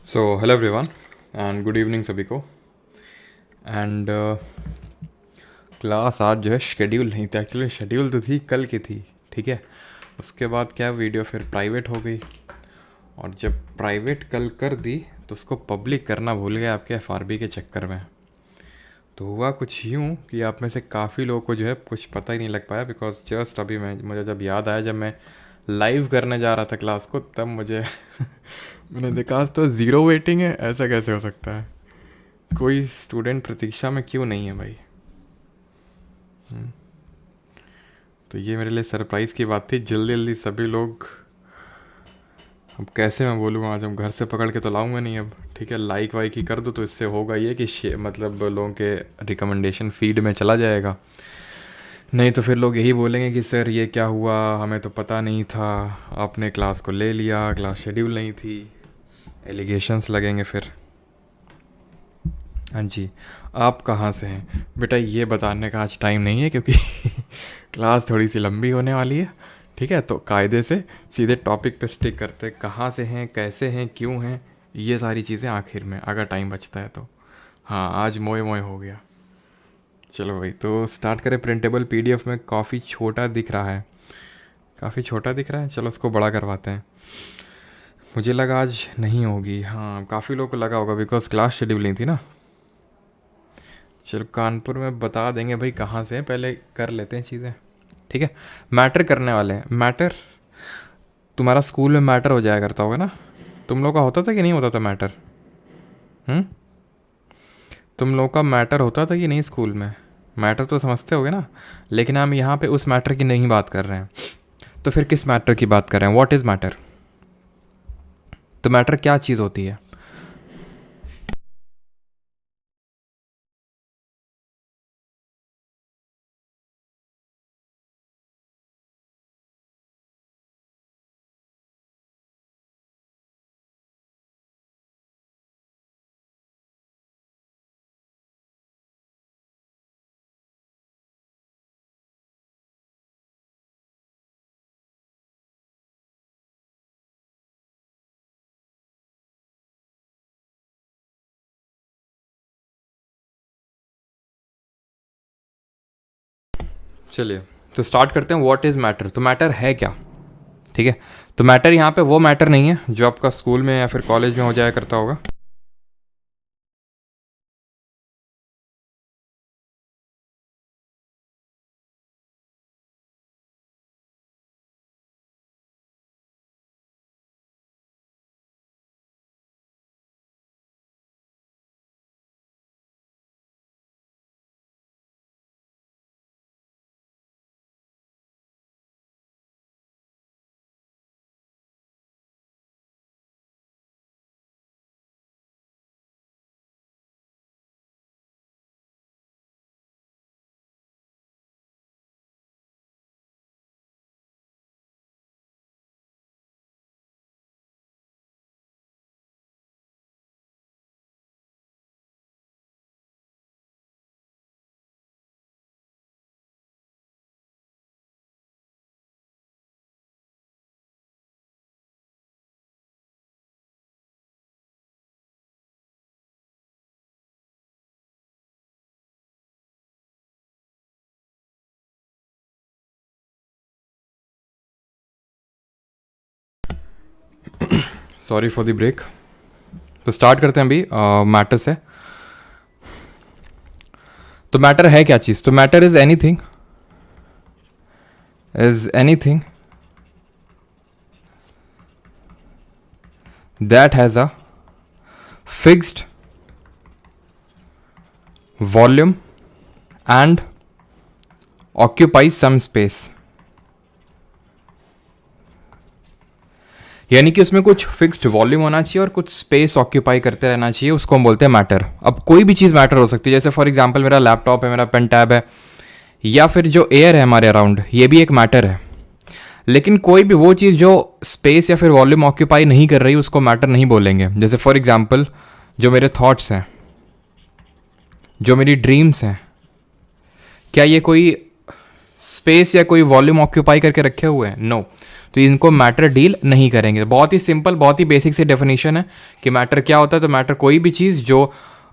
So hello everyone and good evening सभी को। And class आज जो है शेड्यूल नहीं थी, एक्चुअली शेड्यूल तो थी कल की थी, ठीक है। उसके बाद क्या वीडियो फिर प्राइवेट हो गई, और जब प्राइवेट कल कर दी तो उसको पब्लिक करना भूल गए आपके एफआरबी के चक्कर में। तो हुआ कुछ यूँ कि आप में से काफ़ी लोगों को जो है कुछ पता ही नहीं लग पाया, बिकॉज जस्ट अभी मुझे जब याद आया, जब मैं लाइव करने जा रहा था क्लास को, तब मुझे मैंने देखा आज तो ज़ीरो वेटिंग है, ऐसा कैसे हो सकता है, कोई स्टूडेंट प्रतीक्षा में क्यों नहीं है भाई। तो ये मेरे लिए सरप्राइज़ की बात थी। जल्दी जल्दी सभी लोग, अब कैसे मैं बोलूँगा, आज हम घर से पकड़ के तो लाऊंगा नहीं अब, ठीक है। लाइक वाइक ही कर दो तो इससे होगा ये कि मतलब लोगों के रिकमेंडेशन फीड में चला जाएगा। नहीं तो फिर लोग यही बोलेंगे कि सर ये क्या हुआ, हमें तो पता नहीं था, आपने क्लास को ले लिया, क्लास शेड्यूल नहीं थी, एलिगेशंस लगेंगे फिर। हाँ जी, आप कहाँ से हैं बेटा, ये बताने का आज टाइम नहीं है, क्योंकि क्लास थोड़ी सी लंबी होने वाली है, ठीक है। तो कायदे से सीधे टॉपिक पे स्टिक करते हैं, कहाँ से हैं, कैसे हैं, क्यों हैं, ये सारी चीज़ें आखिर में अगर टाइम बचता है तो। हाँ, आज मोए मोए हो गया। चलो भाई, तो स्टार्ट करें। प्रिंटेबल पीडीएफ में काफ़ी छोटा दिख रहा है, काफ़ी छोटा दिख रहा है, चलो उसको बड़ा करवाते हैं। मुझे लगा आज नहीं होगी, हाँ काफ़ी लोगों को लगा होगा, बिकॉज क्लास शेड्यूल नहीं थी ना। चलो कानपुर में बता देंगे भाई कहाँ से है, पहले कर लेते हैं चीज़ें, ठीक है। मैटर करने वाले हैं, मैटर तुम्हारा स्कूल में मैटर हो जाया करता होगा ना, तुम लोग का होता था कि नहीं होता था मैटर? हम्म, तुम लोग का मैटर होता था कि नहीं स्कूल में? मैटर तो समझते होगे ना, लेकिन हम यहाँ पे उस मैटर की नहीं बात कर रहे हैं। तो फिर किस मैटर की बात कर रहे हैं? What is matter? तो मैटर क्या चीज़ होती है? चलिए तो स्टार्ट करते हैं। What is matter? तो मैटर है क्या, ठीक है। तो मैटर यहाँ पे वो मैटर नहीं है जो आपका स्कूल में या फिर कॉलेज में हो जाया करता होगा। Sorry for the break. तो स्टार्ट करते हैं अभी मैटर से। तो मैटर है क्या चीज़? तो matter is anything that has a fixed volume and occupies some space. यानी कि उसमें कुछ फिक्स्ड वॉल्यूम होना चाहिए और कुछ स्पेस ऑक्यूपाई करते रहना चाहिए, उसको हम बोलते हैं मैटर। अब कोई भी चीज़ मैटर हो सकती है, जैसे फॉर एग्जांपल मेरा लैपटॉप है, मेरा पेन टैब है, या फिर जो एयर है हमारे अराउंड, ये भी एक मैटर है। लेकिन कोई भी वो चीज़ जो स्पेस या फिर वॉल्यूम ऑक्यूपाई नहीं कर रही, उसको मैटर नहीं बोलेंगे। जैसे फॉर एग्जाम्पल जो मेरे थॉट्स हैं, जो मेरी ड्रीम्स हैं, क्या ये कोई स्पेस या कोई वॉल्यूम ऑक्यूपाई करके रखे हुए हैं? नो। तो इनको मैटर डील नहीं करेंगे। बहुत ही सिंपल, बहुत ही बेसिक सी डेफिनेशन है कि मैटर क्या होता है। तो मैटर कोई भी चीज़ जो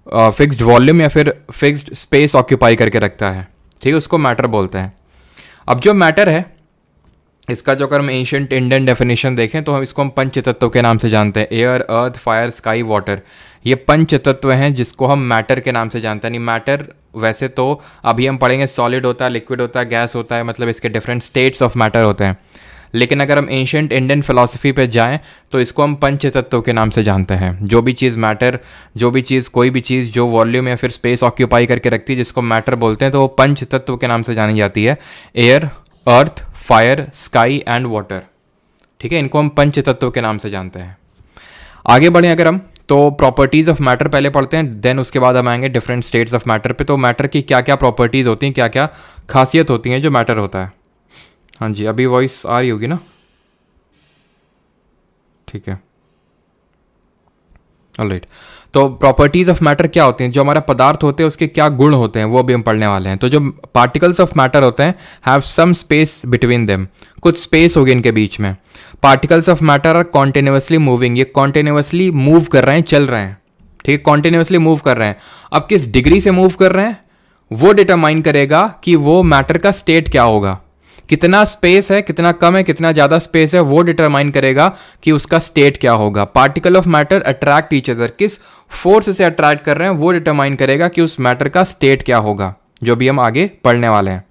फिक्स्ड वॉल्यूम या फिर फिक्स्ड स्पेस ऑक्यूपाई करके रखता है, ठीक है, उसको मैटर बोलते हैं। अब जो मैटर है इसका जो अगर हम एंशिएंट इंडियन डेफिनेशन देखें तो हम इसको पंच तत्वों के नाम से जानते हैं। एयर, अर्थ, फायर, स्काई, वाटर, ये पंच तत्व हैं जिसको हम मैटर के नाम से जानते हैं। यानी मैटर वैसे तो अभी हम पढ़ेंगे सॉलिड होता है, लिक्विड होता है, गैस होता है, मतलब इसके डिफरेंट स्टेट्स ऑफ मैटर होते हैं। लेकिन अगर हम एंशिएंट इंडियन फिलॉसफी पे जाएं तो इसको हम पंच तत्वों के नाम से जानते हैं। जो भी चीज़ मैटर, जो भी चीज़, कोई भी चीज़ जो वॉल्यूम या फिर स्पेस ऑक्यूपाई करके रखती है जिसको मैटर बोलते हैं, तो वो पंच तत्व के नाम से जानी जाती है। Air, earth, fire, sky and water, ठीक है, इनको हम पंच तत्वों के नाम से जानते हैं। आगे बढ़ें अगर हम, तो प्रॉपर्टीज़ ऑफ मैटर पहले पढ़ते हैं, देन उसके बाद हम आएंगे डिफरेंट स्टेट्स ऑफ मैटर पे। तो मैटर की क्या क्या प्रॉपर्टीज़ होती हैं, क्या क्या खासियत होती हैं जो मैटर होता है। हाँ जी, अभी वॉइस आ रही होगी ना? ठीक है, ऑलराइट। तो प्रॉपर्टीज ऑफ मैटर क्या होते हैं, जो हमारा पदार्थ होते हैं उसके क्या गुण होते हैं, वो भी हम पढ़ने वाले हैं। तो जो पार्टिकल्स ऑफ मैटर होते हैं have some space between them, कुछ स्पेस होगी इनके बीच में। Particles of matter are continuously moving, ये कॉन्टिन्यूसली मूव कर रहे हैं, चल रहे हैं, ठीक है, कॉन्टिन्यूसली मूव कर रहे हैं। अब किस डिग्री से मूव कर रहे हैं वो डिटरमाइन करेगा कि वो मैटर का स्टेट क्या होगा। कितना स्पेस है, कितना कम है, कितना ज़्यादा स्पेस है, वो डिटरमाइन करेगा कि उसका स्टेट क्या होगा। Particle of matter attract each other, किस फोर्स से अट्रैक्ट कर रहे हैं वो डिटरमाइन करेगा कि उस मैटर का स्टेट क्या होगा, जो भी हम आगे पढ़ने वाले हैं।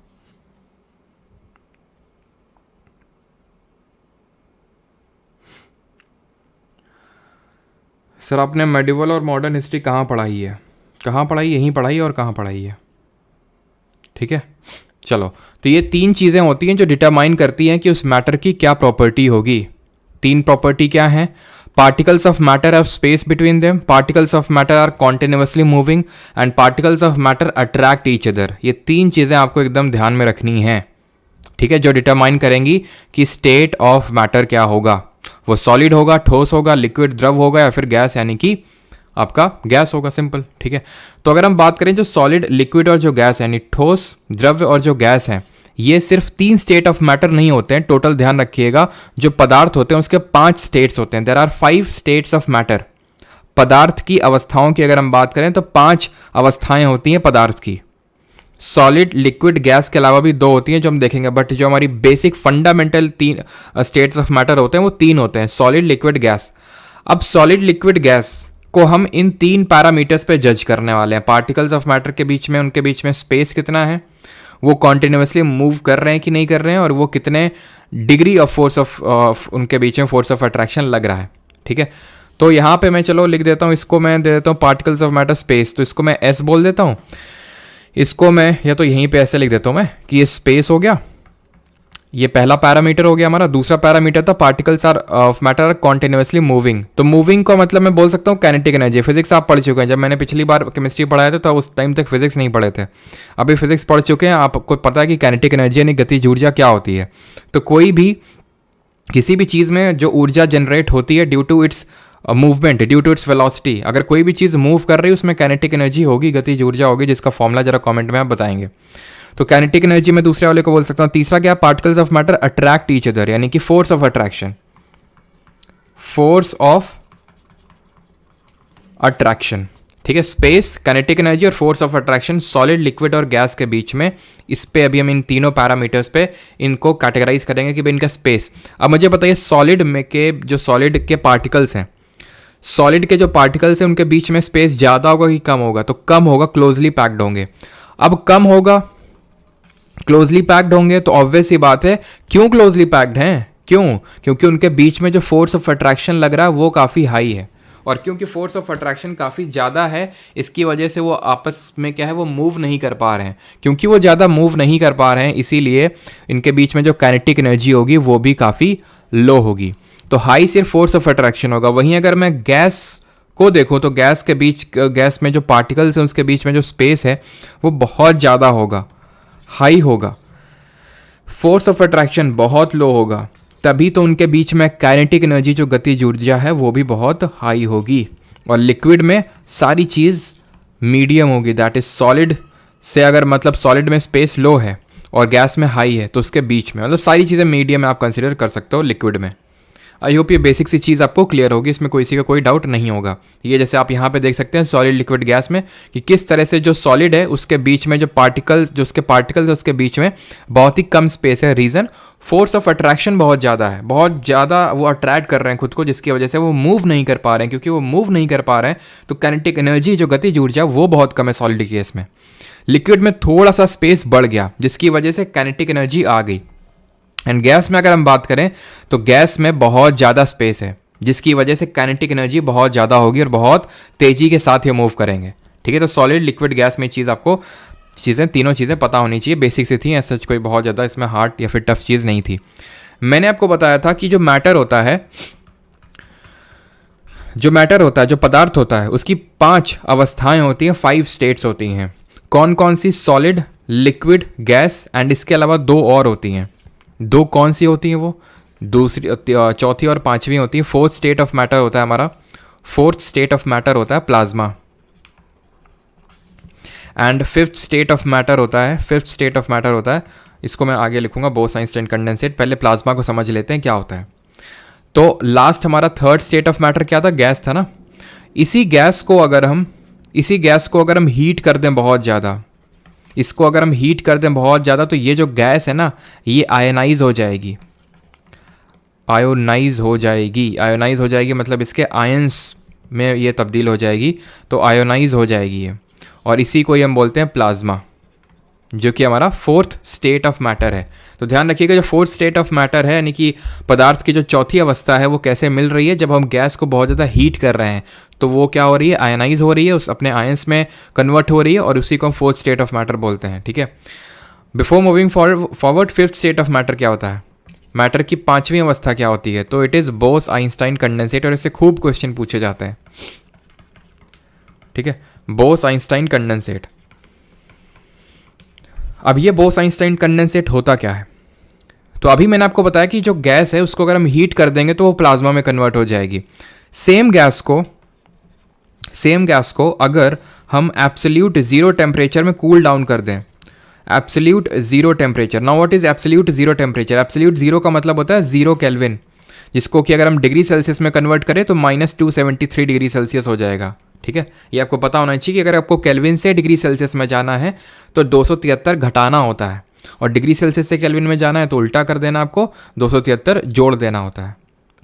सर आपने मेडिवल और मॉडर्न हिस्ट्री कहाँ पढ़ाई है? कहाँ पढ़ाई? यहीं पढ़ाई और कहाँ पढ़ाई है? ठीक है, चलो। तो ये तीन चीज़ें होती हैं जो डिटरमाइन करती हैं कि उस मैटर की क्या प्रॉपर्टी होगी। तीन प्रॉपर्टी क्या हैं? Particles of matter have space between them, particles of matter are continuously moving and particles of matter attract each other. ये तीन चीज़ें आपको एकदम ध्यान में रखनी हैं, ठीक है, जो डिटरमाइन करेंगी कि स्टेट ऑफ मैटर क्या होगा। वो सॉलिड होगा, ठोस होगा, लिक्विड द्रव होगा, या फिर गैस यानी कि आपका गैस होगा, सिंपल, ठीक है। तो अगर हम बात करें जो सॉलिड, लिक्विड और जो गैस यानी ठोस, द्रव्य और जो गैस है, ये सिर्फ तीन स्टेट ऑफ मैटर नहीं होते हैं, टोटल ध्यान रखिएगा। जो पदार्थ होते हैं उसके 5 स्टेट्स होते हैं। There are 5 states of matter. पदार्थ की अवस्थाओं की अगर हम बात करें तो 5 अवस्थाएं होती हैं पदार्थ की। सॉलिड, लिक्विड, गैस के अलावा भी 2 होती हैं जो हम देखेंगे, बट जो हमारी basic fundamental 3 states of matter होते हैं वो 3 होते हैं, सॉलिड, लिक्विड, गैस। अब सॉलिड, लिक्विड, गैस को हम इन 3 पैरामीटर्स पे जज करने वाले हैं। पार्टिकल्स ऑफ मैटर के बीच में, उनके बीच में स्पेस कितना है, वो कॉन्टिन्यूसली मूव कर रहे हैं कि नहीं कर रहे हैं, और वो कितने डिग्री ऑफ फोर्स ऑफ उनके बीच में फोर्स ऑफ अट्रैक्शन लग रहा है, ठीक है। तो यहाँ पे मैं चलो लिख देता हूँ, इसको मैं दे देता हूँ पार्टिकल्स ऑफ मैटर स्पेस, तो इसको मैं एस बोल देता हूँ। इसको मैं या तो यहीं पे ऐसे लिख देता हूँ मैं कि ये स्पेस हो गया, ये पहला पैरामीटर हो गया हमारा। दूसरा पैरामीटर था particles are of matter are continuously moving. तो मूविंग का मतलब मैं बोल सकता हूँ काइनेटिक एनर्जी। फिजिक्स आप पढ़ चुके हैं, जब मैंने पिछली बार केमिस्ट्री पढ़ाया था तो उस टाइम तक फिजिक्स नहीं पढ़े थे, अभी फिजिक्स पढ़ चुके हैं, आपको पता है कि काइनेटिक एनर्जी यानी गतिज ऊर्जा क्या होती है। तो कोई भी किसी भी चीज़ में जो ऊर्जा जनरेट होती है due to its movement, due to its velocity, अगर कोई भी चीज़ मूव कर रही है उसमें काइनेटिक एनर्जी होगी, गतिज ऊर्जा होगी, जिसका फॉर्मूला जरा कमेंट में आप बताएंगे। तो काइनेटिक एनर्जी में दूसरे वाले को बोल सकता हूँ। तीसरा क्या? Particles of matter attract each other, यानी कि force of attraction, force of attraction, ठीक है। स्पेस, काइनेटिक एनर्जी और force of attraction solid, liquid और गैस के बीच में, इस पे अभी हम इन तीनों पैरामीटर्स पे इनको कैटेगराइज करेंगे कि भाई इनका स्पेस। अब मुझे बताइए सॉलिड में के जो सॉलिड के पार्टिकल्स हैं, सॉलिड के जो पार्टिकल्स हैं उनके बीच में स्पेस ज़्यादा होगा कि कम होगा? तो कम होगा, क्लोजली पैक्ड होंगे। अब कम होगा, क्लोजली पैक्ड होंगे, तो ऑब्वियस सी बात है क्यों क्लोजली पैक्ड हैं? क्यों? क्योंकि उनके बीच में जो फोर्स ऑफ अट्रैक्शन लग रहा है वो काफ़ी हाई है, और क्योंकि फोर्स ऑफ अट्रैक्शन काफ़ी ज़्यादा है इसकी वजह से वो आपस में क्या है, वो मूव नहीं कर पा रहे हैं। क्योंकि वो ज़्यादा मूव नहीं कर पा रहे हैं इसीलिए इनके बीच में जो काइनेटिक एनर्जी होगी वो भी काफ़ी लो होगी। तो हाई सिर्फ फोर्स ऑफ अट्रैक्शन होगा। वहीं अगर मैं गैस को देखो तो गैस के बीच, गैस में जो पार्टिकल्स हैं उसके बीच में जो स्पेस है वो बहुत ज़्यादा होगा, हाई होगा, फोर्स ऑफ अट्रैक्शन बहुत लो होगा, तभी तो उनके बीच में काइनेटिक एनर्जी जो गतिज ऊर्जा है वो भी बहुत हाई होगी। और लिक्विड में सारी चीज़ मीडियम होगी, दैट इज सॉलिड से, अगर मतलब सॉलिड में स्पेस लो है और गैस में हाई है तो उसके बीच में, मतलब सारी चीज़ें मीडियम में आप कंसिडर कर सकते हो लिक्विड में। आई होप ये बेसिक सी चीज़ आपको क्लियर होगी, इसमें किसी का कोई डाउट नहीं होगा। ये जैसे आप यहाँ पे देख सकते हैं सॉलिड लिक्विड गैस में कि किस तरह से जो सॉलिड है उसके बीच में जो उसके पार्टिकल्स उसके बीच में बहुत ही कम स्पेस है। रीज़न, फोर्स ऑफ अट्रैक्शन बहुत ज़्यादा है, बहुत ज़्यादा वो अट्रैक्ट कर रहे हैं खुद को, जिसकी वजह से वो मूव नहीं कर पा रहे हैं। क्योंकि वो मूव नहीं कर पा रहे हैं तो काइनेटिक एनर्जी, जो गतिज ऊर्जा, वो बहुत कम है सॉलिड केस में। लिक्विड में थोड़ा सा स्पेस बढ़ गया जिसकी वजह से काइनेटिक एनर्जी आ गई। एंड गैस में अगर हम बात करें तो गैस में बहुत ज़्यादा स्पेस है जिसकी वजह से काइनेटिक एनर्जी बहुत ज़्यादा होगी और बहुत तेज़ी के साथ ये मूव करेंगे। ठीक है, तो सॉलिड लिक्विड गैस में चीज़ आपको तीनों चीज़ें पता होनी चाहिए, बेसिक से थी, ऐसा कोई बहुत ज़्यादा इसमें हार्ड या फिर टफ चीज़ नहीं थी। मैंने आपको बताया था कि जो मैटर होता है, जो पदार्थ होता है, उसकी 5 अवस्थाएं होती हैं, 5 स्टेट्स होती हैं। कौन कौन सी? सॉलिड, लिक्विड, गैस एंड इसके अलावा 2 और होती हैं। 2 कौन सी होती हैं? वो चौथी और 5वीं होती है। 4th स्टेट ऑफ मैटर होता है हमारा, 4th स्टेट ऑफ मैटर होता है plasma. And 5th state of matter होता है, इसको मैं आगे लिखूंगा, बोस-आइंस्टाइन कंडेंसेट। पहले प्लाज्मा को समझ लेते हैं क्या होता है। तो लास्ट हमारा 3rd स्टेट ऑफ मैटर क्या था? गैस था ना। इसी गैस को अगर हम हीट कर दें बहुत ज़्यादा, तो ये जो गैस है ना, ये आयनाइज हो जाएगी। आयोनाइज हो जाएगी मतलब इसके आयंस में ये तब्दील हो जाएगी, तो आयोनाइज हो जाएगी ये, और इसी को ही हम बोलते हैं प्लाज्मा, जो कि हमारा 4th स्टेट ऑफ मैटर है। तो ध्यान रखिएगा, जो 4th स्टेट ऑफ मैटर है, यानी कि पदार्थ की जो चौथी अवस्था है, वो कैसे मिल रही है? जब हम गैस को बहुत ज़्यादा हीट कर रहे हैं तो वो क्या हो रही है? आयनाइज हो रही है, उस अपने आयंस में कन्वर्ट हो रही है, और उसी को हम 4th स्टेट ऑफ मैटर बोलते हैं। ठीक है, before moving forward 5th state of matter क्या होता है? मैटर की 5वीं अवस्था क्या होती है? तो इट इज़ बोस-आइंस्टाइन कंडेंसेट, और इससे खूब क्वेश्चन पूछे जाते हैं। ठीक है, बोस-आइंस्टाइन कंडेंसेट। अब ये बोस-आइंस्टाइन कंडेंसेट होता क्या है? तो अभी मैंने आपको बताया कि जो गैस है उसको अगर हम हीट कर देंगे तो वो प्लाज्मा में कन्वर्ट हो जाएगी। सेम गैस को अगर हम एब्सोल्यूट ज़ीरो टेम्परेचर में कूल डाउन कर दें, absolute zero temperature. Now what is absolute zero temperature? Absolute zero का मतलब होता है 0 केल्विन, जिसको कि अगर हम डिग्री सेल्सियस में कन्वर्ट करें तो -273 डिग्री सेल्सियस हो जाएगा। ठीक है, ये आपको पता होना चाहिए कि अगर आपको केल्विन से डिग्री सेल्सियस में जाना है तो 273 घटाना होता है, और डिग्री सेल्सियस से केल्विन में जाना है तो उल्टा कर देना, आपको 273 जोड़ देना होता है।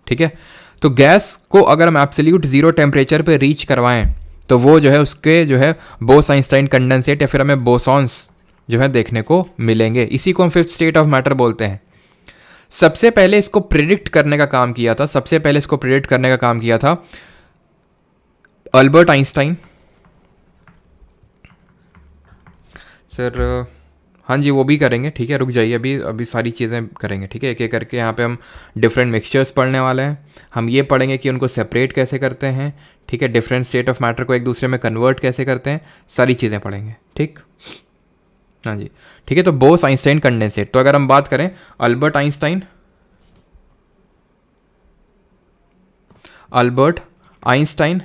ठीक है, तो गैस को अगर हम एब्सोल्यूट ज़ीरो टेम्परेचर पे रीच करवाएं तो वो जो है उसके जो है बोस-आइंस्टाइन कंडेंसेट या फिर हमें बोसॉन्स जो है देखने को मिलेंगे। इसी को हम 5th स्टेट ऑफ मैटर बोलते हैं। सबसे पहले इसको प्रिडिक्ट करने का काम किया था अल्बर्ट आइंस्टाइन। सर हाँ जी, वो भी करेंगे। ठीक है, रुक जाइए, अभी सारी चीज़ें करेंगे। ठीक है, एक एक करके यहाँ पे हम डिफरेंट मिक्सचर्स पढ़ने वाले हैं। हम ये पढ़ेंगे कि उनको सेपरेट कैसे करते हैं। ठीक है, डिफरेंट स्टेट ऑफ मैटर को एक दूसरे में कन्वर्ट कैसे करते हैं, सारी चीज़ें पढ़ेंगे। ठीक, हाँ जी, ठीक है। तो बोस-आइंस्टाइन कंडेंसेट, तो अगर हम बात करें अल्बर्ट आइंस्टाइन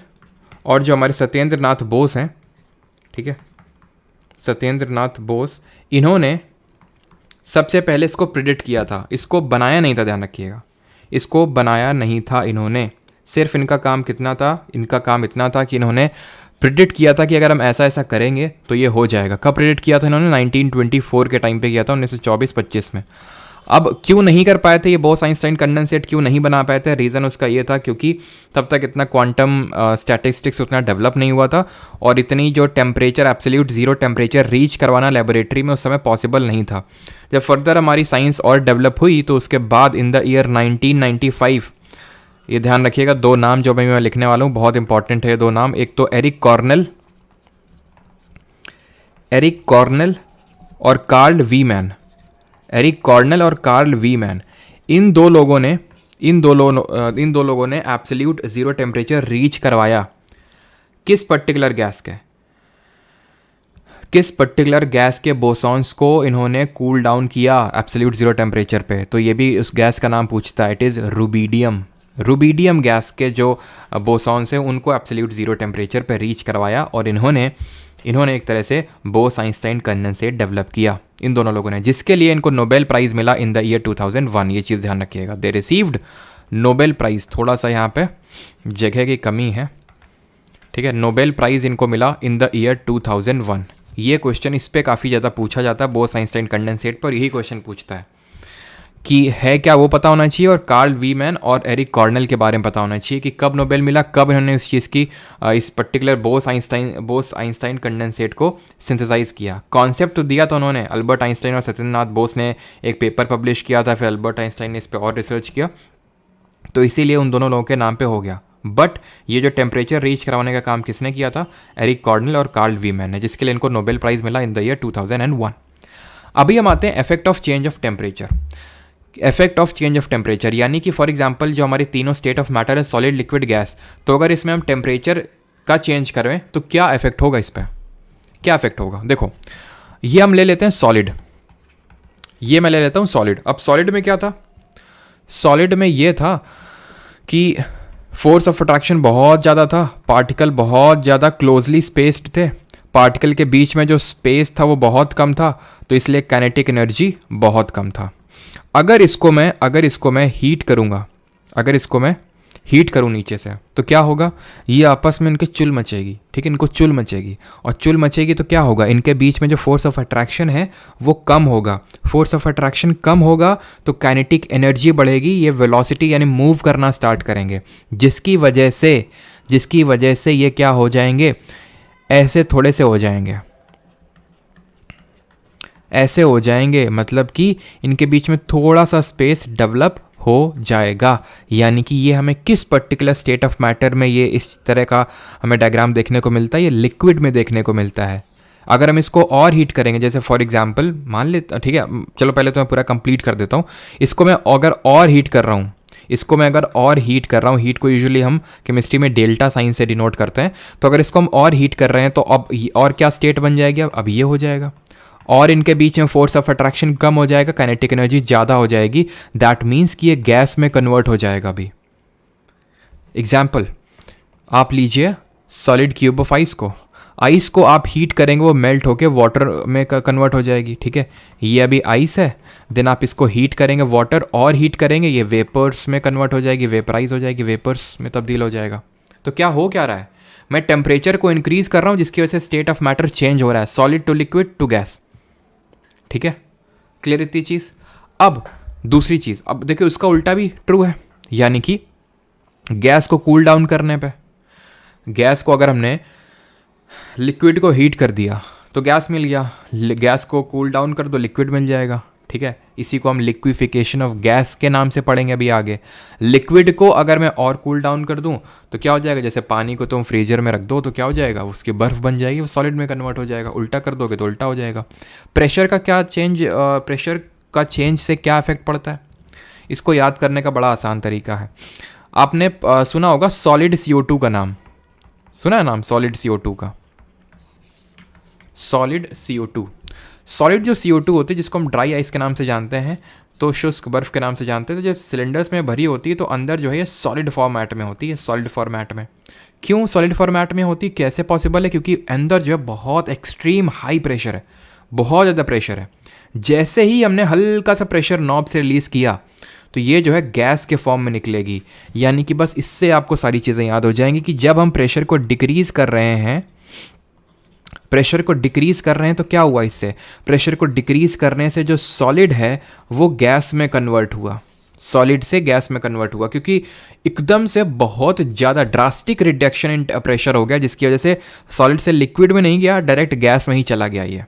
और जो हमारे सत्येंद्र नाथ बोस हैं, ठीक है, सत्येंद्र नाथ बोस, इन्होंने सबसे पहले इसको प्रिडिक्ट किया था। इसको बनाया नहीं था, ध्यान रखिएगा, इसको बनाया नहीं था इन्होंने। सिर्फ इनका काम इतना था कि इन्होंने प्रिडिक्ट किया था कि अगर हम ऐसा ऐसा करेंगे तो ये हो जाएगा। कब प्रिडिक्ट किया था इन्होंने? 1924 के टाइम पे किया था, 1924-25 में। अब क्यों नहीं कर पाए थे ये बोस-आइंस्टाइन कंडेंसेट, क्यों नहीं बना पाए थे? रीज़न उसका ये था क्योंकि तब तक इतना क्वांटम स्टैटिस्टिक्स उतना डेवलप नहीं हुआ था, और इतनी जो temperature, absolute zero temperature reach करवाना लेबोरेटरी में उस समय पॉसिबल नहीं था। जब फर्दर हमारी साइंस और डेवलप हुई तो उसके बाद इन द ईयर 1995, ये ध्यान रखिएगा, 2 नाम जो मैं लिखने वाला हूँ बहुत इंपॉर्टेंट है, 2 नाम। एक तो एरिक कॉर्नेल और कार्ल वीमैन। एरिक कॉर्नेल और कार्ल वीमैन, इन दो लोगों ने एब्सोल्यूट ज़ीरो टेम्परेचर रीच करवाया। किस पर्टिकुलर गैस के बोसॉन्स को इन्होंने कूल डाउन किया एब्सोल्यूट ज़ीरो टेम्परेचर पे? तो ये भी उस गैस का नाम पूछता है, it is rubidium. Rubidium gas के जो बोसॉन्स हैं उनको एब्सोल्यूट ज़ीरो टेम्परेचर पर रीच करवाया और इन्होंने एक तरह से बोस आइंस्टाइन कंडेंसेट डेवलप किया इन दोनों लोगों ने, जिसके लिए इनको नोबेल प्राइज़ मिला इन द ईयर 2001। ये चीज़ ध्यान रखिएगा, दे रिसीव्ड नोबेल प्राइज़। थोड़ा सा यहाँ पे जगह की कमी है, ठीक है। नोबेल प्राइज़ इनको मिला इन द ईयर 2001। ये क्वेश्चन इस पर काफ़ी ज़्यादा पूछा जाता है, बोस आइंस्टाइन कंडेंसेट पर यही क्वेश्चन पूछता है कि है क्या वो पता होना चाहिए, और कार्ल वीमैन और एरिक कॉर्नेल के बारे में पता होना चाहिए कि कब नोबेल मिला, कब इन्होंने इस चीज़ की इस पर्टिकुलर बोस आइंस्टाइन कंडेंसेट को सिंथेसाइज किया। कॉन्सेप्ट तो दिया था उन्होंने, अल्बर्ट आइंस्टाइन और सत्येंद्रनाथ बोस ने एक पेपर पब्लिश किया था, फिर अल्बर्ट आइंस्टाइन ने इस पर और रिसर्च किया, तो इसीलिए उन दोनों लोगों के नाम पे हो गया। बट ये जो टेम्परेचर रीच करवाने का काम किसने किया था, एरिक कॉर्नेल और कार्ल वीमैन ने, जिसके लिए इनको नोबेल प्राइज़ मिला इन द ईयर 2001। अभी हम आते हैं effect of change of temperature. Effect of change of temperature यानी कि फॉर एग्जांपल जो हमारे तीनों स्टेट ऑफ मैटर है, सॉलिड, लिक्विड, गैस, तो अगर इसमें हम टेम्परेचर का चेंज करें तो क्या इफेक्ट होगा, इस पर क्या इफेक्ट होगा। देखो ये हम ले लेते हैं सॉलिड, ये मैं ले लेता हूँ सॉलिड। अब सॉलिड में क्या था, सॉलिड में ये था कि फोर्स ऑफ अट्रैक्शन बहुत ज़्यादा था, पार्टिकल बहुत ज़्यादा क्लोजली स्पेस्ड थे, पार्टिकल के बीच में जो स्पेस था वो बहुत कम था, तो इसलिए काइनेटिक एनर्जी बहुत कम था। अगर इसको मैं हीट करूँगा, अगर इसको मैं हीट करूँ नीचे से, तो क्या होगा, ये आपस में इनके चुल मचेगी, ठीक है, इनको चुल मचेगी, और चुल मचेगी तो क्या होगा, इनके बीच में जो फोर्स ऑफ अट्रैक्शन है वो कम होगा। फोर्स ऑफ अट्रैक्शन कम होगा तो काइनेटिक एनर्जी बढ़ेगी, ये वेलोसिटी यानी मूव करना स्टार्ट करेंगे, जिसकी वजह से ये क्या हो जाएंगे, ऐसे थोड़े से हो जाएंगे, ऐसे हो जाएंगे, मतलब कि इनके बीच में थोड़ा सा स्पेस डेवलप हो जाएगा। यानी कि ये हमें किस पर्टिकुलर स्टेट ऑफ मैटर में ये इस तरह का हमें डायग्राम देखने को मिलता है, ये लिक्विड में देखने को मिलता है। अगर हम इसको और हीट करेंगे, जैसे फॉर एग्जांपल मान ले, ठीक है, चलो पहले तो मैं पूरा कंप्लीट कर देता हूँ। इसको मैं अगर और हीट कर रहा हूँ, हीट को यूजुअली हम केमिस्ट्री में डेल्टा साइन से डिनोट करते हैं, तो अगर इसको हम और हीट कर रहे हैं तो अब और क्या स्टेट बन जाएगी, अब ये हो जाएगा, और इनके बीच में फोर्स ऑफ अट्रैक्शन कम हो जाएगा, काइनेटिक एनर्जी ज़्यादा हो जाएगी। दैट मीन्स कि ये गैस में कन्वर्ट हो जाएगा। अभी एग्जाम्पल आप लीजिए सॉलिड क्यूब ऑफ आइस को आप हीट करेंगे, वो मेल्ट होकर वाटर में कन्वर्ट हो जाएगी, ठीक है। ये अभी आइस है, देन आप इसको हीट करेंगे, वाटर और हीट करेंगे, ये वेपर्स में कन्वर्ट हो जाएगी, वेपराइज हो जाएगी, वेपर्स में तब्दील हो जाएगा। तो क्या हो क्या रहा है, मैं टेम्परेचर को इंक्रीज कर रहा हूँ, जिसकी वजह से स्टेट ऑफ मैटर चेंज हो रहा है, solid to liquid to gas, ठीक है। क्लियर इतनी चीज़। अब दूसरी चीज़, अब देखिए उसका उल्टा भी ट्रू है, यानी कि गैस को कूल डाउन करने पे, गैस को अगर हमने लिक्विड को हीट कर दिया तो गैस मिल गया, गैस को कूल डाउन कर दो लिक्विड मिल जाएगा, ठीक है। इसी को हम लिक्विफिकेशन ऑफ गैस के नाम से पढ़ेंगे अभी आगे। लिक्विड को अगर मैं और कूल डाउन कर दूं तो क्या हो जाएगा, जैसे पानी को तुम फ्रीजर में रख दो तो क्या हो जाएगा, उसकी बर्फ़ बन जाएगी, वो सॉलिड में कन्वर्ट हो जाएगा। उल्टा कर दोगे तो उल्टा हो जाएगा। प्रेशर का चेंज से क्या इफेक्ट पड़ता है, इसको याद करने का बड़ा आसान तरीका है। आपने सुना होगा सॉलिड CO2 का नाम, सुना है नाम सॉलिड CO2 का, सॉलिड CO2। सॉलिड जो CO2 होती है, जिसको हम ड्राई आइस के नाम से जानते हैं, तो शुष्क बर्फ़ के नाम से जानते हैं, तो जब सिलेंडर्स में भरी होती है तो अंदर जो है ये सॉलिड फॉर्मेट में होती है, सॉलिड फॉर्मेट में। क्यों सॉलिड फॉर्मेट में होती, कैसे पॉसिबल है, क्योंकि अंदर जो है बहुत एक्सट्रीम हाई प्रेशर है, बहुत ज़्यादा प्रेशर है। जैसे ही हमने हल्का सा प्रेशर नॉब से रिलीज़ किया तो ये जो है गैस के फॉर्म में निकलेगी। यानी कि बस इससे आपको सारी चीज़ें याद हो जाएंगी कि जब हम प्रेशर को डिक्रीज़ कर रहे हैं, तो क्या हुआ, इससे प्रेशर को डिक्रीज़ करने से जो सॉलिड है वो गैस में कन्वर्ट हुआ, सॉलिड से गैस में कन्वर्ट हुआ, क्योंकि एकदम से बहुत ज़्यादा ड्रास्टिक रिडक्शन इन प्रेशर हो गया, जिसकी वजह से सॉलिड से लिक्विड में नहीं गया, डायरेक्ट गैस में ही चला गया। ये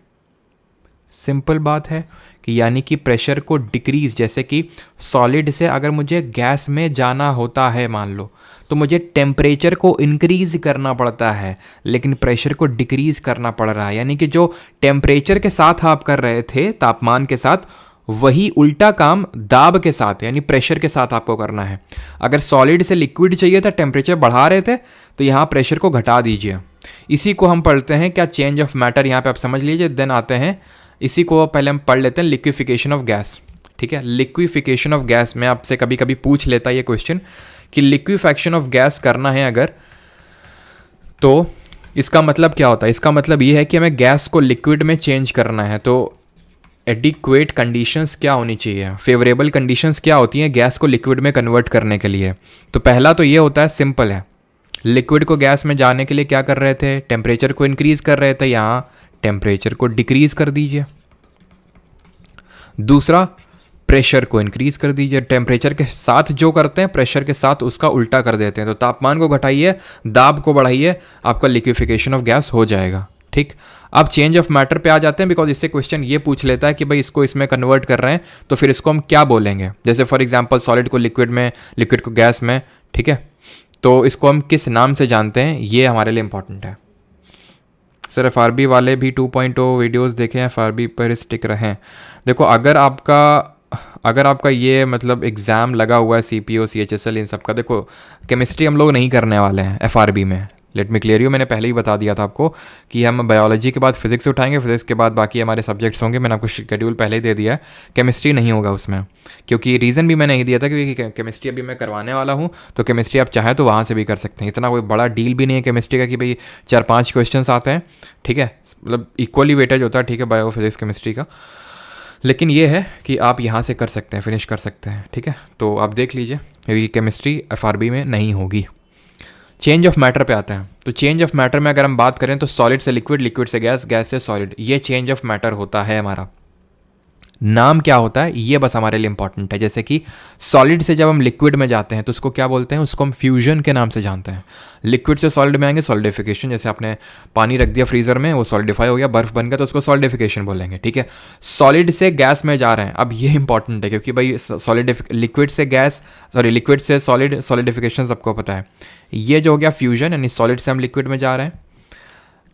सिंपल बात है कि यानी कि प्रेशर को डिक्रीज़, जैसे कि सॉलिड से अगर मुझे गैस में जाना होता है मान लो, तो मुझे टेम्परेचर को इंक्रीज़ करना पड़ता है, लेकिन प्रेशर को डिक्रीज़ करना पड़ रहा है। यानी कि जो टेम्परेचर के साथ आप कर रहे थे, तापमान के साथ, वही उल्टा काम दाब के साथ यानी प्रेशर के साथ आपको करना है। अगर सॉलिड से लिक्विड चाहिए था, टेम्परेचर बढ़ा रहे थे, तो यहाँ प्रेशर को घटा दीजिए। इसी को हम पढ़ते हैं क्या, चेंज ऑफ मैटर, यहाँ पे आप समझ लीजिए। देन आते हैं, इसी को पहले हम पढ़ लेते हैं, लिक्विफिकेशन ऑफ गैस, ठीक है। लिक्विफिकेशन ऑफ गैस में आपसे कभी कभी पूछ लेता है ये क्वेश्चन कि लिक्विफैक्शन ऑफ गैस करना है अगर, तो इसका मतलब क्या होता है? इसका मतलब ये है कि हमें गैस को लिक्विड में चेंज करना है। तो एडिक्वेट कंडीशंस क्या होनी चाहिए, फेवरेबल कंडीशंस क्या होती हैं गैस को लिक्विड में कन्वर्ट करने के लिए? तो पहला तो ये होता है, सिंपल है, लिक्विड को गैस में जाने के लिए क्या कर रहे थे? टेम्परेचर को इंक्रीज कर रहे थे, यहाँ टेम्परेचर को डिक्रीज कर दीजिए। दूसरा, प्रेशर को इंक्रीज कर दीजिए। टेम्परेचर के साथ जो करते हैं प्रेशर के साथ उसका उल्टा कर देते हैं। तो तापमान को घटाइए, दाब को बढ़ाइए, आपका लिक्विफिकेशन ऑफ गैस हो जाएगा। ठीक, अब चेंज ऑफ मैटर पे आ जाते हैं, बिकॉज इससे क्वेश्चन ये पूछ लेता है कि भाई इसको इसमें कन्वर्ट कर रहे हैं तो फिर इसको हम क्या बोलेंगे। जैसे फॉर एग्जांपल सॉलिड को लिक्विड में, लिक्विड को गैस में, ठीक है, तो इसको हम किस नाम से जानते हैं, ये हमारे लिए इंपॉर्टेंट है। सर एफआरबी वाले भी 2.0 वीडियोस देखें, एफआरबी पर स्टिक रहें। देखो अगर आपका ये मतलब एग्ज़ाम लगा हुआ है सीपीओ सीएचएसएल इन सब का, देखो केमिस्ट्री हम लोग नहीं करने वाले हैं एफआरबी में। लेट मी क्लियर यू, मैंने पहले ही बता दिया था आपको कि हम बायोलॉजी के बाद फिजिक्स उठाएंगे, फिजिक्स के बाद बाकी हमारे सब्जेक्ट्स होंगे। मैंने आपको शेड्यूल पहले ही दे दिया है, केमिस्ट्री नहीं होगा उसमें, क्योंकि रीज़न भी मैंने ही दिया था क्योंकि केमिस्ट्री अभी मैं करवाने वाला हूँ। तो केमिस्ट्री आप चाहें तो वहाँ से भी कर सकते हैं, इतना कोई बड़ा डील भी नहीं है केमिस्ट्री का कि भाई 4-5 क्वेश्चन आते हैं, ठीक है, मतलब इक्वली वेटेज होता है, ठीक है, बायो फिजिक्स केमिस्ट्री का। लेकिन ये है कि आप यहाँ से कर सकते हैं, फिनिश कर सकते हैं, ठीक है। तो आप देख लीजिए, क्योंकि केमिस्ट्री एफआरबी में नहीं होगी। चेंज ऑफ मैटर पे आते हैं। तो चेंज ऑफ मैटर में अगर हम बात करें तो सॉलिड से लिक्विड, लिक्विड से गैस, गैस से सॉलिड, ये चेंज ऑफ मैटर होता है हमारा। नाम क्या होता है ये बस हमारे लिए इंपॉर्टेंट है। जैसे कि सॉलिड से जब हम लिक्विड में जाते हैं तो उसको क्या बोलते हैं? उसको हम फ्यूजन के नाम से जानते हैं। लिक्विड से सॉलिड में आएंगे सॉलिडिफिकेशन, जैसे आपने पानी रख दिया फ्रीजर में, वो सॉलिडिफाई हो गया, बर्फ बन गया, तो उसको सॉलिडिफिकेशन बोलेंगे, ठीक है। सॉलिड से गैस में जा रहे हैं, अब ये इंपॉर्टेंट है क्योंकि भाई लिक्विड से गैस, लिक्विड से सॉलिड, सॉलिडिफिकेशन सबको पता है। ये जो हो गया फ्यूजन, यानी सॉलिड से हम लिक्विड में जा रहे हैं।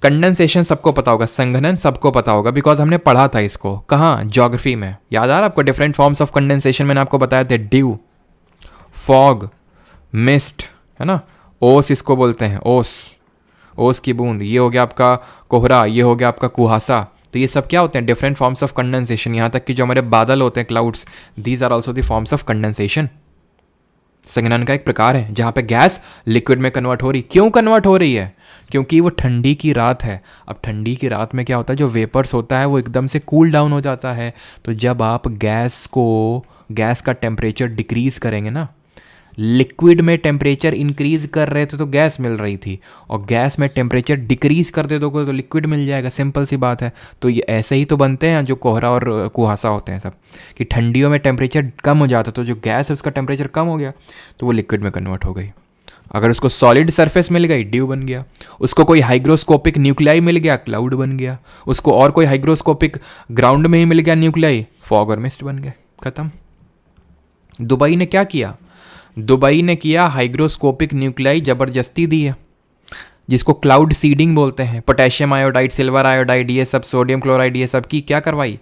कंडेंसेशन सबको पता होगा, संघनन सबको पता होगा, बिकॉज हमने पढ़ा था इसको, कहाँ? ज्योग्राफी में। याद आ रहा आपको? डिफरेंट फॉर्म्स ऑफ कंडेंसेशन मैंने आपको बताया थे, ड्यू, फॉग, मिस्ट, है ना, ओस इसको बोलते हैं, ओस की बूंद, ये हो गया आपका कोहरा, ये हो गया आपका कुहासा। तो ये सब क्या होते हैं? Different forms of condensation. यहाँ तक कि जो हमारे बादल होते हैं, clouds, these are also the forms of condensation. संघनन का एक प्रकार है जहाँ पे गैस लिक्विड में कन्वर्ट हो रही। क्यों कन्वर्ट हो रही है? क्योंकि वो ठंडी की रात है। अब ठंडी की रात में क्या होता है, जो वेपर्स होता है वो एकदम से कूल डाउन हो जाता है। तो जब आप गैस का टेम्परेचर डिक्रीज करेंगे ना, लिक्विड में टेम्परेचर इंक्रीज कर रहे थे तो गैस मिल रही थी, और गैस में टेम्परेचर डिक्रीज कर दे तो लिक्विड मिल जाएगा, सिंपल सी बात है। तो ये ऐसे ही तो बनते हैं जो कोहरा और कुहासा होते हैं सब, कि ठंडियों में टेम्परेचर कम हो जाता, तो जो गैस है उसका टेम्परेचर कम हो गया तो वो लिक्विड में कन्वर्ट हो गई। अगर उसको सॉलिड सरफेस मिल गई, ड्यू बन गया। उसको कोई हाइग्रोस्कोपिक न्यूक्लियाई मिल गया, क्लाउड बन गया। उसको और कोई हाइग्रोस्कोपिक ग्राउंड में ही मिल गया न्यूक्लियाई, फॉग और मिस्ट बन गए, खत्म। दुबई ने क्या किया? दुबई ने किया हाइग्रोस्कोपिक न्यूक्लियाई ज़बरदस्ती दी है, जिसको क्लाउड सीडिंग बोलते हैं। पोटेशियम आयोडाइड, सिल्वर आयोडाइड, ये सब, सोडियम क्लोराइड, ये सब की क्या करवाई?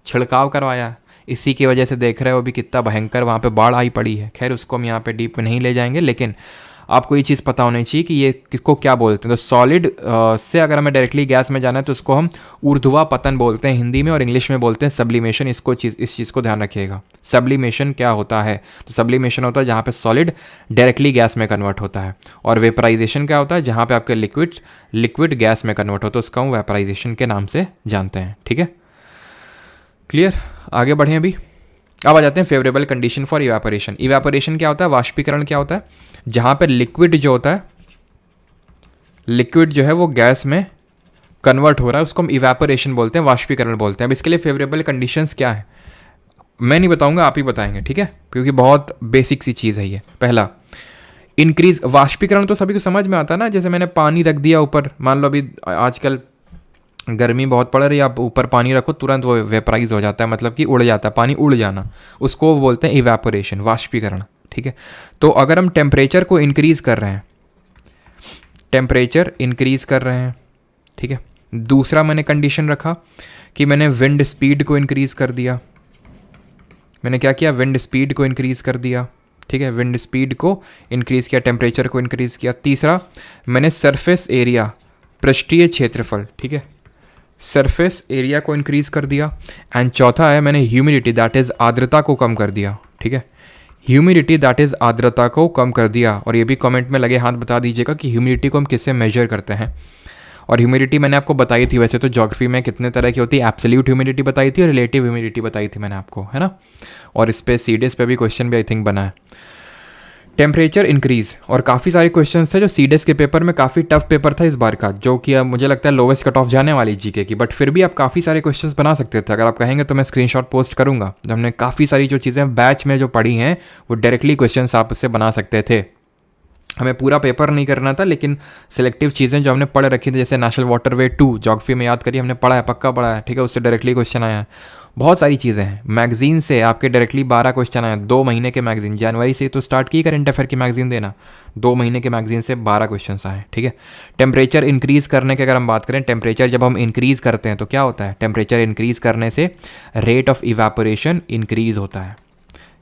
छिड़काव करवाया। इसी की वजह से देख रहे हो अभी कितना भयंकर वहाँ पे बाढ़ आई पड़ी है। खैर उसको हम यहाँ पे डीप में नहीं ले जाएंगे, लेकिन आपको ये चीज़ पता होनी चाहिए कि ये किसको क्या बोलते हैं। तो सॉलिड से अगर हमें डायरेक्टली गैस में जाना है तो उसको हम ऊर्ध्वापतन बोलते हैं हिंदी में, और इंग्लिश में बोलते हैं सब्लिमेशन। इस चीज़ को ध्यान रखिएगा। सब्लिमेशन क्या होता है? तो सब्लिमेशन होता है जहाँ पे सॉलिड डायरेक्टली गैस में कन्वर्ट होता है, और वेपराइजेशन क्या होता है? जहाँ पे आपके लिक्विड गैस में कन्वर्ट होता है, उसका हम वेपराइजेशन के नाम से जानते हैं, ठीक है। क्लियर? आगे बढ़ें अभी। अब आ जाते हैं favourable condition for evaporation. Evaporation क्या होता है? वाष्पीकरण क्या होता है? जहाँ पे लिक्विड जो होता है, लिक्विड जो है वो गैस में कन्वर्ट हो रहा है, उसको हम इवेपोरेशन बोलते हैं, वाष्पीकरण बोलते हैं। अब इसके लिए फेवरेबल कंडीशंस क्या है मैं नहीं बताऊंगा, आप ही बताएंगे, ठीक है, क्योंकि बहुत बेसिक सी चीज़ है ये। पहला, इंक्रीज। वाष्पीकरण तो सभी को समझ में आता है ना, जैसे मैंने पानी रख दिया ऊपर, मान लो अभी आजकल गर्मी बहुत पड़ रही है, आप ऊपर पानी रखो तुरंत वो वेपराइज हो जाता है, मतलब कि उड़ जाता है, पानी उड़ जाना, उसको बोलते हैं इवेपोरेशन, वाष्पीकरण, ठीक है। तो अगर हम टेम्परेचर को इंक्रीज़ कर रहे हैं, टेम्परेचर इंक्रीज़ कर रहे हैं, ठीक है। दूसरा मैंने कंडीशन रखा कि मैंने विंड स्पीड को इंक्रीज़ कर दिया। मैंने क्या किया? विंड स्पीड को इंक्रीज़ कर दिया, ठीक है, विंड स्पीड को इंक्रीज़ किया, टेम्परेचर को इंक्रीज़ किया। तीसरा, मैंने सरफेस एरिया, पृष्ठीय क्षेत्रफल, ठीक है, सरफेस एरिया को इंक्रीज़ कर दिया। एंड चौथा है मैंने ह्यूमिडिटी, दैट इज़ आर्द्रता को कम कर दिया, ठीक है। ह्यूमिडिटी दैट इज़ आर्द्रता को कम कर दिया। और ये भी कमेंट में लगे हाथ बता दीजिएगा कि ह्यूमिडिटी को हम किससे मेजर करते हैं। और ह्यूमिडिटी मैंने आपको बताई थी वैसे तो ज्योग्राफी में कितने तरह की होती है, एब्सोल्यूट ह्यूमिडिटी बताई थी और रिलेटिव ह्यूमिडिटी बताई थी मैंने आपको, है ना। और इस पे सीडीएस पे भी क्वेश्चन भी आई थिंक बना है। टेम्परेचर इंक्रीज, और काफ़ी सारे क्वेश्चन थे जो सीडीएस के पेपर में, काफ़ी टफ पेपर था इस बार का, जो कि अब मुझे लगता है लोवेस्ट कट ऑफ जाने वाली जीके की, बट फिर भी आप काफ़ी सारे क्वेश्चंस बना सकते थे। अगर आप कहेंगे तो मैं स्क्रीनशॉट पोस्ट करूंगा। जब हमने काफ़ी सारी जो चीज़ें बैच में जो पढ़ी हैं वो डायरेक्टली क्वेश्चंस आप उससे बना सकते थे। हमें पूरा पेपर नहीं करना था, लेकिन सिलेक्टिव चीज़ें जो हमने पढ़ रखी थी, जैसे नेशनल वाटरवे 2 ज्योग्राफी में याद करिए, हमने पढ़ा है, पक्का पढ़ा है, ठीक है, उससे डायरेक्टली क्वेश्चन आया है। बहुत सारी चीज़ें हैं। मैगजीन से आपके डायरेक्टली 12 क्वेश्चन आए, 2 महीने के मैगजीन, जनवरी से तो स्टार्ट की करंट अफेयर की मैगजीन देना, 2 महीने के मैगजीन से 12 क्वेश्चन आए, ठीक है। टेम्परेचर इंक्रीज करने की अगर हम बात करें, टेम्परेचर जब हम इंक्रीज करते हैं तो क्या होता है, टेम्परेचर इंक्रीज करने से रेट ऑफ इवेपोरेशन इंक्रीज होता है।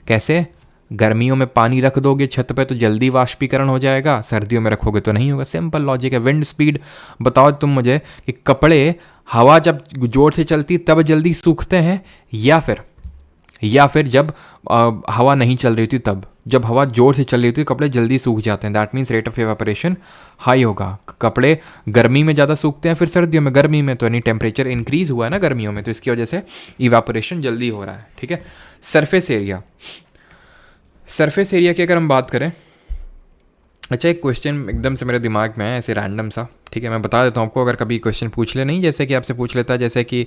कैसे? गर्मियों में पानी रख दोगे छत पे तो जल्दी वाष्पीकरण हो जाएगा, सर्दियों में रखोगे तो नहीं होगा। सिंपल लॉजिक है। विंड स्पीड बताओ तुम मुझे कि कपड़े हवा जब जोर से चलती तब जल्दी सूखते हैं, या फिर जब हवा नहीं चल रही थी तब, जब हवा जोर से चल रही थी कपड़े जल्दी सूख जाते हैं। That means rate of evaporation high होगा। कपड़े गर्मी में ज़्यादा सूखते हैं, फिर सर्दियों में, गर्मी में तो यानी टेम्परेचर इंक्रीज हुआ है ना गर्मियों में, तो इसकी वजह से इवेपोरेशन जल्दी हो रहा है, ठीक है। सरफेस एरिया, सरफेस एरिया की अगर हम बात करें, अच्छा एक क्वेश्चन एकदम से मेरे दिमाग में है ऐसे रैंडम सा, ठीक है, मैं बता देता हूँ आपको, अगर कभी क्वेश्चन पूछ ले, नहीं जैसे कि आपसे पूछ लेता है, जैसे कि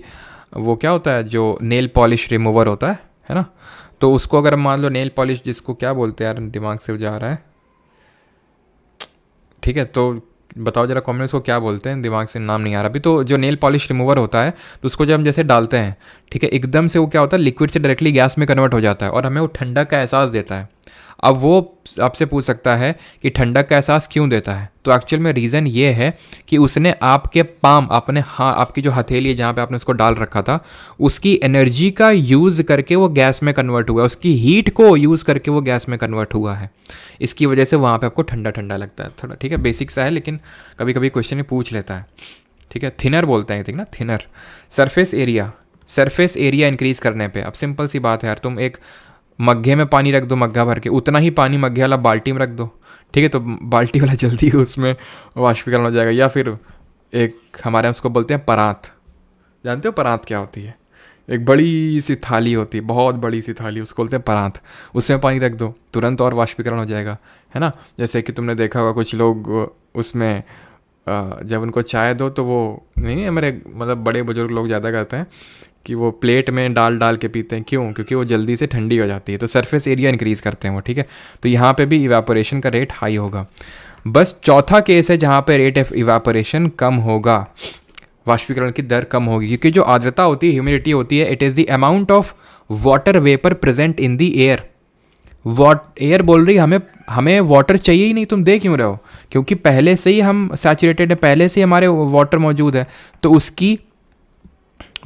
वो क्या होता है जो नेल पॉलिश रिमूवर होता है ना, तो उसको अगर हम मान लो नेल पॉलिश, जिसको क्या बोलते हैं यार, दिमाग से जा रहा है, ठीक है, तो बताओ जरा कॉमेंट उसको क्या बोलते हैं, दिमाग से नाम नहीं आ रहा अभी। तो जो नेल पॉलिश रिमूवर होता है, तो उसको जब हम जैसे डालते हैं, ठीक है, एकदम से वो क्या होता है, लिक्विड से डायरेक्टली गैस में कन्वर्ट हो जाता है और हमें वो ठंडक का एहसास देता है। अब वो आपसे पूछ सकता है कि ठंडक का एहसास क्यों देता है, तो एक्चुअल में रीज़न ये है कि उसने आपके पाम, अपने आपकी जो हथेली है जहाँ पे आपने उसको डाल रखा था, उसकी एनर्जी का यूज़ करके वो गैस में कन्वर्ट हुआ है, उसकी हीट को यूज़ करके वो गैस में कन्वर्ट हुआ है। इसकी वजह से वहाँ पे आपको ठंडा ठंडा लगता है थोड़ा, ठीक है, बेसिक सा है, लेकिन कभी कभी क्वेश्चन ही पूछ लेता है, ठीक है। थिनर बोलते हैं, ठीक ना, thinner. Surface area, surface area increase करने पे, अब सिंपल सी बात है यार, तुम एक मग्घे में पानी रख दो, मग्घा भर के, उतना ही पानी मग्घे वाला बाल्टी में रख दो, ठीक है, तो बाल्टी वाला जल्दी उसमें वाष्पीकरण हो जाएगा। या फिर एक हमारे यहाँ उसको बोलते हैं परात, जानते हो परात क्या होती है? एक बड़ी सी थाली होती है, बहुत बड़ी सी थाली, उसको बोलते हैं परात, उसमें पानी रख दो, तुरंत और वाष्पीकरण हो जाएगा, है ना। जैसे कि तुमने देखा होगा कुछ लोग उसमें जब उनको चाय दो तो वो, नहीं हमारे मतलब बड़े बुजुर्ग लोग ज़्यादा करते हैं कि वो प्लेट में डाल डाल के पीते हैं, क्यों? क्योंकि वो जल्दी से ठंडी हो जाती है, तो सरफेस एरिया इंक्रीज़ करते हैं वो, ठीक है। तो यहाँ पे भी इवेपोरेशन का रेट हाई होगा। बस चौथा केस है जहाँ पे रेट ऑफ इवेपोरेशन कम होगा, वाष्पीकरण की दर कम होगी, क्योंकि जो आर्द्रता होती है, ह्यूमिडिटी होती है, it is the amount of water vapour present in the air. Air बोल रही हमें वाटर चाहिए ही नहीं, तुम दे क्यों रहे हो? क्योंकि पहले से ही हम सैचुरेटेड है, पहले से ही हमारे वाटर मौजूद है, तो उसकी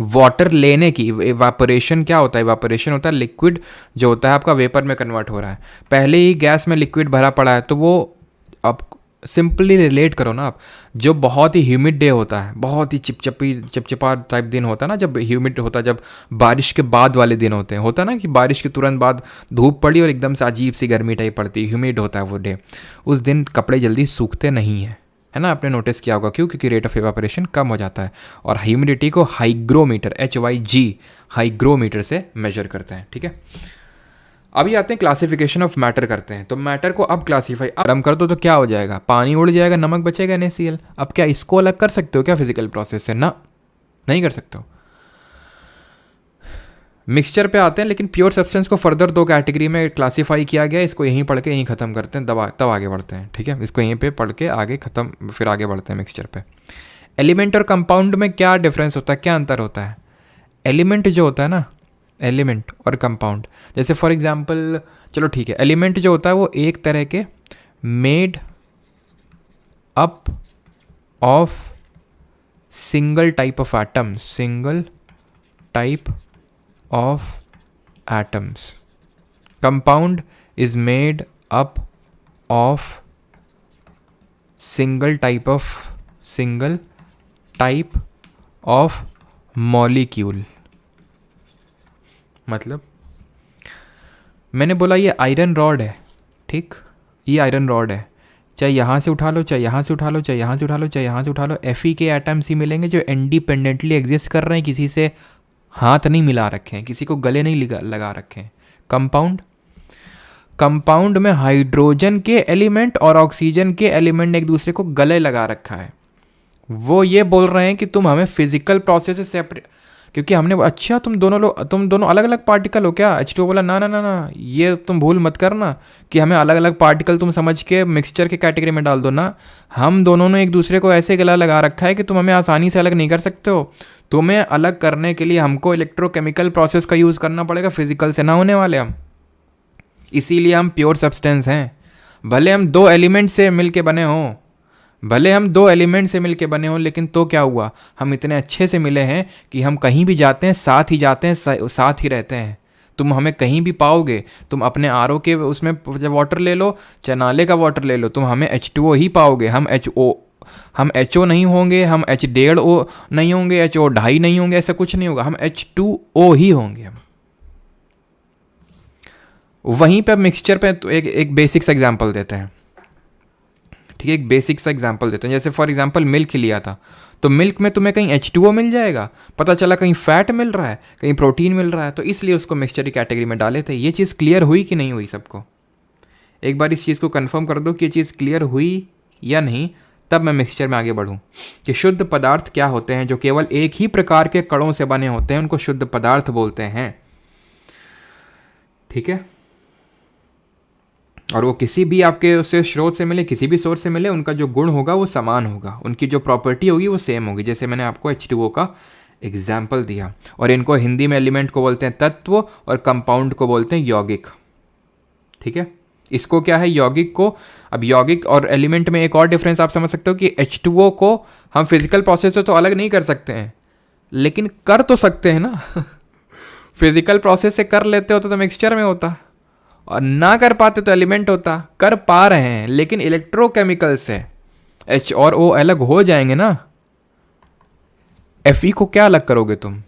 वाटर लेने की, इवापोरेशन क्या होता है? इवापोरेशन होता है लिक्विड जो होता है आपका वेपर में कन्वर्ट हो रहा है, पहले ही गैस में लिक्विड भरा पड़ा है, तो वो अब सिंपली रिलेट करो ना आप, जो बहुत ही ह्यूमिड डे होता है, बहुत ही चिपचिपा टाइप दिन होता है ना, जब ह्यूमिड होता है, जब बारिश के बाद वाले दिन होते हैं, होता है ना कि बारिश के तुरंत बाद धूप पड़ी और एकदम से अजीब सी गर्मी टाइप पड़ती है, ह्यूमिड होता है वो डे, उस दिन कपड़े जल्दी सूखते नहीं हैं, है ना। आपने नोटिस किया होगा, क्यों? क्योंकि रेट ऑफ इवेपोरेशन कम हो जाता है। और ह्यूमिडिटी को हाइग्रोमीटर, HYG हाइग्रोमीटर से मेजर करते हैं, ठीक है। अभी आते हैं क्लासिफिकेशन ऑफ मैटर करते हैं। तो मैटर को अब क्लासीफाई गर्म कर दो तो क्या हो जाएगा? पानी उड़ जाएगा, नमक बचेगा, NaCl। अब क्या इसको अलग कर सकते हो क्या फिजिकल प्रोसेस से? ना, नहीं कर सकते हो। मिक्सचर पे आते हैं, लेकिन प्योर सब्सटेंस को फर्दर 2 कैटेगरी में क्लासीफाई किया गया। इसको यहीं पढ़ के यहीं ख़त्म करते हैं, तब आगे बढ़ते हैं, ठीक है। इसको यहीं पे पढ़ के आगे ख़त्म, फिर आगे बढ़ते हैं मिक्सचर पे। एलिमेंट और कंपाउंड में क्या डिफरेंस होता है, क्या अंतर होता है? एलिमेंट जो होता है ना, एलिमेंट और कंपाउंड, जैसे फॉर एग्जांपल, चलो ठीक है, एलिमेंट जो होता है वो एक तरह के made up of single type of atom, single type of atoms. Compound is made up of single type of molecule. मतलब मैंने बोला ये आयरन रॉड है, ठीक, ये आयरन रॉड है, चाहे यहाँ से उठा लो, चाहे यहाँ से उठा लो, चाहे यहाँ से उठा लो, चाहे यहाँ से उठा लो, Fe के एटम्स ही मिलेंगे जो इंडिपेंडेंटली एग्जिस्ट कर रहे हैं, किसी से हाथ नहीं मिला रखे हैं, किसी को गले नहीं लगा रखे हैं। कंपाउंड, कंपाउंड में हाइड्रोजन के एलिमेंट और ऑक्सीजन के एलिमेंट ने एक दूसरे को गले लगा रखा है। वो ये बोल रहे हैं कि तुम हमें फिजिकल प्रोसेस से सेपरेट, क्योंकि हमने अच्छा तुम दोनों अलग अलग पार्टिकल हो क्या? H2O बोला ना ना ना ना, ये तुम भूल मत करना कि हमें अलग अलग पार्टिकल तुम समझ के मिक्सचर के कैटेगरी में डाल दो ना। हम दोनों ने एक दूसरे को ऐसे गला लगा रखा है कि तुम हमें आसानी से अलग नहीं कर सकते हो। तुम्हें अलग करने के लिए हमको इलेक्ट्रोकेमिकल प्रोसेस का यूज़ करना पड़ेगा, फिजिकल से ना होने वाले हम। इसीलिए हम प्योर सब्सटेंस हैं। भले हम दो एलिमेंट से मिल के बने हों, भले हम दो एलिमेंट से मिलके बने हों, लेकिन तो क्या हुआ, हम इतने अच्छे से मिले हैं कि हम कहीं भी जाते हैं साथ ही जाते हैं, साथ ही रहते हैं। तुम हमें कहीं भी पाओगे, तुम अपने RO के उसमें वाटर ले लो, चाहे नाले का वाटर ले लो, तुम हमें H2O ही पाओगे। हम HO नहीं होंगे, हम H1.5O नहीं होंगे, HO2.5 नहीं होंगे, ऐसा कुछ नहीं होगा, हम H2O ही होंगे हम। वहीं पे मिक्सचर पे तो एक बेसिक सा एग्जाम्पल देते हैं, ठीक है, एक बेसिक सा एग्जांपल देते हैं। जैसे फॉर एग्जांपल मिल्क लिया था, तो मिल्क में तुम्हें कहीं H2O मिल जाएगा, पता चला कहीं फैट मिल रहा है, कहीं प्रोटीन मिल रहा है, तो इसलिए उसको मिक्सचर की कैटेगरी में डाले थे। ये चीज़ क्लियर हुई कि नहीं हुई सबको? एक बार इस चीज़ को कंफर्म कर दो कि ये चीज़ क्लियर हुई या नहीं, तब मैं मिक्सचर में आगे बढ़ूँ। कि शुद्ध पदार्थ क्या होते हैं? जो केवल एक ही प्रकार के कणों से बने होते हैं, उनको शुद्ध पदार्थ बोलते हैं, ठीक है। और वो किसी भी आपके उससे स्रोत से मिले, किसी भी सोर्स से मिले, उनका जो गुण होगा वो समान होगा, उनकी जो प्रॉपर्टी होगी वो सेम होगी। जैसे मैंने आपको H2O का एग्जाम्पल दिया। और इनको हिंदी में एलिमेंट को बोलते हैं तत्व, और कंपाउंड को बोलते हैं यौगिक, ठीक है। इसको क्या है, यौगिक को, अब यौगिक और एलिमेंट में एक और डिफरेंस आप समझ सकते हो कि H2O को हम फिजिकल प्रोसेस से तो अलग नहीं कर सकते हैं, लेकिन कर तो सकते हैं ना। फिजिकल प्रोसेस से कर लेते होते तो मिक्सचर में होता, और ना कर पाते तो एलिमेंट होता। कर पा रहे हैं, लेकिन इलेक्ट्रोकेमिकल से H और O अलग हो जाएंगे ना। Fe को क्या अलग करोगे तुम?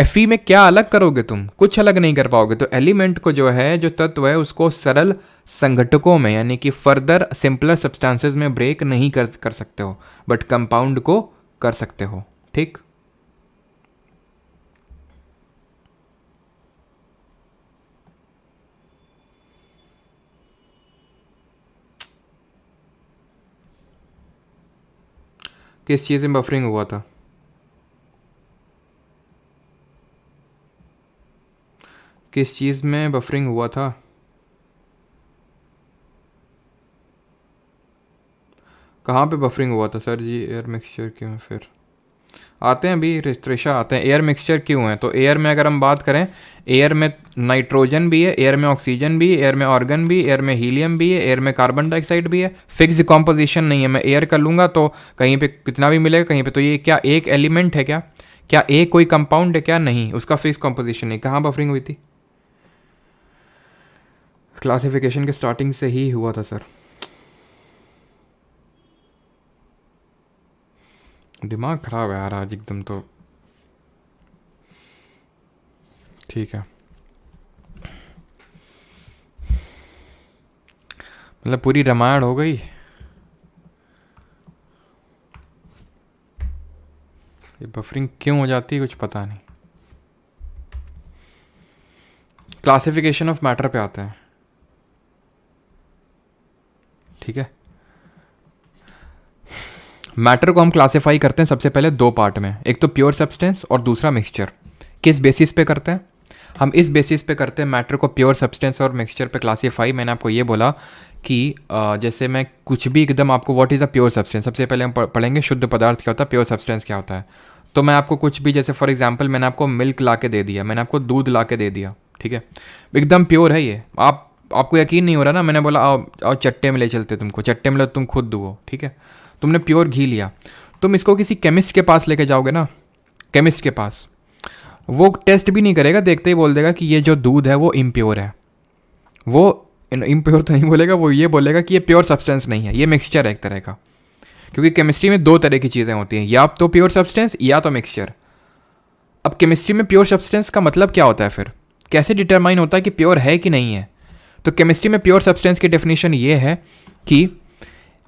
Fe में क्या अलग करोगे तुम? कुछ अलग नहीं कर पाओगे। तो एलिमेंट को जो है, जो तत्व है, उसको सरल संघटकों में, यानी कि फर्दर सिंपलर सब्सटेंसेस में ब्रेक नहीं कर सकते हो, बट कंपाउंड को कर सकते हो, ठीक। किस चीज़ में बफरिंग हुआ था? किस चीज़ में बफरिंग हुआ था? कहाँ पे बफरिंग हुआ था सर जी? एयर मिक्सचर क्यों? फिर आते हैं अभी त्रिशा, आते हैं एयर मिक्सचर क्यों है। तो एयर में अगर हम बात करें, एयर में नाइट्रोजन भी है, एयर में ऑक्सीजन भी है, एयर में ऑर्गन भी, एयर में हीलियम भी है, एयर में कार्बन डाइऑक्साइड भी है। फिक्स कॉम्पोजिशन नहीं है। मैं एयर कर लूँगा तो कहीं पे कितना भी मिलेगा, कहीं पे। तो ये क्या एक एलिमेंट है क्या? क्या एक कोई कंपाउंड है क्या? नहीं, उसका फिक्स कॉम्पोजिशन नहीं। कहाँ बफरिंग हुई थी? क्लासिफिकेशन के स्टार्टिंग से ही हुआ था सर। दिमाग खराब है यार आज एकदम। तो ठीक है, मतलब पूरी रामायण हो गई। ये बफरिंग क्यों हो जाती है कुछ पता नहीं। क्लासिफिकेशन ऑफ मैटर पे आते हैं, ठीक है। मैटर को हम क्लासिफाई करते हैं सबसे पहले दो पार्ट में, एक तो प्योर सब्सटेंस और दूसरा मिक्सचर। किस बेसिस पे करते हैं हम? इस बेसिस पे करते हैं मैटर को प्योर सब्सटेंस और मिक्सचर पे क्लासीफाई। मैंने आपको ये बोला कि जैसे मैं कुछ भी एकदम आपको what is a pure substance, सबसे पहले हम पढ़ेंगे शुद्ध पदार्थ क्या होता है, प्योर सब्सटेंस क्या होता है। तो मैं आपको कुछ भी, जैसे फॉर एग्जांपल मैंने आपको मिल्क ला के दे दिया, मैंने आपको दूध ला के दे दिया, ठीक है, एकदम प्योर है ये। आपको यकीन नहीं हो रहा ना, मैंने बोला आओ चट्टे में ले चलते तुमको, चट्टे में तुम खुद दुओ, ठीक है। तुमने प्योर घी लिया, तुम इसको किसी केमिस्ट के पास लेके जाओगे ना, केमिस्ट के पास, वो टेस्ट भी नहीं करेगा, देखते ही बोल देगा कि ये जो दूध है वो इम्प्योर है। वो इम्प्योर तो नहीं बोलेगा, वो ये बोलेगा कि ये प्योर सब्सटेंस नहीं है, ये मिक्सचर है एक तरह का। क्योंकि केमिस्ट्री में दो तरह की चीज़ें होती हैं, या तो प्योर सब्सटेंस या तो मिक्सचर। अब केमिस्ट्री में प्योर सब्सटेंस का मतलब क्या होता है फिर? कैसे डिटरमाइन होता है कि प्योर है कि नहीं है? तो केमिस्ट्री में प्योर सब्सटेंस की डेफिनेशन ये है कि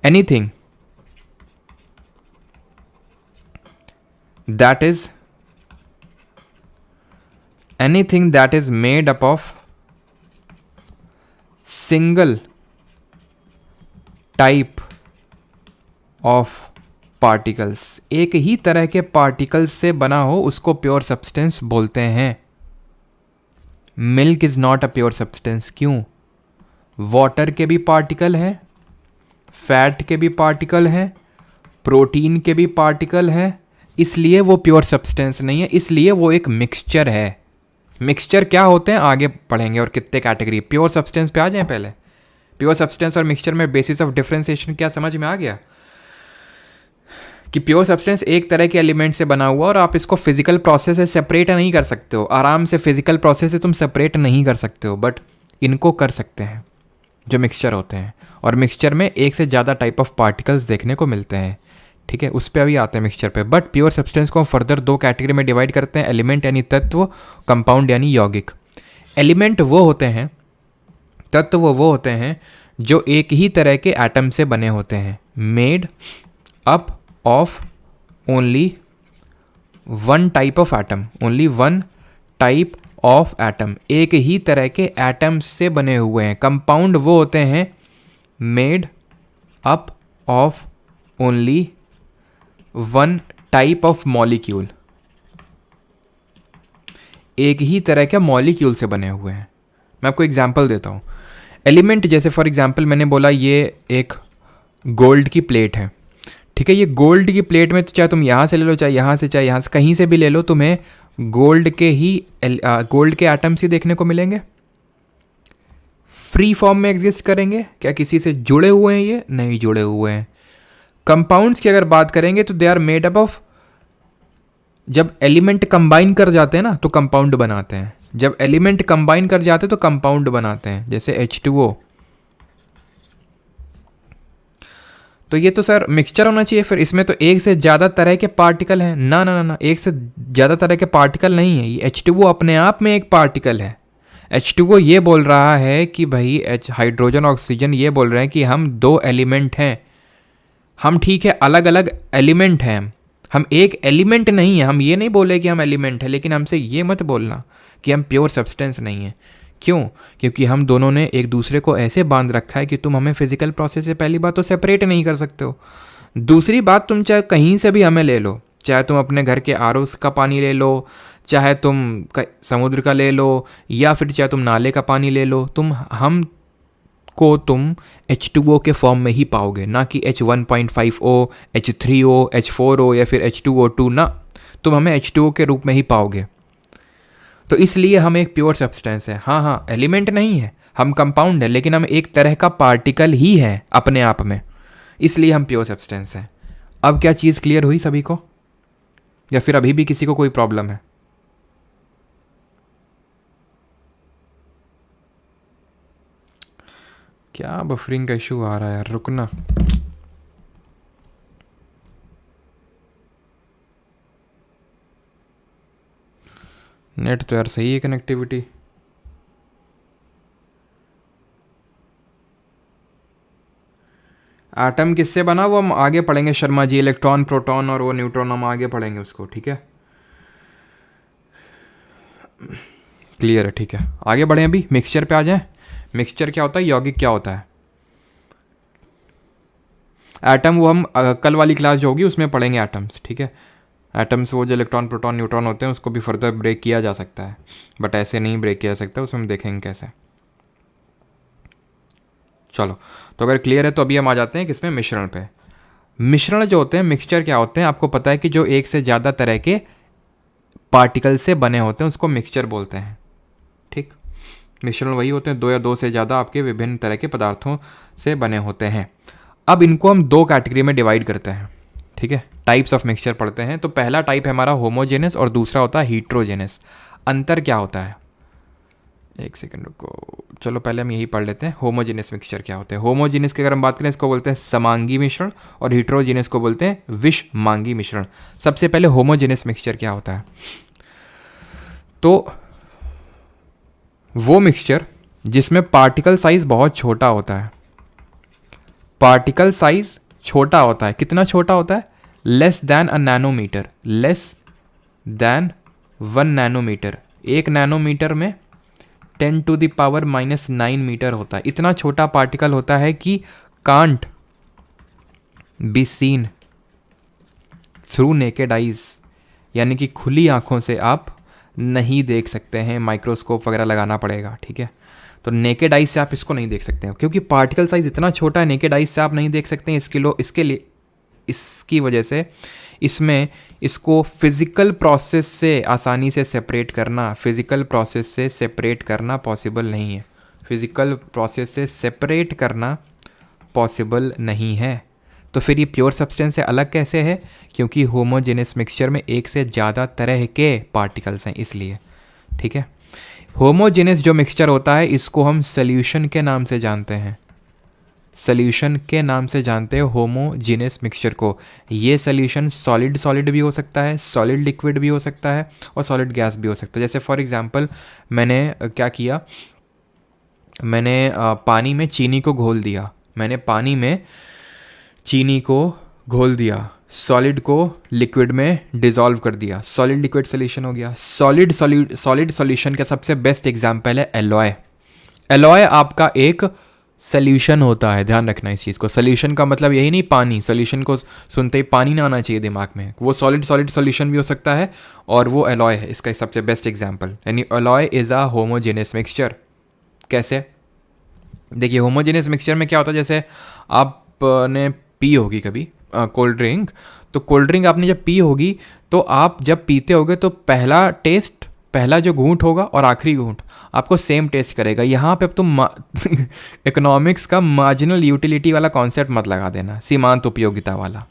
anything that is made up of single type of particles, एक ही तरह के पार्टिकल्स से बना हो उसको प्योर सब्सटेंस बोलते हैं। Milk is not a pure substance, क्यों? वाटर के भी पार्टिकल हैं, फैट के भी पार्टिकल हैं, प्रोटीन के भी पार्टिकल हैं, इसलिए वो प्योर सब्सटेंस नहीं है, इसलिए वो एक मिक्सचर है। मिक्सचर क्या होते हैं आगे पढ़ेंगे, और कितने कैटेगरी। प्योर सब्सटेंस पे आ जाएं पहले। प्योर सब्सटेंस और मिक्सचर में बेसिस ऑफ डिफरेंशिएशन क्या समझ में आ गया? कि प्योर सब्सटेंस एक तरह के एलिमेंट से बना हुआ और आप इसको फिजिकल प्रोसेस से सेपरेट नहीं कर सकते हो, आराम से फिजिकल प्रोसेस से तुम सेपरेट नहीं कर सकते हो, बट इनको कर सकते हैं जो मिक्सचर होते हैं। और मिक्सचर में एक से ज़्यादा टाइप ऑफ पार्टिकल्स देखने को मिलते हैं, ठीक है, उस पर अभी आते हैं मिक्सचर पे। बट प्योर सब्सटेंस को हम फर्दर दो कैटेगरी में डिवाइड करते हैं, एलिमेंट यानी तत्व, कंपाउंड यानी यौगिक। एलिमेंट वो होते हैं, तत्व वो होते हैं जो एक ही तरह के एटम से बने होते हैं, made up of only one type of atom, only one type of atom, एक ही तरह के एटम्स से बने हुए हैं। कंपाउंड वो होते हैं made up of only one type of molecule, एक ही तरह के मॉलिक्यूल से बने हुए हैं। मैं आपको एग्जांपल देता हूँ। एलिमेंट जैसे फॉर एग्जांपल मैंने बोला ये एक गोल्ड की प्लेट है, ठीक है। ये गोल्ड की प्लेट में तो चाहे तुम यहाँ से ले लो, चाहे यहाँ से, चाहे यहाँ से, कहीं से भी ले लो, तुम्हें गोल्ड के एटम्स ही देखने को मिलेंगे। फ्री फॉर्म में एग्जिस्ट करेंगे क्या? किसी से जुड़े हुए हैं? ये नहीं जुड़े हुए हैं। कंपाउंड्स की अगर बात करेंगे तो they are made up of, जब एलिमेंट कंबाइन कर जाते हैं ना तो कंपाउंड बनाते हैं, जब एलिमेंट कंबाइन कर जाते हैं तो कंपाउंड बनाते हैं, जैसे H2O। तो ये तो सर मिक्सचर होना चाहिए, फिर इसमें तो एक से ज़्यादा तरह के पार्टिकल हैं। ना ना ना ना, एक से ज़्यादा तरह के पार्टिकल नहीं है, ये H2O अपने आप में एक पार्टिकल है। H2O ये बोल रहा है कि भाई हाइड्रोजन ऑक्सीजन ये बोल रहे हैं कि हम दो एलिमेंट हैं, हम ठीक है अलग अलग एलिमेंट हैं, हम एक एलिमेंट नहीं है। हम ये नहीं बोले कि हम एलिमेंट है, लेकिन हमसे ये मत बोलना कि हम प्योर सब्सटेंस नहीं है। क्यों? क्योंकि हम दोनों ने एक दूसरे को ऐसे बांध रखा है कि तुम हमें फिजिकल प्रोसेस से पहली बात तो सेपरेट नहीं कर सकते हो। दूसरी बात, तुम चाहे कहीं से भी हमें ले लो, चाहे तुम अपने घर के आरओ का पानी ले लो, चाहे तुम समुद्र का ले लो, या फिर चाहे तुम नाले का पानी ले लो, हम को तुम H2O के फॉर्म में ही पाओगे, ना कि H1.5O, H3O, H4O या फिर H2O2 ना, तुम हमें H2O के रूप में ही पाओगे। तो इसलिए हम एक प्योर सब्सटेंस है। हाँ, एलिमेंट नहीं है, हम कंपाउंड है, लेकिन हम एक तरह का पार्टिकल ही है अपने आप में, इसलिए हम प्योर सब्सटेंस है। अब क्या चीज़ क्लियर हुई सभी को, या फिर अभी भी किसी को कोई प्रॉब्लम है? क्या बफरिंग का इशू आ रहा है यार, रुकना। नेट तो यार सही है, कनेक्टिविटी। एटम किससे बना वो हम आगे पढ़ेंगे शर्मा जी, इलेक्ट्रॉन, प्रोटॉन और वो न्यूट्रॉन, हम आगे पढ़ेंगे उसको, ठीक है। क्लियर है, ठीक है। आगे बढ़ें, अभी मिक्सचर पे आ जाएं। मिक्सचर क्या होता है, यौगिक क्या होता है। एटम वो हम कल वाली क्लास जो होगी उसमें पढ़ेंगे एटम्स, ठीक है। एटम्स वो जो इलेक्ट्रॉन, प्रोटॉन, न्यूट्रॉन होते हैं उसको भी फर्दर ब्रेक किया जा सकता है, बट ऐसे नहीं ब्रेक किया जा सकता, उसमें हम देखेंगे कैसे। चलो, तो अगर क्लियर है तो अभी हम आ जाते हैं किसमें, मिश्रण पे। मिश्रण जो होते हैं, मिक्सचर क्या होते हैं, आपको पता है कि जो एक से ज़्यादा तरह के पार्टिकल से बने होते हैं उसको मिक्सचर बोलते हैं, ठीक। मिश्रण वही होते हैं दो या दो से ज़्यादा आपके विभिन्न तरह के पदार्थों से बने होते हैं। अब इनको हम दो कैटेगरी में डिवाइड करते हैं, ठीक है। टाइप्स ऑफ मिक्सचर पढ़ते हैं। तो पहला टाइप है हमारा होमोजेनस और दूसरा होता है हीट्रोजेनस। अंतर क्या होता है, एक सेकंड रुको, चलो पहले हम यही पढ़ लेते हैं। होमोजेनस मिक्सचर क्या होते हैं। होमोजेनस की अगर हम बात करें इसको बोलते हैं समांगी मिश्रण, और हीट्रोजेनस को बोलते हैं विषमांगी मिश्रण। सबसे पहले होमोजेनस मिक्सचर क्या होता है, तो वो मिक्सचर जिसमें पार्टिकल साइज बहुत छोटा होता है। पार्टिकल साइज छोटा होता है, कितना छोटा होता है? Less than a nanometre, less than 1 nanometre. 1 nanometre में 10⁻⁻9 मीटर होता है। इतना छोटा पार्टिकल होता है कि can't be seen through naked eyes, यानी कि खुली आंखों से आप नहीं देख सकते हैं, माइक्रोस्कोप वगैरह लगाना पड़ेगा, ठीक है। तो नेकेड आइज से आप इसको नहीं देख सकते हैं, क्योंकि पार्टिकल साइज इतना छोटा है, नेकेड आइज से आप नहीं देख सकते हैं। इसके लिए इसकी वजह से इसमें इसको फिज़िकल प्रोसेस से आसानी से सेपरेट करना, फिज़िकल प्रोसेस से सेपरेट करना पॉसिबल नहीं है। फिज़िकल प्रोसेस से सेपरेट करना पॉसिबल नहीं है। तो फिर ये प्योर सब्सटेंस से अलग कैसे है? क्योंकि होमोजेनस मिक्सचर में एक से ज़्यादा तरह के पार्टिकल्स हैं, इसलिए, ठीक है। होमोजेनस जो मिक्सचर होता है इसको हम सॉल्यूशन के नाम से जानते हैं, सॉल्यूशन के नाम से जानते हैं होमोजेनस मिक्सचर को। ये सॉल्यूशन सॉलिड सॉलिड भी हो सकता है, सॉलिड लिक्विड भी हो सकता है, और सॉलिड गैस भी हो सकता है। जैसे फॉर एग्जांपल मैंने क्या किया, मैंने पानी में चीनी को घोल दिया, मैंने पानी में चीनी को घोल दिया, सॉलिड को लिक्विड में डिसॉल्व कर दिया, सॉलिड लिक्विड सॉल्यूशन हो गया। सॉलिड सॉल्यूशन का सबसे बेस्ट एग्जांपल है एलॉय। एलॉय आपका एक सॉल्यूशन होता है, ध्यान रखना इस चीज़ को। सॉल्यूशन का मतलब यही नहीं पानी, सॉल्यूशन को सुनते ही पानी ना आना चाहिए दिमाग में, वो सॉलिड सॉल्यूशन भी हो सकता है, और वो एलॉय है इसका सबसे बेस्ट एग्जांपल। यानी alloy is a homogeneous mixture. कैसे? देखिए होमोजेनस मिक्सचर में क्या होता है, जैसे आपने पी होगी कभी कोल्ड ड्रिंक, तो कोल्ड ड्रिंक आपने जब पी होगी तो आप जब पीते होगे तो पहला टेस्ट, पहला जो घूंट होगा और आखिरी घूंट आपको सेम टेस्ट करेगा। यहाँ पे अब तुम इकोनॉमिक्स का मार्जिनल यूटिलिटी वाला कॉन्सेप्ट मत लगा देना, सीमांत उपयोगिता वाला,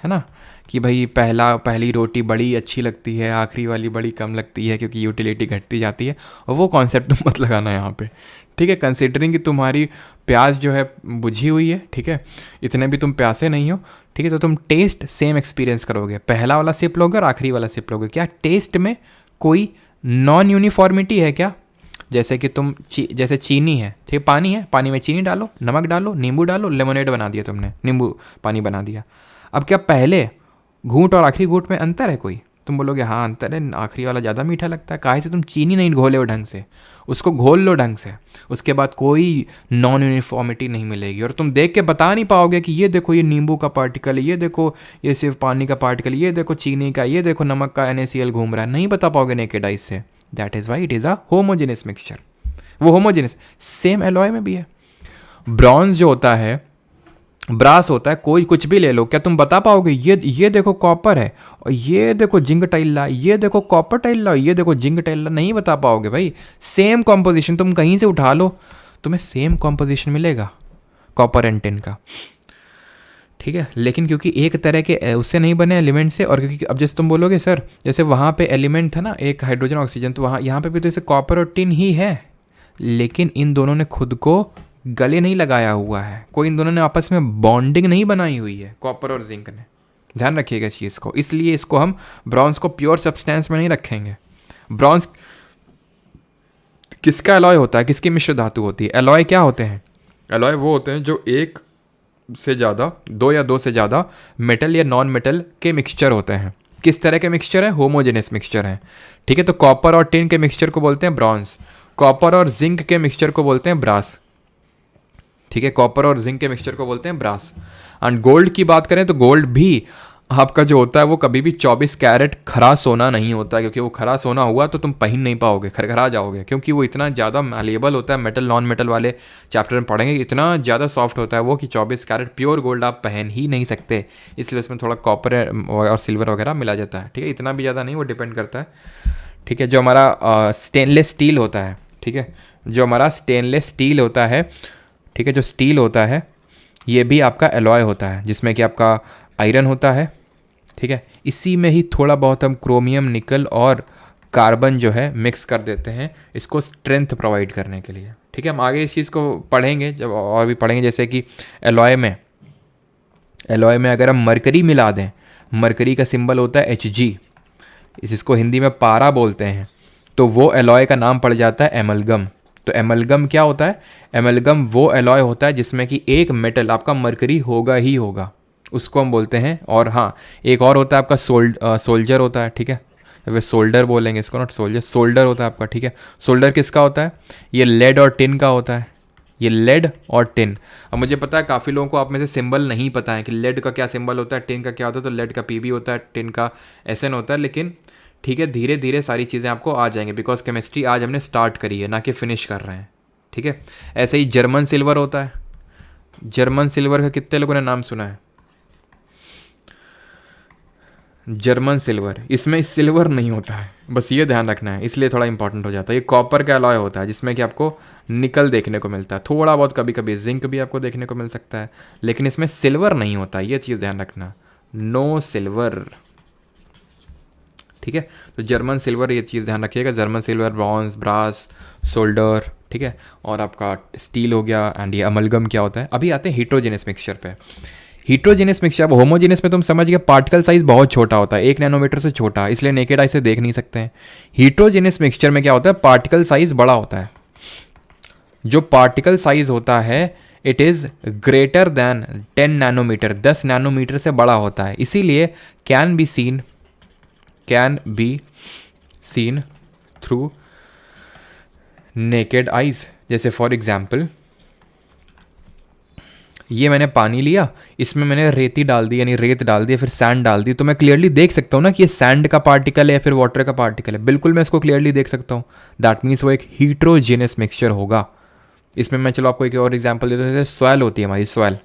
है ना, कि भाई पहली रोटी बड़ी अच्छी लगती है, आखिरी वाली बड़ी कम लगती है क्योंकि यूटिलिटी घटती जाती है, और वो कॉन्सेप्ट तुम मत लगाना यहाँ पे, ठीक है। कंसिडरिंग कि तुम्हारी प्यास जो है बुझी हुई है, ठीक है, इतने भी तुम प्यासे नहीं हो, ठीक है, तो तुम टेस्ट सेम एक्सपीरियंस करोगे। पहला वाला सिप लोगे और आखिरी वाला सिप लोगे, क्या टेस्ट में कोई नॉन यूनिफॉर्मिटी है क्या? जैसे कि तुम जैसे चीनी है, ठीक, पानी है, पानी में चीनी डालो, नमक डालो, नींबू डालो, लेमोनेड बना दिया तुमने, नींबू पानी बना दिया। अब क्या पहले घूंट और आखिरी घूंट में अंतर है कोई? तुम बोलोगे हाँ अंतर है, आखिरी वाला ज़्यादा मीठा लगता है। काहे से? तुम चीनी नहीं घोले हो ढंग से, उसको घोल लो ढंग से, उसके बाद कोई नॉन यूनिफॉर्मिटी नहीं मिलेगी, और तुम देख के बता नहीं पाओगे कि ये देखो ये नींबू का पार्टिकल है, ये देखो ये सिर्फ पानी का पार्टिकल, ये देखो चीनी का, ये देखो नमक का NaCl घूम रहा है, नहीं बता पाओगे नेकेड आइज से। That is why it is a homogeneous mixture. वो होमोजेनस सेम एलॉय में भी है। ब्रॉन्ज जो होता है, ब्रास होता है, कोई कुछ भी ले लो, क्या तुम बता पाओगे ये देखो कॉपर है, और ये देखो जिंक टाइल्ला, ये देखो कॉपर टाइल्ला, ये देखो जिंक टाइल्ला? नहीं बता पाओगे भाई। सेम कॉम्पोजिशन तुम कहीं से उठा लो, तुम्हें सेम कॉम्पोजिशन मिलेगा कॉपर एंड टिन का, ठीक है। लेकिन क्योंकि एक तरह के उससे नहीं बने एलिमेंट से, और क्योंकि अब जैसे तुम बोलोगे सर जैसे वहाँ पे एलिमेंट था ना एक हाइड्रोजन ऑक्सीजन, तो वहाँ यहाँ पे भी तो जैसे कॉपर और टिन ही है, लेकिन इन दोनों ने खुद को गले नहीं लगाया हुआ है, कोई इन दोनों ने आपस में बॉन्डिंग नहीं बनाई हुई है, कॉपर और जिंक ने। ध्यान रखिएगा इस चीज़ को, इसलिए इसको हम ब्रॉन्ज को प्योर सब्सटेंस में नहीं रखेंगे। ब्रॉन्ज किसका एलॉय होता है, किसकी मिश्र धातु होती है? एलॉय क्या होते हैं? एलॉय वो होते हैं जो एक से ज़्यादा, दो या दो से ज़्यादा मेटल या नॉन मेटल के मिक्सचर होते हैं। किस तरह के मिक्सचर है? होमोजेनस मिक्सचर हैं, ठीक है। तो कॉपर और टिन के मिक्सचर को बोलते हैं ब्रॉन्ज, कॉपर और जिंक के मिक्सचर को बोलते हैं ब्रास, ठीक है। कॉपर और जिंक के मिक्सचर को बोलते हैं ब्रास। एंड गोल्ड की बात करें तो गोल्ड भी आपका जो होता है वो कभी भी 24 कैरेट खरा सोना नहीं होता, क्योंकि वो खरा सोना हुआ तो तुम पहन नहीं पाओगे, खरखरा जाओगे, क्योंकि वो इतना ज़्यादा मैलेबल होता है। मेटल नॉन मेटल वाले चैप्टर में पढ़ेंगे, इतना ज़्यादा सॉफ्ट होता है वो कि 24 कैरेट प्योर गोल्ड आप पहन ही नहीं सकते, इसलिए उसमें थोड़ा कॉपर और सिल्वर वगैरह मिला जाता है, ठीक है। इतना भी ज़्यादा नहीं, वो डिपेंड करता है, ठीक है। जो हमारा स्टेनलेस स्टील होता है, ठीक है, जो हमारा स्टेनलेस स्टील होता है, ठीक है, जो स्टील होता है ये भी आपका एलॉय होता है, जिसमें कि आपका आयरन होता है, ठीक है। इसी में ही थोड़ा बहुत हम क्रोमियम, निकल और कार्बन जो है मिक्स कर देते हैं इसको स्ट्रेंथ प्रोवाइड करने के लिए, ठीक है। हम आगे इस चीज़ को पढ़ेंगे जब और भी पढ़ेंगे, जैसे कि एलॉय में अगर हम मरकरी मिला दें, मरकरी का सिंबल होता है Hg, इसको हिंदी में पारा बोलते हैं, तो वो एलॉय का नाम पड़ जाता है एमलगम, तो एमलगम क्या होता है? एमलगम वो एलॉय होता है जिसमें कि एक मेटल आपका मरकरी होगा ही होगा, उसको हम बोलते हैं। और हाँ, एक और होता है आपका सोल्जर होता है, ठीक है, वे सोल्डर बोलेंगे इसको, नॉट सोल्जर, सोल्डर होता है आपका, ठीक है। सोल्डर किसका होता है? ये लेड और टिन का होता है, ये लेड और टिन। अब मुझे पता है काफ़ी लोगों को आप में से सिंबल नहीं पता है कि लेड का क्या सिंबल होता है, टिन का क्या होता है। तो लेड का पीबी होता है, टिन का एसएन होता है। लेकिन ठीक है, धीरे धीरे सारी चीज़ें आपको आ जाएंगी, बिकॉज केमिस्ट्री आज हमने स्टार्ट करी है, ना कि फिनिश कर रहे हैं, ठीक है। ऐसे ही जर्मन सिल्वर होता है। जर्मन सिल्वर का कितने लोगों ने नाम सुना है? जर्मन सिल्वर, इसमें सिल्वर नहीं होता है, बस ये ध्यान रखना है, इसलिए थोड़ा इंपॉर्टेंट हो जाता है। ये कॉपर का अलॉय होता है जिसमें कि आपको निकल देखने को मिलता है, थोड़ा बहुत कभी कभी जिंक भी आपको देखने को मिल सकता है, लेकिन इसमें सिल्वर नहीं होता, ये चीज़ ध्यान रखना, नो सिल्वर, ठीक है। तो जर्मन सिल्वर, ये चीज़ ध्यान रखिएगा, German silver, bronze, brass, solder, ठीक है। और आपका स्टील हो गया। एंड ये अमलगम क्या होता है? अभी आते हैं हीट्रोजेनस मिक्सचर पे। हीट्रोजेनस मिक्सचर, अब होमोजेनस में तुम समझ गए, पार्टिकल साइज बहुत छोटा होता है, 1 नैनोमीटर से छोटा, इसलिए नेकेड आई से देख नहीं सकते हैं। हीट्रोजेनस मिक्सचर में क्या होता है? पार्टिकल साइज बड़ा होता है। जो पार्टिकल साइज होता है it is greater than 10 nanometre, 10 nanometre से बड़ा होता है, इसीलिए can be seen through naked eyes. जैसे फॉर एग्जाम्पल, ये मैंने पानी लिया, इसमें मैंने रेती डाल दी, यानी रेत डाल दी, फिर सैंड डाल दी, तो मैं क्लियरली देख सकता हूँ ना कि ये सैंड का पार्टिकल है या फिर वाटर का पार्टिकल है, बिल्कुल मैं इसको क्लियरली देख सकता हूँ। दैट मीन्स वो एक हीट्रोजेनस मिक्सचर होगा। इसमें मैं चलो आपको एक और एग्जांपल देता हूँ। जैसे सॉइल होती है हमारी, सॉइल,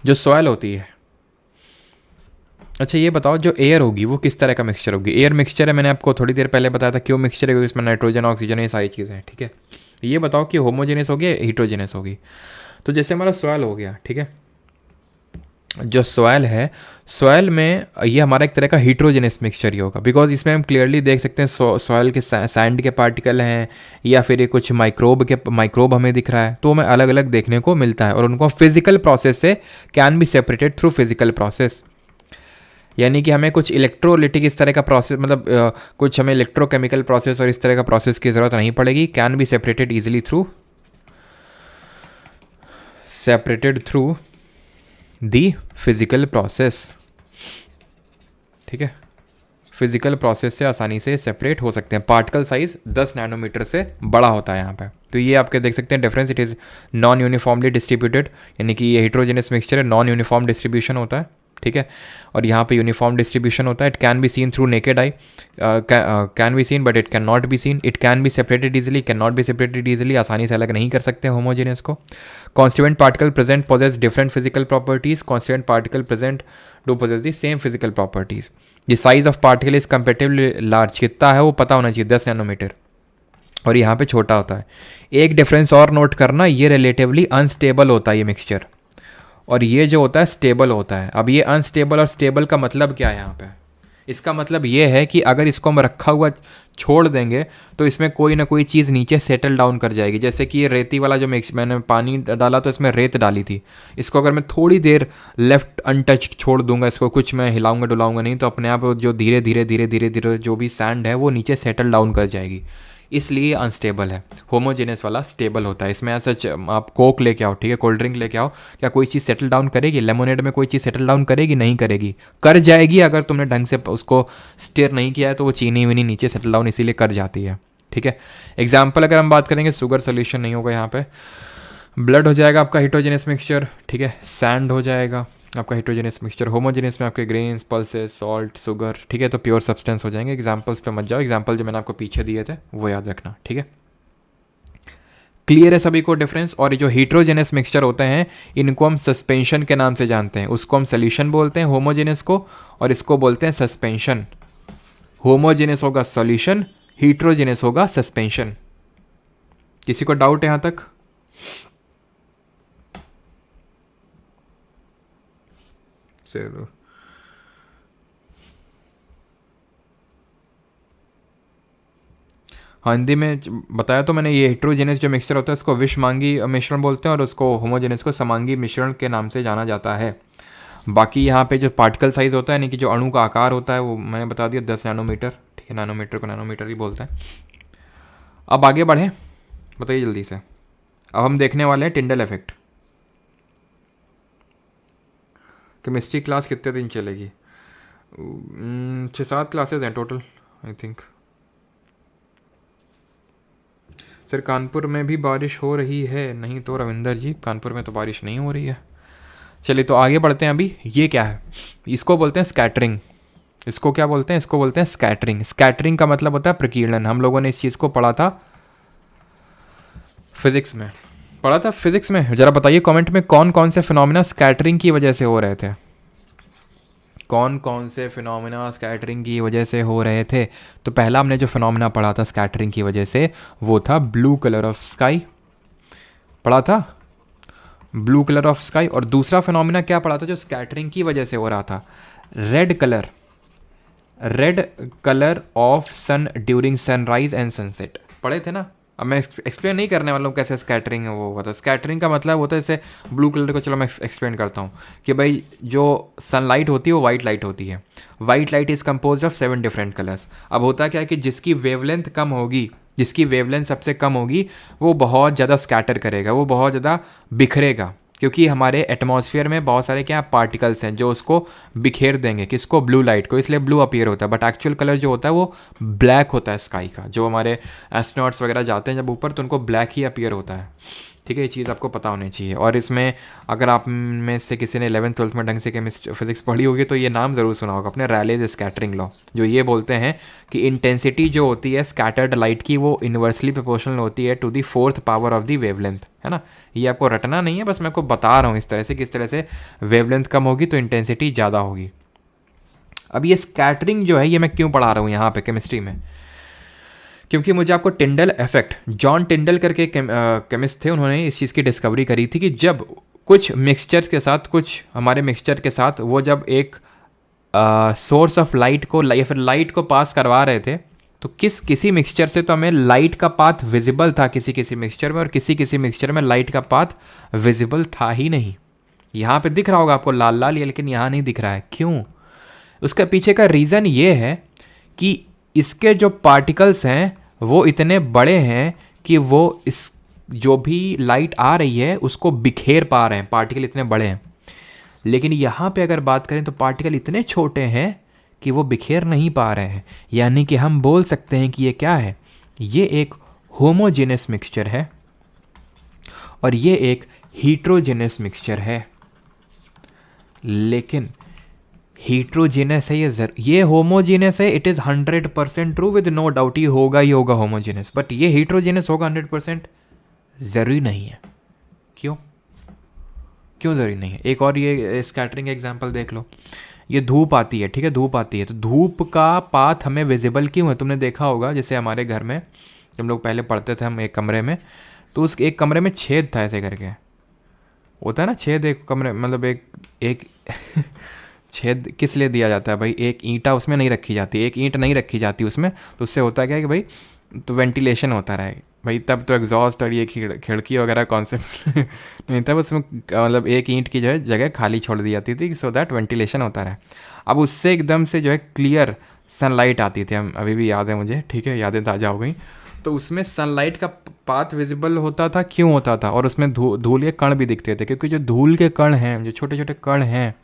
जो सॉइल होती है, अच्छा ये बताओ जो एयर होगी वो किस तरह का मिक्सचर होगी? एयर मिक्सचर है, मैंने आपको थोड़ी देर पहले बताया था क्यों मिक्सचर है, क्योंकि इसमें नाइट्रोजन, ऑक्सीजन, ये सारी चीज़ें हैं, ठीक है। ये बताओ कि होमोजेनस होगी या हीट्रोजेनस होगी? तो जैसे हमारा सॉइल हो गया, ठीक है, जो सॉइल है, सॉइल में ये हमारा एक तरह का हीट्रोजेनस मिक्सचर ही होगा, बिकॉज इसमें हम क्लियरली देख सकते हैं सॉइल के सैंड के पार्टिकल हैं या फिर ये कुछ माइक्रोब हमें दिख रहा है, तो हमें अलग अलग देखने को मिलता है, और उनको फिजिकल प्रोसेस से can be separated through physical process. यानी कि हमें कुछ इलेक्ट्रोलिटिक इस तरह का प्रोसेस, मतलब कुछ हमें इलेक्ट्रोकेमिकल प्रोसेस और इस तरह का प्रोसेस की ज़रूरत नहीं पड़ेगी, can be separated easily through the physical process, ठीक है। फिजिकल प्रोसेस से आसानी से सेपरेट हो सकते हैं। पार्टिकल साइज 10 नैनोमीटर से बड़ा होता है यहाँ पे। तो ये आपके देख सकते हैं difference, it is non uniformly distributed, यानी कि ये हेट्रोजेनस मिक्सचर है, नॉन यूनिफॉर्म डिस्ट्रीब्यूशन होता है, ठीक है। और यहाँ पे यूनिफॉर्म डिस्ट्रीब्यूशन होता है। It can be seen through naked eye, can be seen but it can not be seen, it can be separated easily, can not be separated easily, आसानी से अलग नहीं कर सकते होमोजेनियस को। Constituent particle present poses different physical properties, constituent particle present do poses the same physical properties. ये size of particle is comparatively large, कितना है वो पता होना चाहिए, 10 नैनोमीटर, और यहाँ पे छोटा होता है। एक डिफरेंस और नोट करना, ये रिलेटिवली अनस्टेबल होता है ये मिक्सचर, और ये जो होता है स्टेबल होता है। अब ये अनस्टेबल और स्टेबल का मतलब क्या है यहाँ पे? इसका मतलब ये है कि अगर इसको हम रखा हुआ छोड़ देंगे तो इसमें कोई ना कोई चीज़ नीचे सेटल डाउन कर जाएगी। जैसे कि ये रेती वाला जो मिक्स, मैंने पानी डाला तो इसमें रेत डाली थी, इसको अगर मैं थोड़ी देर लेफ्ट अनटच्ड छोड़ दूंगा, इसको कुछ मैं हिलाऊंगा डुलाऊंगा नहीं, तो अपने आप जो धीरे धीरे धीरे धीरे धीरे जो भी सैंड है वो नीचे सेटल डाउन कर जाएगी, इसलिए अनस्टेबल है। होमोजेनस वाला स्टेबल होता है। इसमें ऐसा आप कोक लेके आओ, ठीक है, कोल्ड ड्रिंक लेके आओ, क्या कोई चीज़ सेटल डाउन करेगी? लेमोनेड में कोई चीज़ सेटल डाउन करेगी? नहीं करेगी। कर जाएगी अगर तुमने ढंग से उसको स्टेयर नहीं किया है, तो वो चीनी विनी नीचे सेटल डाउन इसीलिए कर जाती है, ठीक है। एग्जाम्पल अगर हम बात करेंगे, शुगर सोल्यूशन नहीं होगा यहाँ पे, ब्लड हो जाएगा आपका हीट्रोजेनस मिक्सचर, ठीक है, सैंड हो जाएगा आपका हीट्रोजेनस मिक्सचर, होमोजेनस में आपके ग्रेन्स, पल्सेस, सॉल्ट, शुगर, ठीक है, तो प्योर सब्सटेंस हो जाएंगे। एग्जांपल्स पे मत जाओ, एग्जांपल जो मैंने आपको पीछे दिए थे वो याद रखना, ठीक है। क्लियर है सभी को डिफरेंस? और ये जो हीट्रोजेनस मिक्सचर होते हैं इनको हम सस्पेंशन के नाम से जानते हैं। उसको हम सोल्यूशन बोलते हैं होमोजेनस को, और इसको बोलते हैं सस्पेंशन। होमोजेनस होगा सोल्यूशन, हीट्रोजेनस होगा सस्पेंशन। किसी को डाउट है यहाँ तक? चलो, हाँ, हिंदी में बताया तो मैंने, ये हेट्रोजेनस जो मिक्सचर होता है उसको विषमांगी मिश्रण बोलते हैं, और उसको होमोजेनस को समांगी मिश्रण के नाम से जाना जाता है। बाकी यहाँ पे जो पार्टिकल साइज होता है, यानी कि जो अणु का आकार होता है, वो मैंने बता दिया 10 नैनोमीटर, ठीक है, नैनोमीटर को नैनोमीटर ही बोलते हैं। अब आगे बढ़ें, बताइए जल्दी से। अब हम देखने वाले हैं टिंडल इफेक्ट। केमिस्ट्री क्लास कितने दिन चलेगी? 6-7 क्लासेस हैं total I think. Sir Kanpur में भी बारिश हो रही है? नहीं तो रविंदर जी, कानपुर में तो बारिश नहीं हो रही है। चलिए तो आगे बढ़ते हैं। अभी ये क्या है? इसको बोलते हैं स्कैटरिंग। इसको क्या बोलते हैं? इसको बोलते हैं स्कैटरिंग। स्कैटरिंग का मतलब होता है प्रकीर्णन। हम लोगों ने इस चीज़ को पढ़ा था फिजिक्स में, पढ़ा था फिजिक्स में। जरा बताइए कमेंट में कौन कौन से फिनोमिना स्कैटरिंग की वजह से हो रहे थे। कौन कौन से फिनोमिना स्कैटरिंग की वजह से हो रहे थे? तो पहला हमने जो फिनोमिना पढ़ा था स्कैटरिंग की वजह से, वो था ब्लू कलर ऑफ स्काई, पढ़ा था ब्लू कलर ऑफ स्काई। और दूसरा फिनोमिना क्या पढ़ा था जो स्कैटरिंग की वजह से हो रहा था? Red colour of sun during sunrise and sunset, पढ़े थे ना। अब मैं एक्सप्लेन नहीं करने वाला हूँ कैसे स्कैटरिंग वो होता है। स्कैटरिंग का मतलब होता है जैसे ब्लू कलर को, चलो मैं एक्सप्लेन करता हूँ कि भाई जो सनलाइट होती है वो वाइट लाइट होती है। White light is compose of 7 different colours. अब होता क्या है कि जिसकी वेवलेंथ कम होगी, जिसकी वेवलेंथ सबसे कम होगी, वो बहुत ज़्यादा स्कैटर करेगा, वो बहुत ज़्यादा बिखरेगा, क्योंकि हमारे एटमॉस्फेयर में बहुत सारे क्या पार्टिकल्स हैं जो उसको बिखेर देंगे, किसको? ब्लू लाइट को, इसलिए ब्लू अपीयर होता है। बट एक्चुअल कलर जो होता है वो ब्लैक होता है स्काई का। जो हमारे एस्ट्रोनॉट्स वगैरह जाते हैं जब ऊपर, तो उनको ब्लैक ही अपीयर होता है। ठीक है, ये चीज़ आपको पता होनी चाहिए। और इसमें अगर आप में से किसी ने 11th-12th में ढंग से फिजिक्स पढ़ी होगी तो ये नाम ज़रूर सुना होगा अपने, रैलेज स्कैटरिंग लॉ, जो ये बोलते हैं कि इंटेंसिटी जो होती है स्कैटर्ड लाइट की वो इन्वर्सली प्रोपोर्शनल होती है to the 4th power of the wavelength, है ना। ये आपको रटना नहीं है, बस मैं आपको बता रहा हूँ इस तरह से, किस तरह से वेवलेंथ कम होगी तो इंटेंसिटी ज़्यादा होगी। अब ये स्कैटरिंग जो है ये मैं क्यों पढ़ा रहा हूँ यहाँ पे केमिस्ट्री में? क्योंकि मुझे आपको टिंडल इफेक्ट, जॉन टिंडल करके केमिस्ट थे, उन्होंने इस चीज़ की डिस्कवरी करी थी कि जब कुछ मिक्सचर्स के साथ, कुछ हमारे मिक्सचर के साथ वो जब एक सोर्स ऑफ लाइट को या फिर लाइट को पास करवा रहे थे, तो किसी मिक्सचर से तो हमें लाइट का पाथ विजिबल था किसी मिक्सचर में, और किसी मिक्सचर में लाइट का पाथ विजिबल था ही नहीं। यहाँ पे दिख रहा होगा आपको लाल लाल ये, लेकिन यहाँ नहीं दिख रहा है। क्यों? उसका पीछे का रीज़न ये है कि इसके जो पार्टिकल्स हैं वो इतने बड़े हैं कि वो इस जो भी लाइट आ रही है उसको बिखेर पा रहे हैं। पार्टिकल इतने बड़े हैं। लेकिन यहाँ पे अगर बात करें तो पार्टिकल इतने छोटे हैं कि वो बिखेर नहीं पा रहे हैं। यानी कि हम बोल सकते हैं कि ये क्या है? ये एक होमोजेनस मिक्सचर है और ये एक हीट्रोजेनस मिक्सचर है। लेकिन हीट्रोजेनस है ये होमोजेनस है, it is 100% true with no doubt, ये होगा ही होगा होमोजेनस। बट ये हीट्रोजेनस होगा 100% ज़रूरी नहीं है। क्यों ज़रूरी नहीं है? एक और ये स्कैटरिंग एग्जांपल देख लो। ये धूप आती है, ठीक है, धूप आती है, तो धूप का पाथ हमें विजिबल क्यों है? तुमने देखा होगा जैसे हमारे घर में हम लोग पहले पढ़ते थे, हम एक कमरे में, तो उस एक कमरे में छेद था, ऐसे करके होता है ना छेद एक कमरे, मतलब एक छेद किस लिए दिया जाता है भाई? एक ईंटा उसमें नहीं रखी जाती, एक ईंट नहीं रखी जाती उसमें, तो उससे होता क्या है कि भाई तो वेंटिलेशन होता रहे भाई। तब तो एग्जॉस्ट और ये खिड़की वगैरह कॉन्सेप्ट नहीं था, उसमें मतलब एक ईंट की जो है जगह खाली छोड़ दी जाती थी सो दैट वेंटिलेशन होता रहे। अब उससे एकदम से जो है क्लियर सनलाइट आती थी, हम अभी भी याद है मुझे, ठीक है, यादें ताज़ा हो गई। तो उसमें सनलाइट का पाथ विजिबल होता था। क्यों होता था? और उसमें धूल के कण भी दिखते थे, क्योंकि जो धूल के कण हैं, जो छोटे छोटे कण हैं,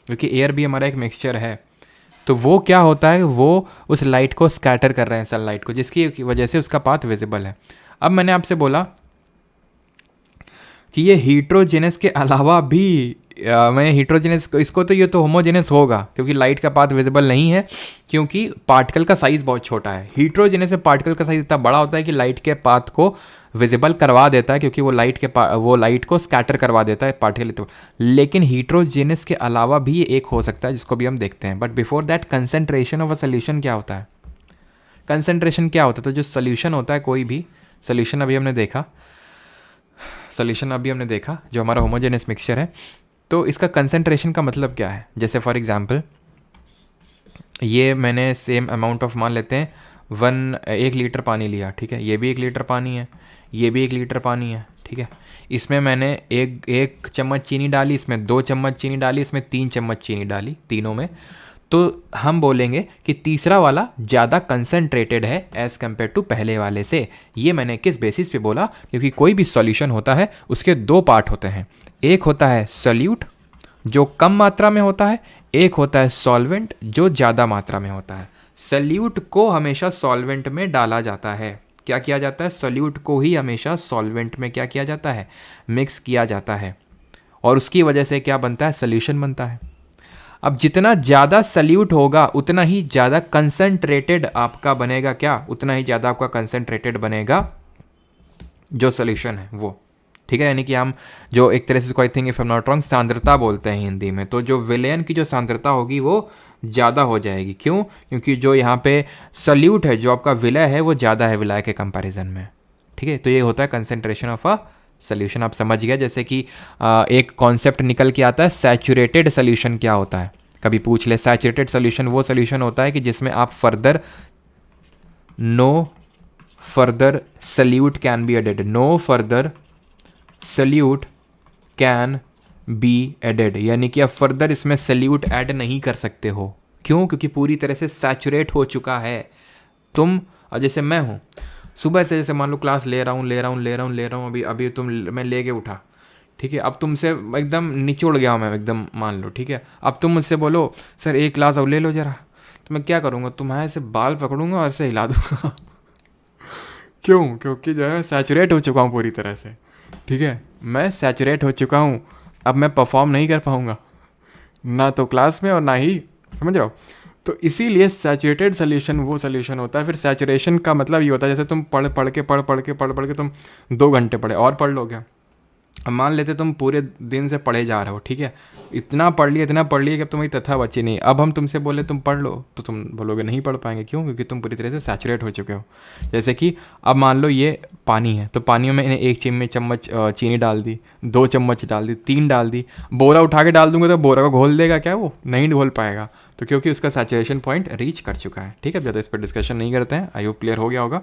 क्योंकि एयर भी हमारा एक मिक्सचर है, तो वो क्या होता है, वो उस लाइट को स्कैटर कर रहे हैं, सनलाइट को, जिसकी वजह से उसका पाथ विजिबल है। अब मैंने आपसे बोला कि ये हीट्रोजेनस के अलावा भी मैं हीट्रोजेनस इसको तो ये तो होमोजेनस होगा, क्योंकि लाइट का पाथ विजिबल नहीं है, क्योंकि पार्टिकल का साइज़ बहुत छोटा है। हीट्रोजेनस में पार्टिकल का साइज़ इतना बड़ा होता है कि लाइट के पाथ को विजिबल करवा देता है, क्योंकि वो लाइट को स्कैटर करवा देता है पार्टिकल। तो लेकिन हीट्रोजेनस के अलावा भी एक हो सकता है, जिसको भी हम देखते हैं। But before that, concentration of a solution क्या होता है? कंसंट्रेशन क्या होता है? तो जो सोल्यूशन होता है, कोई भी सोल्यूशन अभी हमने देखा जो हमारा होमोजेनस मिक्सचर है, तो इसका कंसंट्रेशन का मतलब क्या है? जैसे फॉर एग्जांपल ये मैंने सेम अमाउंट ऑफ, मान लेते हैं 1 लीटर पानी लिया, ठीक है, ये भी 1 लीटर पानी है, ये भी 1 लीटर पानी है, ठीक है। इसमें मैंने एक चम्मच चीनी डाली, इसमें 2 चम्मच चीनी डाली, इसमें 3 चम्मच चीनी डाली, तीनों में। तो हम बोलेंगे कि तीसरा वाला ज़्यादा कंसनट्रेटेड है एज़ कम्पेयर टू पहले वाले से। ये मैंने किस बेसिस पे बोला, क्योंकि कोई भी सॉल्यूशन होता है उसके दो पार्ट होते हैं, एक होता है सॉल्यूट जो कम मात्रा में होता है, एक होता है सॉल्वेंट जो ज़्यादा मात्रा में होता है। सॉल्यूट को हमेशा सॉल्वेंट में डाला जाता है। क्या किया जाता है? सॉल्यूट को ही हमेशा सॉल्वेंट में क्या किया जाता है? मिक्स किया जाता है, और उसकी वजह से क्या बनता है? सॉल्यूशन बनता है। अब जितना ज़्यादा सल्यूट होगा उतना ही ज़्यादा कंसनट्रेटेड आपका बनेगा, क्या? उतना ही ज़्यादा आपका कंसनट्रेटेड बनेगा जो सॉल्यूशन है वो, ठीक है। यानी कि हम जो एक तरह से, I think if I am not wrong, सांद्रता बोलते हैं हिंदी में, तो जो विलयन की जो सांद्रता होगी वो ज़्यादा हो जाएगी। क्यों? क्योंकि जो यहाँ पे सल्यूट है, जो आपका विलय है, वो ज़्यादा है विलय के कंपैरिजन में, ठीक है। तो ये होता है कंसनट्रेशन ऑफ अ सॉल्यूशन। आप समझ गए? जैसे कि एक कॉन्सेप्ट निकल के आता है, सैचुरेटेड सॉल्यूशन क्या होता है? कभी पूछ ले, सैचुरेटेड सॉल्यूशन वो सॉल्यूशन होता है कि जिसमें आप further no further solute can be added, no further solute can be added, यानी कि आप फर्दर इसमें सल्यूट ऐड नहीं कर सकते हो। क्यों? क्योंकि पूरी तरह से सैचुरेट हो चुका है। तुम, जैसे मैं हूँ, सुबह से जैसे मान लो क्लास ले रहा हूँ, अभी मैं लेके उठा, ठीक है। अब तुमसे एकदम निचोड़ गया मैं एकदम, मान लो, ठीक है। अब तुम मुझसे बोलो सर एक क्लास और ले लो ज़रा, तो मैं क्या करूँगा? तुम्हारे ऐसे बाल पकड़ूंगा और ऐसे हिला दूँगा। क्यों? क्योंकि जो है सैचुरेट हो चुका हूँ पूरी तरह से, ठीक है। मैं सैचुरेट हो चुका हूँ, अब मैं परफॉर्म नहीं कर पाऊँगा, ना तो क्लास में और ना ही, समझ रहे हो? तो इसीलिए सैचुरेटेड सोल्यूशन वो सोल्यूशन होता है। फिर सैचुरेशन का मतलब ये होता है जैसे तुम पढ़ के तुम 2 घंटे पढ़े और पढ़ लो क्या? अब मान लेते तुम पूरे दिन से पढ़े जा रहे हो, ठीक है, इतना पढ़ लिया कि अब तुम्हारी तथा बची नहीं। अब हम तुमसे बोले तुम पढ़ लो, तो तुम बोलोगे नहीं पढ़ पाएंगे। क्यों? क्योंकि तुम पूरी तरह से सैचुरेट हो चुके हो। जैसे कि अब मान लो ये पानी है, तो पानी में मैंने 1 चम्मच चीनी डाल दी, 2 चम्मच डाल दी, 3 डाल दी, बोरा उठा के डाल दूंगा तो बोरा को घोल देगा क्या? वो नहीं घोल पाएगा। तो क्योंकि उसका सैचुरेशन पॉइंट रीच कर चुका है, ठीक है। ज़्यादा इस पर डिस्कशन नहीं करते हैं, आई होप क्लियर हो गया होगा।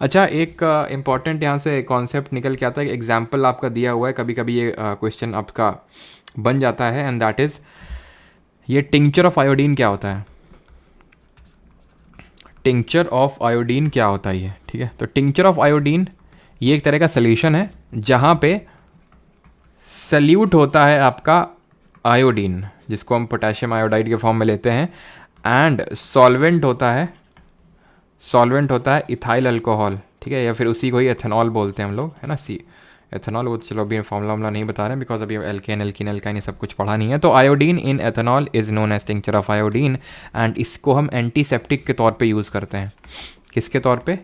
अच्छा, एक इम्पॉर्टेंट यहाँ से कॉन्सेप्ट निकल के आता है, एग्जाम्पल आपका दिया हुआ है, कभी कभी ये क्वेश्चन आपका बन जाता है, एंड दैट इज़ ये टिंचर ऑफ आयोडीन क्या होता है? टिंचर ऑफ आयोडीन क्या होता है ये, ठीक है। तो टिंचर ऑफ आयोडीन ये एक तरह का सोल्यूशन है जहाँ पे सल्यूट होता है आपका आयोडीन, जिसको हम पोटेशियम आयोडाइड के फॉर्म में लेते हैं, एंड सॉल्वेंट होता है इथाइल अल्कोहल, ठीक है, या फिर उसी को ही एथेनॉल बोलते हैं हम लोग, है ना। एथेनॉल, वो चलो अभी फॉर्मूला नहीं बता रहे हैं बिकॉज अभी एल्केन ये सब कुछ पढ़ा नहीं है। तो iodine in ethanol is known as tincture of iodine, and इसको हम एंटीसेप्टिक के तौर पे यूज़ करते हैं। किसके तौर पे?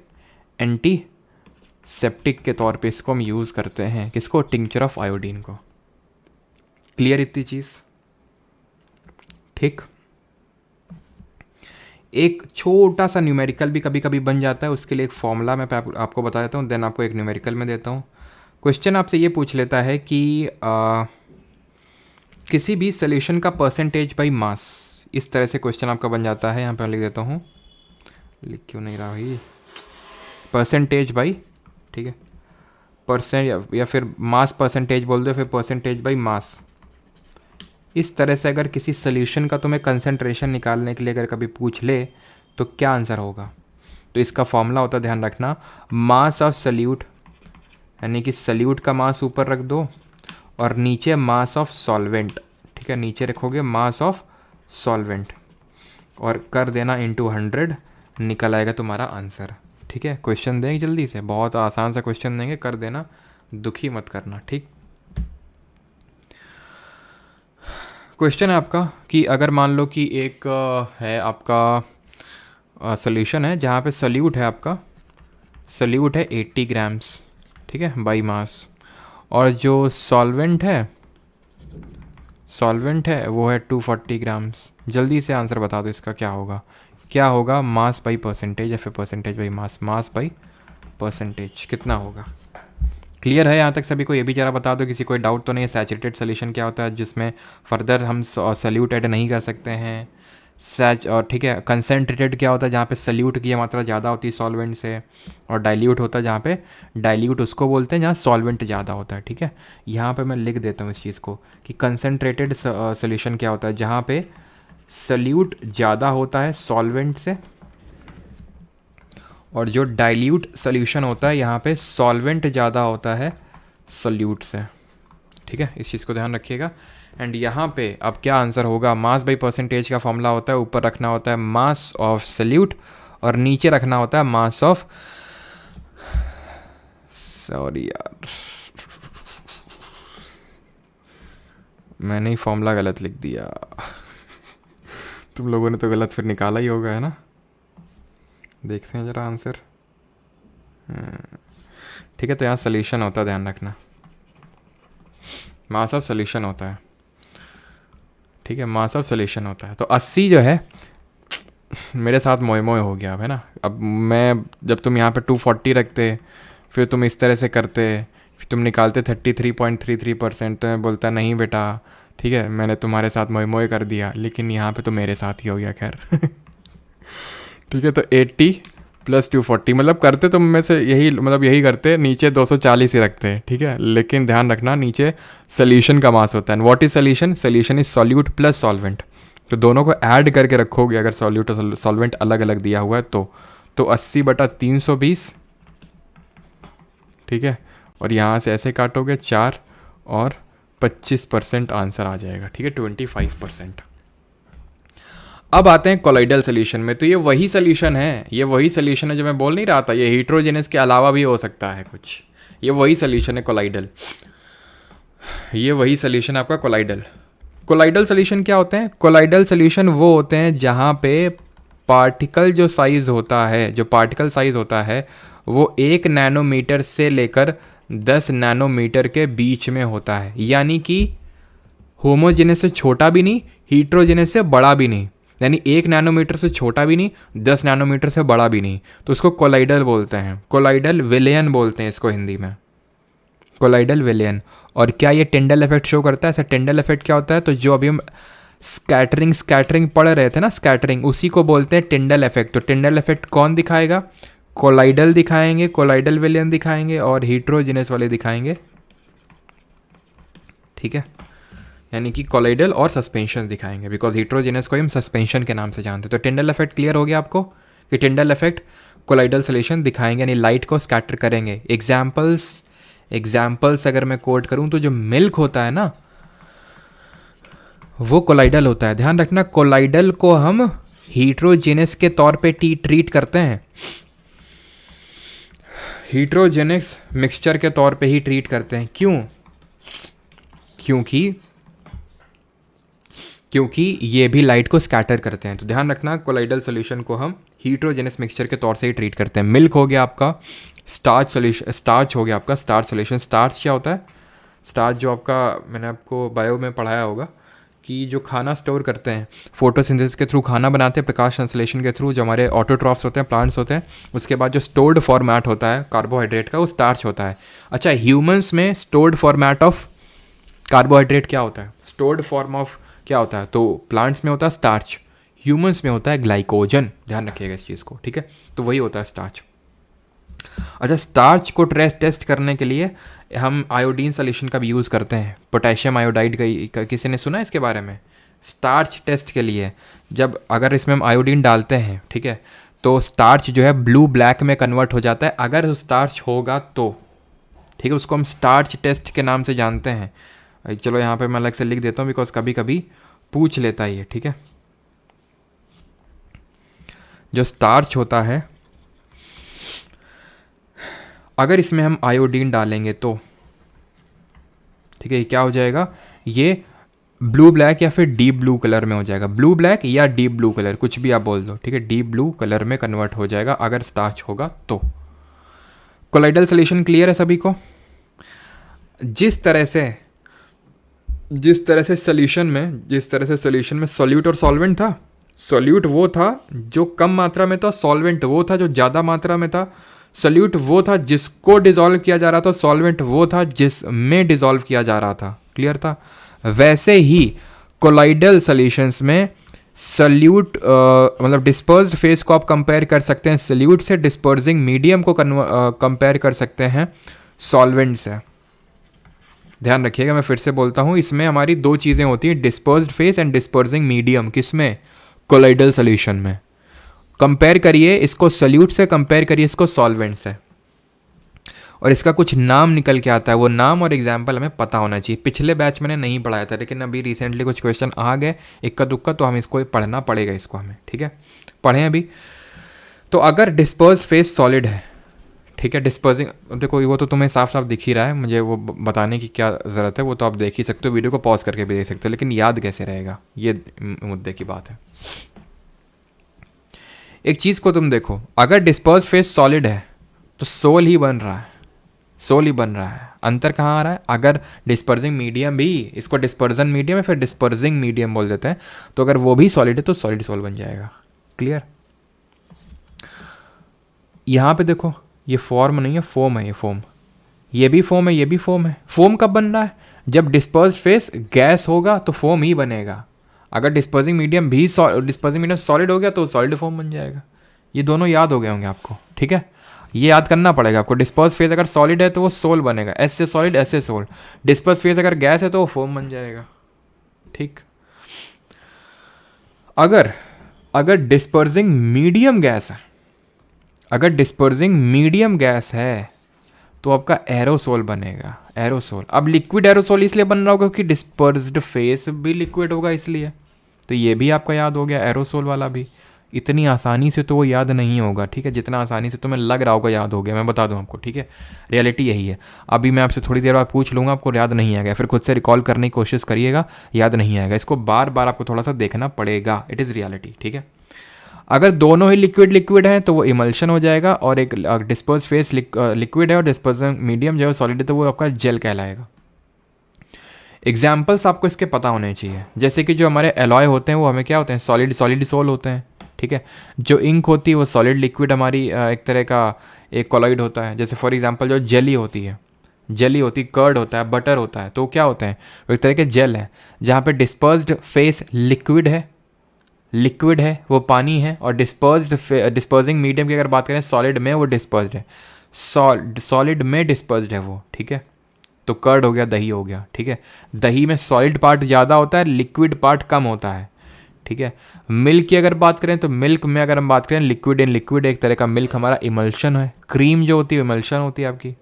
एंटीसेप्टिक के तौर पे इसको हम यूज़ करते हैं। किसको? टिंचर ऑफ आयोडीन को। क्लियर इतनी चीज़? ठीक। एक छोटा सा न्यूमेरिकल भी कभी कभी बन जाता है, उसके लिए एक फॉर्मूला मैं आपको बता देता हूँ, देन आपको एक न्यूमेरिकल में देता हूँ। क्वेश्चन आपसे ये पूछ लेता है कि किसी भी सोल्यूशन का परसेंटेज बाई मास, इस तरह से क्वेश्चन आपका बन जाता है। यहाँ पे लिख देता हूँ, लिख क्यों नहीं रहा भाई, परसेंटेज बाई, ठीक है, परसेंट या फिर मास परसेंटेज बोल दो, फिर परसेंटेज बाई मास। इस तरह से अगर किसी सोल्यूशन का तुम्हें कंसंट्रेशन निकालने के लिए अगर कभी पूछ ले तो क्या आंसर होगा? तो इसका फॉर्मूला होता है, ध्यान रखना, मास ऑफ सल्यूट, यानी कि सल्यूट का मास ऊपर रख दो और नीचे मास ऑफ सॉल्वेंट, ठीक है, नीचे रखोगे मास ऑफ सॉल्वेंट और कर देना इंटू 100, निकल आएगा तुम्हारा आंसर, ठीक है। क्वेश्चन देंगे जल्दी से, बहुत आसान सा क्वेश्चन देंगे, कर देना, दुखी मत करना, ठीक। क्वेश्चन है आपका कि अगर मान लो कि एक है आपका सॉल्यूशन है जहाँ पे सल्यूट है, आपका सल्यूट है 80 ग्राम्स, ठीक है, बाई मास, और जो सॉल्वेंट है वो है 240 ग्राम्स। जल्दी से आंसर बता दो इसका क्या होगा? क्या होगा? मास बाई परसेंटेज या फिर percentage by mass? Mass by percentage कितना होगा? क्लियर है यहाँ तक सभी को? ये भी ज़रा बता दो, किसी कोई डाउट तो नहीं है? सैचुरेटेड सोल्यूशन क्या होता है जिसमें फर्दर हम सल्यूट ऐड नहीं कर सकते हैं? और ठीक है, कंसनट्रेटेड क्या होता है जहाँ पे सल्यूट की मात्रा ज़्यादा होती है सॉल्वेंट से, और डाइल्यूट होता है जहाँ पे, डाइल्यूट उसको बोलते हैं जहाँ सॉल्वेंट ज़्यादा होता है, ठीक है। यहाँ पे मैं लिख देता हूँ इस चीज़ को कि कंसनट्रेटेड सोल्यूशन क्या होता है जहाँ पे सल्यूट ज़्यादा होता है सॉल्वेंट से, और जो डाइल्यूट सोल्यूशन होता है यहाँ पे सॉल्वेंट ज़्यादा होता है सल्यूट से। ठीक है, इस चीज़ को ध्यान रखिएगा। एंड यहाँ पे अब क्या आंसर होगा, मास बाई परसेंटेज का फॉर्मूला होता है, ऊपर रखना होता है मास ऑफ सल्यूट और नीचे रखना होता है मास ऑफ, सॉरी यार मैंने ही फॉर्मूला गलत लिख दिया। तुम लोगों ने तो गलत फिर निकाला ही होगा, है ना। देखते हैं ज़रा आंसर। ठीक है, तो यहाँ सोल्यूशन होता है, ध्यान रखना, मास ऑफ सोल्यूशन होता है। ठीक है, मास ऑफ सोल्यूशन होता है। तो 80 जो है मेरे साथ मोए मोए हो गया अब, है ना। अब मैं जब तुम यहाँ पे 240 रखते, फिर तुम इस तरह से करते, फिर तुम निकालते 33.33%, तो मैं बोलता नहीं बेटा, ठीक है मैंने तुम्हारे साथ मोए मोए कर दिया, लेकिन यहाँ पे तो मेरे साथ ही हो गया, खैर। ठीक है, तो 80 + 240 मतलब करते तुम में से यही, मतलब यही करते, नीचे 240 ही रखते, ठीक है। लेकिन ध्यान रखना नीचे सोल्यूशन का मास होता है। What is solution? Solution is solute plus solvent. तो दोनों को ऐड करके रखोगे अगर सॉल्यूट और सॉल्वेंट अलग अलग दिया हुआ है तो 80/320, ठीक है। और यहाँ से ऐसे काटोगे 4 और 25% आंसर आ जाएगा, ठीक है, 25%। अब आते हैं कोलाइडल सोल्यूशन में। तो ये वही सोल्यूशन है, ये वही सोल्यूशन है जो मैं बोल नहीं रहा था, ये हीट्रोजेनस के अलावा भी हो सकता है कुछ। ये वही सोल्यूशन है कोलाइडल, ये वही सोल्यूशन है आपका कोलाइडल। कोलाइडल सोल्यूशन क्या होते हैं? कोलाइडल सोल्यूशन वो होते हैं जहाँ पे पार्टिकल जो साइज़ होता है, जो पार्टिकल साइज़ होता है वो 1 नैनोमीटर से लेकर 10 नैनोमीटर के बीच में होता है। यानी कि होमोजेनस से छोटा भी नहीं, हीट्रोजेनस से बड़ा भी नहीं, यानी 1 नैनोमीटर से छोटा भी नहीं, 10 नैनोमीटर से बड़ा भी नहीं। तो इसको कोलाइडल बोलते हैं, कोलाइडल विलयन बोलते हैं इसको हिंदी में, कोलाइडल विलयन। और क्या ये टिंडल इफेक्ट शो करता है? ऐसा टिंडल इफेक्ट क्या होता है? तो जो अभी हम स्कैटरिंग पढ़ रहे थे ना, स्कैटरिंग, उसी को बोलते हैं टिंडल इफेक्ट। तो टिंडल इफेक्ट कौन दिखाएगा? कोलाइडल दिखाएंगे, कोलाइडल विलयन दिखाएंगे और हीट्रोजेनस वाले दिखाएंगे, ठीक है। यानी कि कोलाइडल और सस्पेंशन दिखाएंगे, बिकॉज हीट्रोजेनस को हम सस्पेंशन के नाम से जानते हैं। तो टिंडल इफेक्ट क्लियर हो गया आपको कि टिंडल इफेक्ट कोलाइडल सोल्यूशन दिखाएंगे, यानी लाइट को स्कैटर करेंगे। एग्जाम्पल्स अगर मैं कोट करूं तो जो मिल्क होता है ना वो कोलाइडल होता है। ध्यान रखना, कोलाइडल को हम हीट्रोजेनस के तौर पे ट्रीट करते हैं, हीट्रोजेनिक्स मिक्सचर के तौर पे ही ट्रीट करते हैं। क्यों? क्योंकि ये भी लाइट को स्कैटर करते हैं। तो ध्यान रखना, कोलाइडल सोल्यूशन को हम हीट्रोजेनस मिक्सचर के तौर से ही ट्रीट करते हैं। मिल्क हो गया आपका, स्टार्च हो गया आपका, स्टार्च सोल्यूशन। स्टार्च क्या होता है? स्टार्च जो आपका, मैंने आपको बायो में पढ़ाया होगा कि जो खाना स्टोर करते हैं, फोटोसिंथेसिस के थ्रू खाना बनाते हैं, प्रकाश संश्लेषण के थ्रू, जो हमारे ऑटोट्रॉफ्स होते हैं, प्लांट्स होते हैं, उसके बाद जो स्टोर्ड फॉर्मेट होता है कार्बोहाइड्रेट का, वो स्टार्च होता है। अच्छा, ह्यूमंस में स्टोर्ड फॉर्मेट ऑफ कार्बोहाइड्रेट क्या होता है? स्टोर्ड फॉर्म ऑफ क्या होता है? तो प्लांट्स में होता है स्टार्च, ह्यूमंस में होता है ग्लाइकोजन। ध्यान रखिएगा इस चीज़ को, ठीक है। तो वही होता है स्टार्च। अच्छा, स्टार्च को टेस्ट करने के लिए हम आयोडीन सोल्यूशन का भी यूज़ करते हैं, पोटेशियम आयोडाइड का। किसी ने सुना है इसके बारे में? स्टार्च टेस्ट के लिए जब अगर इसमें हम आयोडीन डालते हैं, ठीक है, तो स्टार्च जो है ब्लू ब्लैक में कन्वर्ट हो जाता है अगर स्टार्च होगा तो, ठीक है। उसको हम स्टार्च टेस्ट के नाम से जानते हैं। चलो यहाँ पे मैं अलग से लिख देता हूँ, बिकॉज कभी कभी पूछ लेता है ये, ठीक है। जो स्टार्च होता है, अगर इसमें हम आयोडीन डालेंगे तो, ठीक है, क्या हो जाएगा? ये ब्लू ब्लैक या फिर डीप ब्लू कलर में हो जाएगा। ब्लू ब्लैक या डीप ब्लू कलर, कुछ भी आप बोल दो, ठीक है। डीप ब्लू कलर में कन्वर्ट हो जाएगा अगर स्टार्च होगा तो। कोलाइडल सोल्यूशन क्लियर है सभी को? जिस तरह से सोल्यूशन में सॉल्यूट और सॉल्वेंट था, सॉल्यूट वो था जो कम मात्रा में था, सॉल्वेंट वो था जो ज़्यादा मात्रा में था। सॉल्यूट वो था जिसको डिसॉल्व किया जा रहा था, सॉल्वेंट वो था जिसमें डिसॉल्व किया जा रहा था। क्लियर था? वैसे ही कोलाइडल सॉल्यूशंस में सॉल्यूट मतलब डिस्पर्स्ड फेस को आप कंपेयर कर सकते हैं सॉल्यूट से, डिस्पर्सिंग मीडियम को कंपेयर कर सकते हैं सॉल्वेंट से। ध्यान रखिएगा, मैं फिर से बोलता हूँ, इसमें हमारी दो चीज़ें होती हैं, dispersed phase and dispersing medium. किसमें? कोलाइडल सोल्यूशन में। कंपेयर करिए इसको सॉल्यूट से, कंपेयर करिए इसको सॉल्वेंट से, और इसका कुछ नाम निकल के आता है। वो नाम और एग्जाम्पल हमें पता होना चाहिए। पिछले बैच मैंने नहीं पढ़ाया था, लेकिन अभी रिसेंटली कुछ क्वेश्चन आ गए इक्का दुक्का, तो हम इसको पढ़ना पड़ेगा इसको हमें, ठीक है? पढ़ें अभी। तो अगर डिस्पर्स्ड फेस सॉलिड है, ठीक है, डिस्पर्सिंग, देखो वो तो तुम्हें साफ साफ दिख ही रहा है, मुझे वो बताने की क्या ज़रूरत है, वो तो आप देख ही सकते हो, वीडियो को पॉज करके भी देख सकते हो, लेकिन याद कैसे रहेगा, ये मुद्दे की बात है। एक चीज़ को तुम देखो, अगर डिस्पर्स्ड फेस सॉलिड है तो सोल ही बन रहा है, सोल ही बन रहा है। अंतर कहाँ आ रहा है? अगर डिस्पर्सिंग मीडियम भी, इसको डिस्पर्जन मीडियम या फिर डिस्पर्सिंग मीडियम बोल देते हैं, तो अगर वो भी सॉलिड है तो सॉलिड सोल बन जाएगा। क्लियर? यहाँ पे देखो, ये फॉर्म नहीं है, फोम है, ये फोम, ये भी फोम है, ये भी फोम है। फोम कब बन रहा है? जब डिस्पर्स्ड फेस गैस होगा तो फोम ही बनेगा। अगर डिस्पर्सिंग मीडियम भी डिस्पर्सिंग मीडियम सॉलिड हो गया तो सॉलिड फॉर्म बन जाएगा। ये दोनों याद हो गए होंगे आपको, ठीक है? ये याद करना पड़ेगा आपको। डिस्पर्स फेस अगर सॉलिड है तो वो सोल बनेगा, एस से सॉलिड, एस से सोल। डिस्पर्स फेस अगर गैस है तो वो फोम बन जाएगा, ठीक? अगर डिस्पर्सिंग मीडियम गैस है, अगर डिस्पर्सिंग मीडियम गैस है तो आपका एरोसोल बनेगा, एरोसोल। अब लिक्विड एरोसोल इसलिए बन रहा होगा क्योंकि डिस्पर्स्ड फेस भी लिक्विड होगा, इसलिए। तो ये भी आपका याद हो गया, एरोसोल वाला भी। इतनी आसानी से तो वो याद नहीं होगा, ठीक है? जितना आसानी से तुम्हें लग रहा होगा याद हो गया, मैं बता दूं आपको, ठीक है? रियलिटी यही है। अभी मैं आपसे थोड़ी देर बाद पूछ लूँगा, आपको याद नहीं आएगा, फिर खुद से रिकॉल करने की कोशिश करिएगा, याद नहीं आएगा। इसको बार बार आपको थोड़ा सा देखना पड़ेगा, इट इज़ रियलिटी, ठीक है? अगर दोनों ही लिक्विड हैं तो वो इमल्शन हो जाएगा, और एक डिस्पर्स फेस लिक्विड है और डिस्पर्सन मीडियम जो है सॉलिड है, तो वो आपका जेल कहलाएगा। एग्जाम्पल्स आपको इसके पता होने चाहिए, जैसे कि जो हमारे एलॉय होते हैं वो हमें क्या होते हैं? सॉलिड सोल होते हैं, ठीक है? जो इंक होती है वो सॉलिड लिक्विड हमारी एक तरह का एक कोलॉइड होता है। जैसे फॉर एग्जांपल जो जेली होती है, कर्ड होता है, बटर होता है, तो क्या होते हैं? वो एक तरह के जेल है, जहाँ पे डिस्पर्स्ड फेस लिक्विड है, वो पानी है, और डिस्पर्सिंग मीडियम की अगर बात करें सॉलिड में, वो डिस्पर्स्ड है, सॉलिड में डिस्पर्स्ड है वो, ठीक है? तो कर्ड हो गया, दही हो गया, ठीक है? दही में सॉलिड पार्ट ज़्यादा होता है, लिक्विड पार्ट कम होता है, ठीक है? मिल्क की अगर बात करें तो मिल्क में अगर हम बात करें लिक्विड इन लिक्विड, एक तरह का मिल्क हमारा इमल्शन है। क्रीम जो होती है इमल्शन होती है आपकी।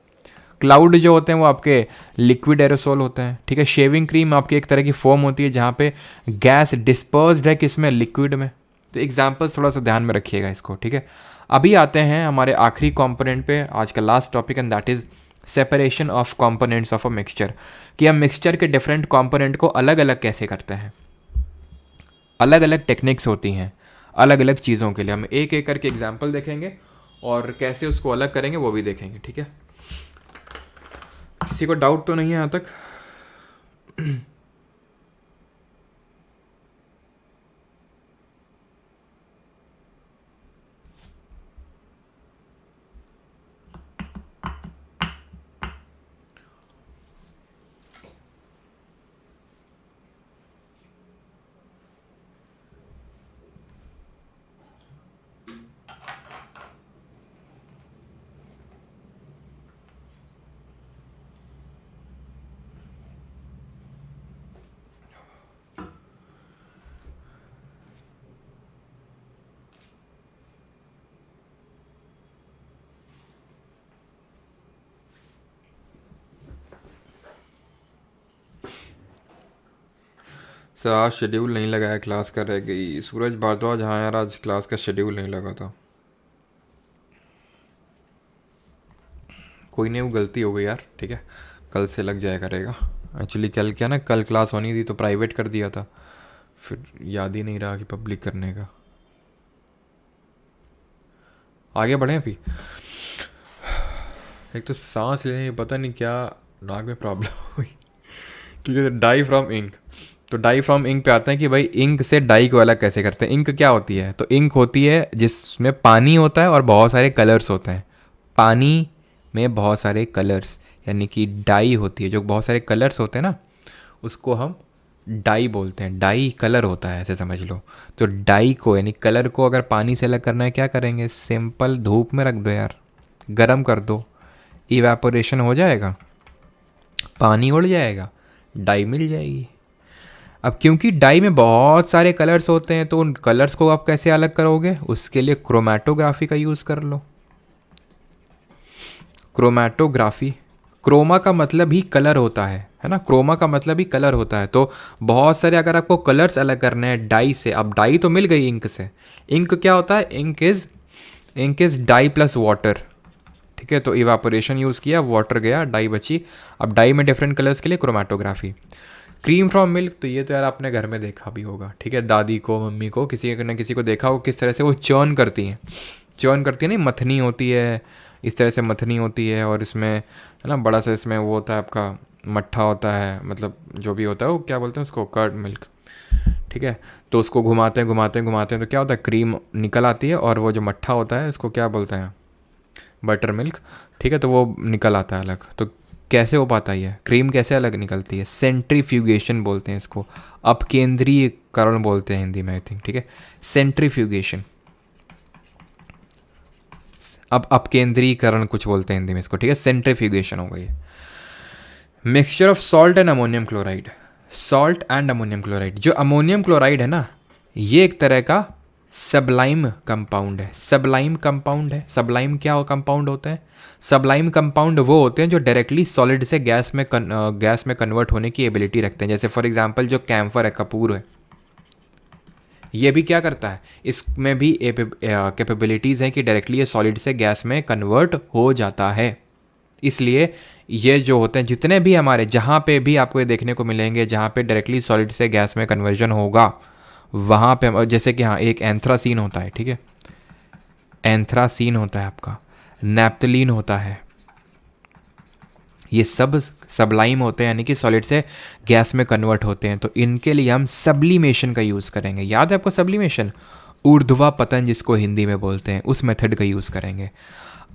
क्लाउड जो होते हैं वो आपके लिक्विड एरोसोल होते हैं, ठीक है? शेविंग क्रीम आपकी एक तरह की फोम होती है जहाँ पे गैस डिस्पर्स्ड है, किसमें? लिक्विड में। तो एग्जाम्पल्स थोड़ा सा ध्यान में रखिएगा इसको, ठीक है? अभी आते हैं हमारे आखिरी कॉम्पोनेंट पे, आज का last topic, and that is separation of components of a mixture. कि हम मिक्सचर के डिफरेंट कॉम्पोनेंट को अलग अलग कैसे करते हैं। अलग अलग टेक्निक्स होती हैं अलग अलग चीज़ों के लिए। हम एक एक करके एग्जाम्पल देखेंगे और कैसे उसको अलग करेंगे वो भी देखेंगे, ठीक है? किसी को डाउट तो नहीं है यहाँ तक? सर आज शेड्यूल नहीं लगाया, क्लास का रह गई। सूरज भारद्वाज, हाँ यार आज क्लास का शेड्यूल नहीं लगा था। कोई नहीं, वो गलती हो गई यार, ठीक है? कल से लग जाया करेगा। एक्चुअली कल क्या ना, कल क्लास होनी थी तो प्राइवेट कर दिया था, फिर याद ही नहीं रहा कि पब्लिक करने का। आगे बढ़ें अभी। एक तो सांस लेने में पता नहीं क्या नाक में प्रॉब्लम हुई, ठीक है? डाई फ्रॉम इंक, तो डाई फ्रॉम इंक पे आते हैं कि भाई इंक से डाई को अलग कैसे करते हैं। इंक क्या होती है? तो इंक होती है जिसमें पानी होता है और बहुत सारे कलर्स होते हैं। पानी में बहुत सारे कलर्स, यानी कि डाई होती है, जो बहुत सारे कलर्स होते हैं ना, उसको हम डाई बोलते हैं। डाई कलर होता है, ऐसे समझ लो। तो डाई को यानी कलर को अगर पानी से अलग करना है, क्या करेंगे? सिंपल धूप में रख दो यार, गर्म कर दो, इवेपोरेशन हो जाएगा। पानी उड़ जाएगा, डाई मिल जाएगी। अब क्योंकि डाई में बहुत सारे कलर्स होते हैं तो उन कलर्स को आप कैसे अलग करोगे, उसके लिए क्रोमैटोग्राफी का यूज़ कर लो। क्रोमैटोग्राफी, क्रोमा का मतलब ही कलर होता है ना, क्रोमा का मतलब ही कलर होता है। तो बहुत सारे अगर आपको कलर्स अलग करने हैं डाई से, अब डाई तो मिल गई इंक से, इंक क्या होता है, ink is dye plus water, ठीक है। तो इवापोरेशन यूज़ किया, वाटर गया, डाई बची। अब डाई में डिफरेंट कलर्स के लिए क्रोमैटोग्राफी। क्रीम फ्रॉम मिल्क, तो ये तो यार आपने घर में देखा भी होगा, ठीक है, दादी को, मम्मी को, किसी न किसी को देखा हो किस तरह से वो चर्न करती हैं, नहीं, मथनी होती है, इस तरह से मथनी होती है, और इसमें है ना बड़ा सा इसमें वो होता है आपका मट्ठा होता है, मतलब जो भी होता है वो क्या बोलते हैं उसको, कर्ड मिल्क, ठीक है। तो उसको घुमाते हैं तो क्या होता है, क्रीम निकल आती है, और वो जो मट्ठा होता है इसको क्या बोलते हैं, बटर मिल्क, ठीक है। तो वो निकल आता है अलग। तो कैसे हो पाता है, क्रीम कैसे अलग निकलती है, सेंट्रीफ्यूगेशन बोलते हैं इसको, अपकेंद्रीकरण बोलते हैं हिंदी में, आई थिंक, ठीक है, सेंट्रीफ्यूगेशन। अब अपकेंद्रीकरण कुछ बोलते हैं हिंदी में इसको, ठीक है, सेंट्रीफ्यूगेशन हो गई। Mixture of salt and ammonium chloride, salt and ammonium chloride, जो अमोनियम क्लोराइड है ना, ये एक तरह का सबलाइम कंपाउंड है। सबलाइम क्या कंपाउंड होते हैं, सबलाइम कंपाउंड वो होते हैं जो डायरेक्टली सॉलिड से गैस में कन्वर्ट होने की एबिलिटी रखते हैं। जैसे फॉर एग्जांपल जो कैम्फर है, कपूर है, ये भी क्या करता है, इसमें भी कैपेबिलिटीज़ हैं कि डायरेक्टली ये सॉलिड से गैस में कन्वर्ट हो जाता है। इसलिए ये जो होते हैं जितने भी हमारे, जहाँ पे भी आपको ये देखने को मिलेंगे जहाँ पे डायरेक्टली सॉलिड से गैस में कन्वर्जन होगा, वहाँ पे जैसे कि हाँ एक एंथ्रासीन होता है, ठीक है, एंथ्रासीन होता है आपका, नैप्थलीन होता है, ये सब सबलाइम होते हैं, यानी कि सॉलिड से गैस में कन्वर्ट होते हैं। तो इनके लिए हम सब्लिमेशन का यूज़ करेंगे। याद है आपको सब्लिमेशन, ऊर्ध्वा पतन जिसको हिंदी में बोलते हैं, उस मेथड का यूज़ करेंगे।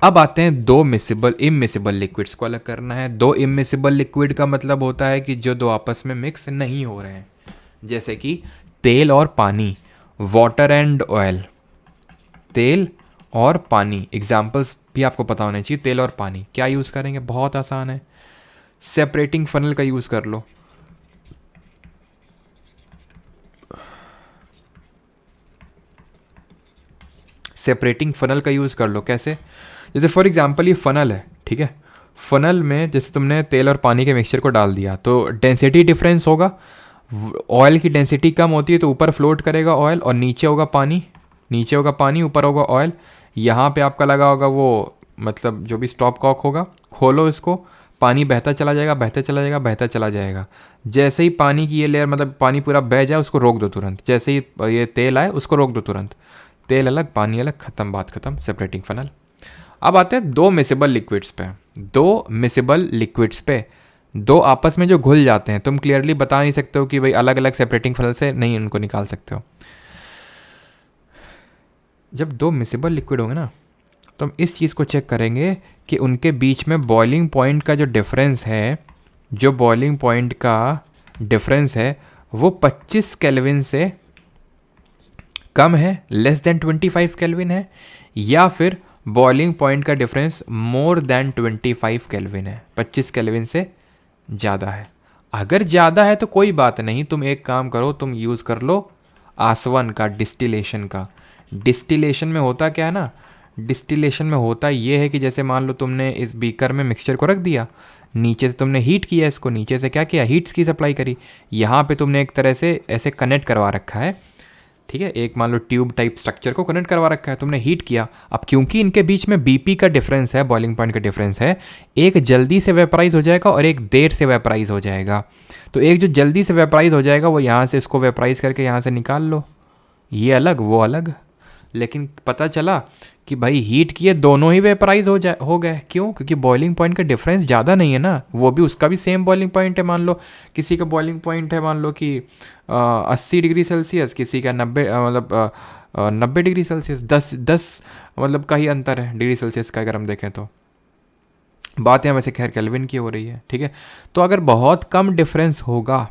अब आते हैं दो इमिसिबल लिक्विड्स को अलग करना है। दो इमिसिबल लिक्विड का मतलब होता है कि जो दो आपस में मिक्स नहीं हो रहे हैं, जैसे कि तेल और पानी, वाटर एंड ऑयल, तेल और पानी। एग्जाम्पल्स भी आपको पता होने चाहिए। तेल और पानी क्या यूज़ करेंगे, बहुत आसान है, सेपरेटिंग फनल का यूज़ कर लो। सेपरेटिंग फनल का यूज़ कर लो, कैसे, जैसे फॉर एग्जांपल ये फनल है, ठीक है, फनल में जैसे तुमने तेल और पानी के मिक्सचर को डाल दिया तो डेंसिटी डिफरेंस होगा। ऑयल की डेंसिटी कम होती है तो ऊपर फ्लोट करेगा ऑयल, और नीचे होगा पानी, ऊपर होगा ऑयल। यहाँ पे आपका लगा होगा वो, मतलब जो भी स्टॉप कॉक होगा, खोलो इसको, पानी बहता चला जाएगा। जैसे ही पानी की ये लेयर, मतलब पानी पूरा बह जाए, उसको रोक दो तुरंत। जैसे ही ये तेल आए उसको रोक दो तुरंत, तेल अलग पानी अलग, खत्म, बात खत्म, सेपरेटिंग फनल। अब आते हैं दो मिसिबल लिक्विड्स पे, दो आपस में जो घुल जाते हैं, तुम क्लियरली बता नहीं सकते हो कि भाई अलग अलग सेपरेटिंग फनल से नहीं उनको निकाल सकते हो। जब दो मिसिबल लिक्विड होंगे ना, तो हम इस चीज़ को चेक करेंगे कि उनके बीच में बॉइलिंग पॉइंट का जो डिफरेंस है, वो 25 केल्विन से कम है, लेस देन 25 केल्विन है, या फिर बॉइलिंग पॉइंट का डिफरेंस मोर देन 25 केल्विन है, 25 केल्विन से ज़्यादा है। अगर ज़्यादा है तो कोई बात नहीं, तुम एक काम करो, तुम यूज़ कर लो आसवन का, डिस्टिलेशन का। डिस्टिलेशन में होता क्या है ना, डिस्टिलेशन में होता ये है कि जैसे मान लो तुमने इस बीकर में मिक्सचर को रख दिया, नीचे से तुमने हीट किया इसको, नीचे से क्या किया, हीट्स की सप्लाई करी, यहाँ पे तुमने एक तरह से ऐसे कनेक्ट करवा रखा है, ठीक है, एक मान लो ट्यूब टाइप स्ट्रक्चर को कनेक्ट करवा रखा है, तुमने हीट किया। अब क्योंकि इनके बीच में बीपी का डिफरेंस है, बॉइलिंग पॉइंट का डिफरेंस है, एक जल्दी से वेपराइज हो जाएगा और एक देर से वेपराइज हो जाएगा। तो एक जो जल्दी से वेपराइज हो जाएगा वो यहाँ से इसको वेपराइज करके यहाँ से निकाल लो, ये अलग वो अलग। लेकिन पता चला कि भाई हीट किए दोनों ही वेपराइज हो गए, क्यों, क्योंकि बॉइलिंग पॉइंट का डिफरेंस ज़्यादा नहीं है ना, वो भी उसका भी सेम बॉइलिंग पॉइंट है। मान लो किसी का बॉइलिंग पॉइंट है मान लो कि 80 डिग्री सेल्सियस, किसी का 90 डिग्री सेल्सियस, 10 मतलब का ही अंतर है डिग्री सेल्सियस का, अगर हम देखें तो। बात यहाँ वैसे खैर केल्विन की हो रही है, ठीक है। तो अगर बहुत कम डिफरेंस होगा,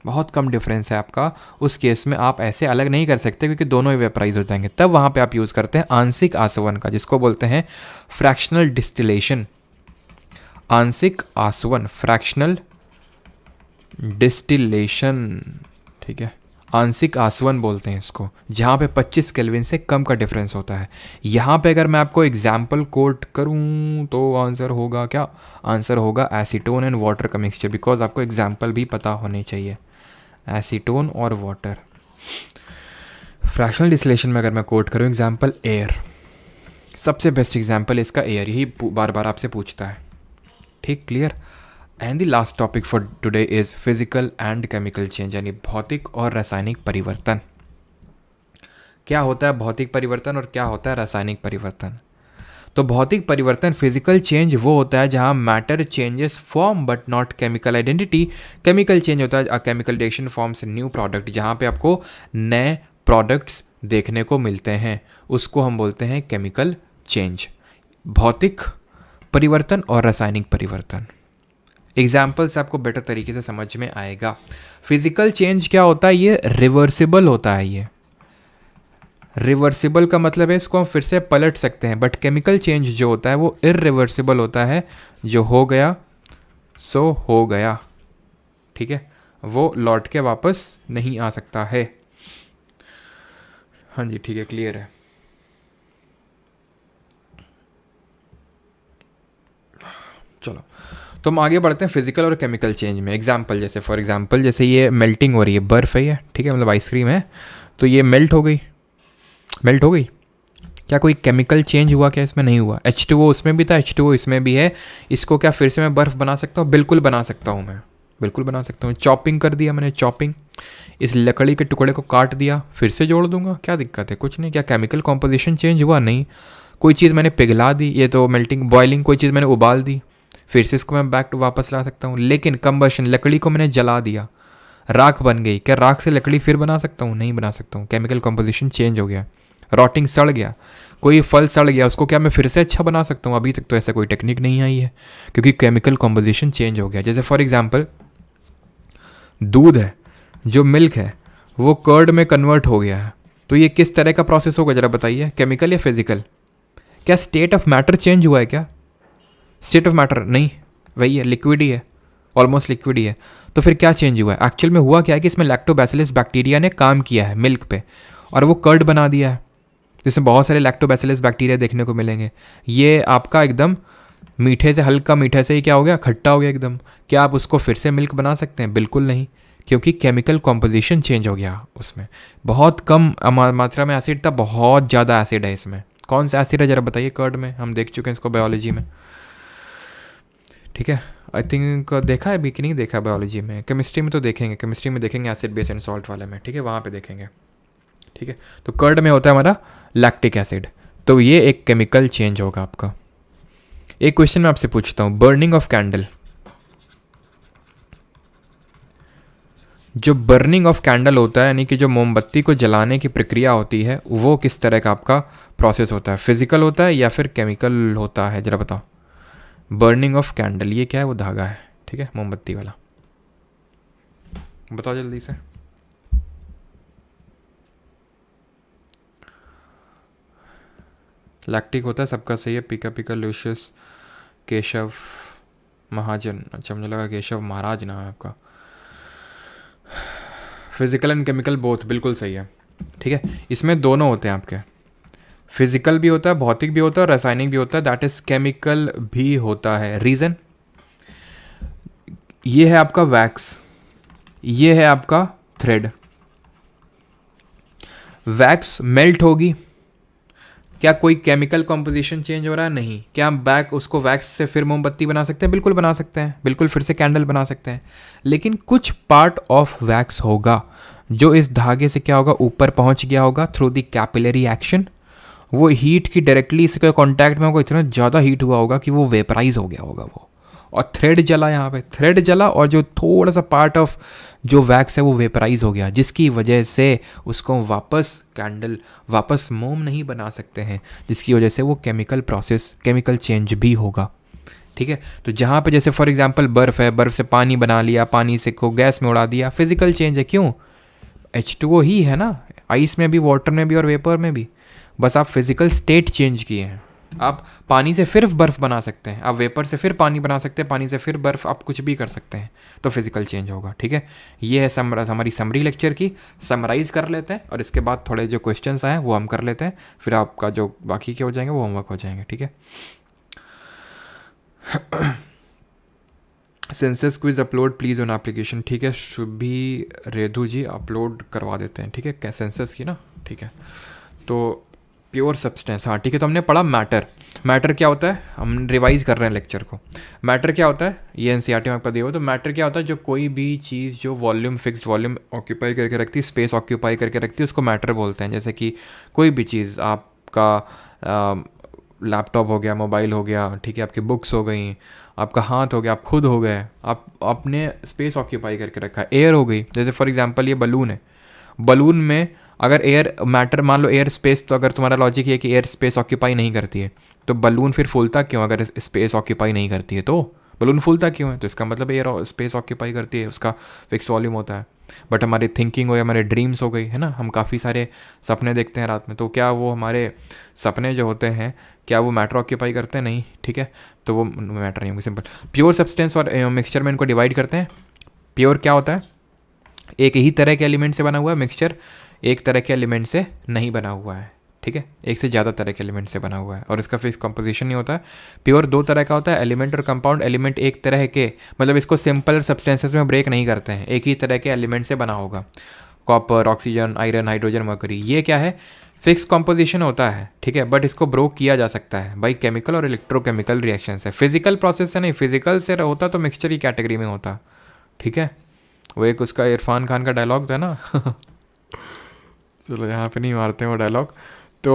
बहुत कम डिफरेंस है आपका, उस केस में आप ऐसे अलग नहीं कर सकते क्योंकि दोनों ही वेपराइज हो जाएंगे। तब वहाँ पे आप यूज़ करते हैं आंशिक आसवन का, जिसको बोलते हैं फ्रैक्शनल डिस्टिलेशन। आंशिक आसवन, फ्रैक्शनल डिस्टिलेशन, ठीक है, आंशिक आसवन बोलते हैं इसको, जहाँ पे 25 केल्विन से कम का डिफरेंस होता है। यहाँ पे अगर मैं आपको एग्जाम्पल कोट करूँ तो आंसर होगा क्या? आंसर होगा एसीटोन एंड वाटर का मिक्सचर, बिकॉज आपको एग्जाम्पल भी पता होने चाहिए, एसीटोन और वाटर। फ्रैक्शनल डिस्टिलेशन में अगर मैं कोट करूँ एग्जाम्पल, एयर, सबसे बेस्ट एग्जाम्पल इसका एयर, यही बार बार आपसे पूछता है, ठीक, clear. And the last topic for today is physical and chemical change, यानी भौतिक और रासायनिक परिवर्तन। क्या होता है भौतिक परिवर्तन और क्या होता है रासायनिक परिवर्तन? तो भौतिक परिवर्तन, फिजिकल चेंज, वो होता है जहां matter changes form but not chemical identity. Chemical change होता है chemical reaction forms new product, जहां पे आपको नए प्रोडक्ट्स देखने को मिलते हैं, उसको हम बोलते हैं केमिकल चेंज। भौतिक परिवर्तन और रासायनिक परिवर्तन, एग्जाम्पल से आपको बेटर तरीके से समझ में आएगा। फिजिकल चेंज क्या होता है? ये रिवर्सिबल होता है। ये रिवर्सिबल का मतलब है इसको हम फिर से पलट सकते हैं, बट केमिकल चेंज जो होता है वो इरिवर्सिबल होता है, जो हो गया सो हो गया, ठीक है, वो लौट के वापस नहीं आ सकता है। हाँ जी, ठीक है, क्लियर है। चलो तो हम आगे बढ़ते हैं फिजिकल और केमिकल चेंज में। एग्जाम्पल जैसे, फॉर एग्जाम्पल जैसे ये मेल्टिंग हो रही है, बर्फ़ है ये, ठीक है, मतलब आइसक्रीम है, तो ये मेल्ट हो गई, मेल्ट हो गई, क्या कोई केमिकल चेंज हुआ? क्या इसमें नहीं हुआ। H2O उसमें भी था, H2O इसमें भी है, इसको क्या फिर से मैं बर्फ़ बना सकता हूँ? बिल्कुल बना सकता हूँ, मैं बिल्कुल बना सकता हूँ। चॉपिंग कर दिया मैंने, चॉपिंग, इस लकड़ी के टुकड़े को काट दिया, फिर से जोड़ दूंगा, क्या दिक्कत है? कुछ नहीं। क्या केमिकल कॉम्पोजिशन चेंज हुआ? नहीं। कोई चीज़ मैंने पिघला दी, ये तो मेल्टिंग, बॉइलिंग, कोई चीज़ मैंने उबाल दी, फिर से इसको मैं बैक टू वापस ला सकता हूँ। लेकिन कंबशन, लकड़ी को मैंने जला दिया, राख बन गई, क्या राख से लकड़ी फिर बना सकता हूँ? नहीं बना सकता हूँ, केमिकल कॉम्पोजिशन चेंज हो गया। रॉटिंग, सड़ गया, कोई फल सड़ गया, उसको क्या मैं फिर से अच्छा बना सकता हूँ? अभी तक तो ऐसा कोई टेक्निक नहीं आई है, क्योंकि केमिकल कॉम्पोजिशन चेंज हो गया। जैसे फॉर एग्जांपल दूध है, जो मिल्क है वो कर्ड में कन्वर्ट हो गया है, तो ये किस तरह का प्रोसेस होगा जरा बताइए, केमिकल या फिजिकल? क्या स्टेट ऑफ मैटर चेंज हुआ है? क्या स्टेट ऑफ मैटर नहीं, वही है, लिक्विड ही है, ऑलमोस्ट लिक्विड ही है। तो फिर क्या चेंज हुआ है? एक्चुअल में हुआ क्या है कि इसमें लैक्टोबैसिलस बैक्टीरिया ने काम किया है मिल्क पे, और वो कर्ड बना दिया है, जिसमें बहुत सारे लैक्टोबैसिलस बैक्टीरिया देखने को मिलेंगे। ये आपका एकदम मीठे से, हल्का मीठे से ही क्या हो गया, खट्टा हो गया एकदम। क्या आप उसको फिर से मिल्क बना सकते हैं? बिल्कुल नहीं, क्योंकि केमिकल कॉम्पोजिशन चेंज हो गया उसमें। बहुत कम मात्रा में एसिड था, बहुत ज़्यादा एसिड है इसमें। कौन सा एसिड है जरा बताइए कर्ड में? हम देख चुके हैं इसको बायोलॉजी में, ठीक है, आई थिंक देखा है अभी कि नहीं देखा बायोलॉजी में। केमिस्ट्री में तो देखेंगे, केमिस्ट्री में देखेंगे एसिड बेस एंड सॉल्ट वाले में, ठीक है, वहाँ पे देखेंगे, ठीक है। तो कर्ड में होता है हमारा लैक्टिक एसिड, तो ये एक केमिकल चेंज होगा आपका। एक क्वेश्चन मैं आपसे पूछता हूँ, बर्निंग ऑफ कैंडल, जो बर्निंग ऑफ कैंडल होता है, यानी कि जो मोमबत्ती को जलाने की प्रक्रिया होती है, वो किस तरह का आपका प्रोसेस होता है? फिजिकल होता है या फिर केमिकल होता है, जरा बताओ। बर्निंग ऑफ कैंडल, ये क्या है? वो धागा है, ठीक है, मोमबत्ती वाला, बताओ जल्दी से। लैक्टिक होता है, सबका सही है, पीका पीका, लूशियस, केशव महाजन, अच्छा मुझे लगा केशव महाराज नाम है आपका। फिजिकल एंड केमिकल बोथ, बिल्कुल सही है, ठीक है। इसमें दोनों होते हैं आपके, फिजिकल भी होता है, भौतिक भी होता है, और रासायनिक भी होता है, दैट इज केमिकल भी होता है। रीजन, ये है आपका वैक्स, ये है आपका थ्रेड। वैक्स मेल्ट होगी, क्या कोई केमिकल कॉम्पोजिशन चेंज हो रहा है? नहीं। क्या हम उसको वैक्स से फिर मोमबत्ती बना सकते हैं? बिल्कुल बना सकते हैं, बिल्कुल फिर से कैंडल बना सकते हैं। लेकिन कुछ पार्ट ऑफ वैक्स होगा जो इस धागे से क्या होगा, ऊपर पहुंच गया होगा थ्रू द कैपिलरी एक्शन, वो हीट की डायरेक्टली इसके कांटेक्ट में होगा, इतना ज़्यादा हीट हुआ होगा कि वो वेपराइज हो गया होगा वो, और थ्रेड जला, यहाँ पे थ्रेड जला, और जो थोड़ा सा पार्ट ऑफ जो वैक्स है वो वेपराइज हो गया, जिसकी वजह से उसको वापस कैंडल, वापस मोम नहीं बना सकते हैं, जिसकी वजह से वो केमिकल प्रोसेस, केमिकल चेंज भी होगा, ठीक है। तो जहाँ पे जैसे फॉर एग्जांपल बर्फ़ है, बर्फ़ से पानी बना लिया, पानी से को गैस में उड़ा दिया, फिजिकल चेंज है। क्यों? H2O ही है ना, आइस में भी, वाटर में भी और वेपर में भी, बस आप फिजिकल स्टेट चेंज किए हैं, आप पानी से फिर बर्फ़ बना सकते हैं, आप वेपर से फिर पानी बना सकते हैं, पानी से फिर बर्फ़, आप कुछ भी कर सकते हैं, तो फिजिकल चेंज होगा। ठीक है, ये है हमारी समरी लेक्चर की। समराइज कर लेते हैं और इसके बाद थोड़े जो क्वेश्चंस आए वो हम कर लेते हैं, फिर आपका जो बाकी के हो जाएंगे वो होमवर्क हो जाएंगे। ठीक है, census quiz upload please on application. ठीक है, शुभी रेधु जी अपलोड करवा देते हैं। ठीक है, क्या सेंसस की ना। ठीक है, तो प्योर सब्सटेंस, हाँ ठीक है। तो हमने पढ़ा मैटर। मैटर क्या होता है, हम रिवाइज कर रहे हैं लेक्चर को। मैटर क्या होता है, ये एनसीईआरटी में आपका दिया हुआ। तो मैटर क्या होता है, जो कोई भी चीज़ जो वॉल्यूम, फिक्स्ड वॉल्यूम ऑक्यूपाई करके रखती है, स्पेस ऑक्यूपाई करके रखती है, उसको मैटर बोलते हैं। जैसे कि कोई भी चीज़, आपका लैपटॉप हो गया, मोबाइल हो गया, ठीक है, आपकी बुक्स हो गई, आपका हाथ हो गया, आप खुद हो गए, आप आपने स्पेस ऑक्यूपाई करके रखा है। एयर हो गई, जैसे फॉर एग्जांपल ये बलून है, बलून में अगर एयर मैटर, मान लो एयर स्पेस, तो अगर तुम्हारा लॉजिक ये है कि एयर स्पेस ऑक्यूपाई नहीं करती है, तो बलून फिर फूलता क्यों? अगर स्पेस ऑक्यूपाई नहीं करती है तो बलून फूलता क्यों है? तो इसका मतलब एयर स्पेस ऑक्यूपाई करती है, उसका फिक्स वॉल्यूम होता है। बट हमारी थिंकिंग हो या हमारे ड्रीम्स हो गई है ना, हम काफ़ी सारे सपने देखते हैं रात में, तो क्या वो हमारे सपने जो होते हैं क्या वो मैटर ऑक्यूपाई करते हैं? नहीं। ठीक है, तो वो मैटर नहीं होंगे, सिंपल। प्योर सब्सटेंस और मिक्सचर में इनको डिवाइड करते हैं। प्योर क्या होता है, एक ही तरह के एलिमेंट से बना हुआ है। मिक्सचर एक तरह के एलिमेंट से नहीं बना हुआ है। ठीक है, एक से ज़्यादा तरह के एलिमेंट से बना हुआ है और इसका फिक्स कंपोजिशन नहीं होता है। प्योर दो तरह का होता है, एलिमेंट और कंपाउंड। एलिमेंट एक तरह के, मतलब इसको सिंपल सब्सटेंसेस में ब्रेक नहीं करते हैं, एक ही तरह के एलिमेंट से बना होगा। Copper, oxygen, iron, hydrogen, mercury, ये क्या है, फिक्स कॉम्पोजिशन होता है। ठीक है, बट इसको ब्रोक किया जा सकता है बाई केमिकल और इलेक्ट्रोकेमिकल रिएक्शन से। फिजिकल प्रोसेस से नहीं, फिजिकल से होता तो मिक्सचर की कैटेगरी में होता। ठीक है, वो एक उसका इरफान खान का डायलॉग था ना चलो यहाँ पे नहीं मारते हैं वो डायलॉग। तो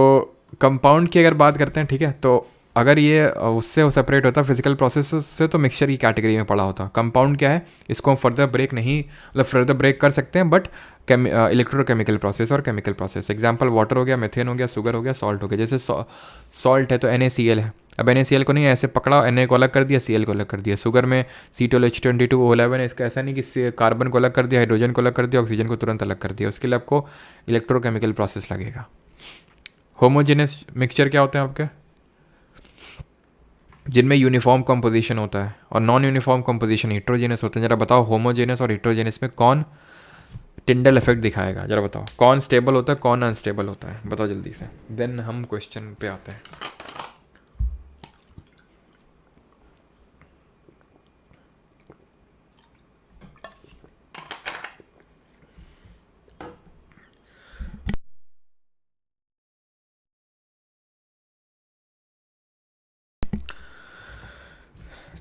कंपाउंड की अगर बात करते हैं, ठीक है, तो अगर ये उससे सेपरेट होता फिजिकल प्रोसेस से, तो मिक्सचर की कैटेगरी में पड़ा होता। कंपाउंड क्या है, इसको हम फर्दर ब्रेक नहीं, मतलब फर्दर ब्रेक कर सकते हैं, बट इलेक्ट्रोकेमिकल प्रोसेस और केमिकल प्रोसेस। एग्जांपल वाटर हो गया, मेथेन हो गया, शुगर हो गया, सॉल्ट हो गया। जैसे सॉल्ट है तो NaCl है, अब NaCl को नहीं ऐसे पकड़ा, Na को अलग कर दिया, Cl को अलग कर दिया। शुगर में C12H22O11 है, इसका ऐसा नहीं कि कार्बन को अलग कर दिया, हाइड्रोजन को अलग कर दिया, ऑक्सीजन को तुरंत अलग कर दिया, उसके लिए आपको इलेक्ट्रोकेमिकल प्रोसेस लगेगा। होमोजेनस मिक्सचर क्या होते हैं आपके, जिनमें यूनिफॉर्म कंपोजिशन होता है, और नॉन यूनिफॉर्म कंपोजिशन हेट्रोजेनस होते हैं। जरा बताओ होमोजेनस और हेट्रोजेनस में कौन टिंडल इफेक्ट दिखाएगा, जरा बताओ कौन स्टेबल होता है, कौन अनस्टेबल होता है, बताओ जल्दी से, देन हम क्वेश्चन पे आते हैं।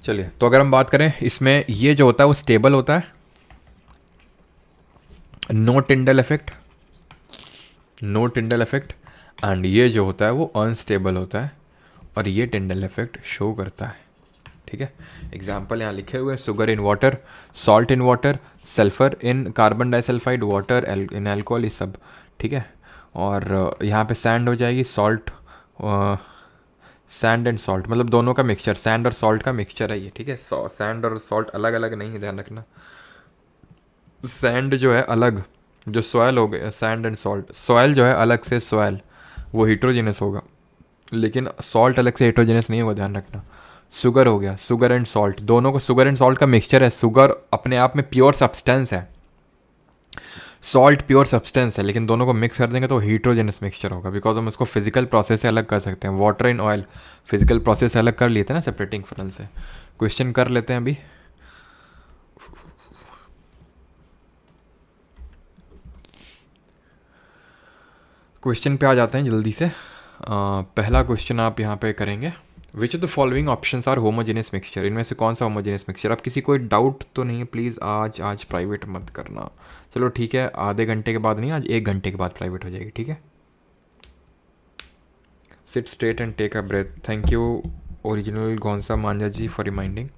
चलिए, तो अगर हम बात करें इसमें, ये जो होता है वो स्टेबल होता है, no Tyndall effect, no Tyndall effect. And ये जो होता है वो अनस्टेबल होता है और ये टिंडल इफेक्ट शो करता है। ठीक है, एग्जाम्पल यहाँ लिखे हुए हैं, sugar in water, salt in water, sulphur in carbon disulphide, water in alcohol, ये सब। ठीक है, और यहाँ पे सैंड हो जाएगी, सॉल्ट, सैंड एंड सॉल्ट, मतलब दोनों का मिक्सचर, सैंड और सॉल्ट का मिक्सचर है ये। ठीक है, सैंड और सॉल्ट अलग अलग नहीं है, ध्यान रखना। सैंड जो है अलग, जो सॉयल हो गया, सैंड एंड सॉल्ट, सॉयल जो है अलग से सॉयल, वो हीट्रोजेनस होगा, लेकिन सॉल्ट अलग से हीट्रोजेनस नहीं होगा, ध्यान रखना। शुगर हो गया, शुगर एंड सॉल्ट, दोनों को, शुगर एंड सॉल्ट का मिक्सचर है। शुगर अपने आप में प्योर सब्सटेंस है, सॉल्ट प्योर सब्सटेंस है, लेकिन दोनों को मिक्स कर देंगे तो हीट्रोजेनस मिक्सचर होगा, बिकॉज हम उसको फिजिकल प्रोसेस से अलग कर सकते हैं। Water in oil physical process से अलग कर लिए थे ना, सेपरेटिंग फनल से। क्वेश्चन कर लेते हैं अभी। क्वेश्चन पे आ जाते हैं जल्दी से। पहला क्वेश्चन आप यहाँ पे करेंगे, which of the following options are homogeneous mixture, इनमें से कौन सा होमोजेनियस मिक्सचर। अब किसी कोई डाउट तो नहीं है, प्लीज़ आज प्राइवेट मत करना। चलो ठीक है, आधे घंटे के बाद नहीं, आज 1 घंटे के बाद प्राइवेट हो जाएगी। ठीक है, sit straight and take a breath. Thank you original गोंसा मांझा ji for reminding.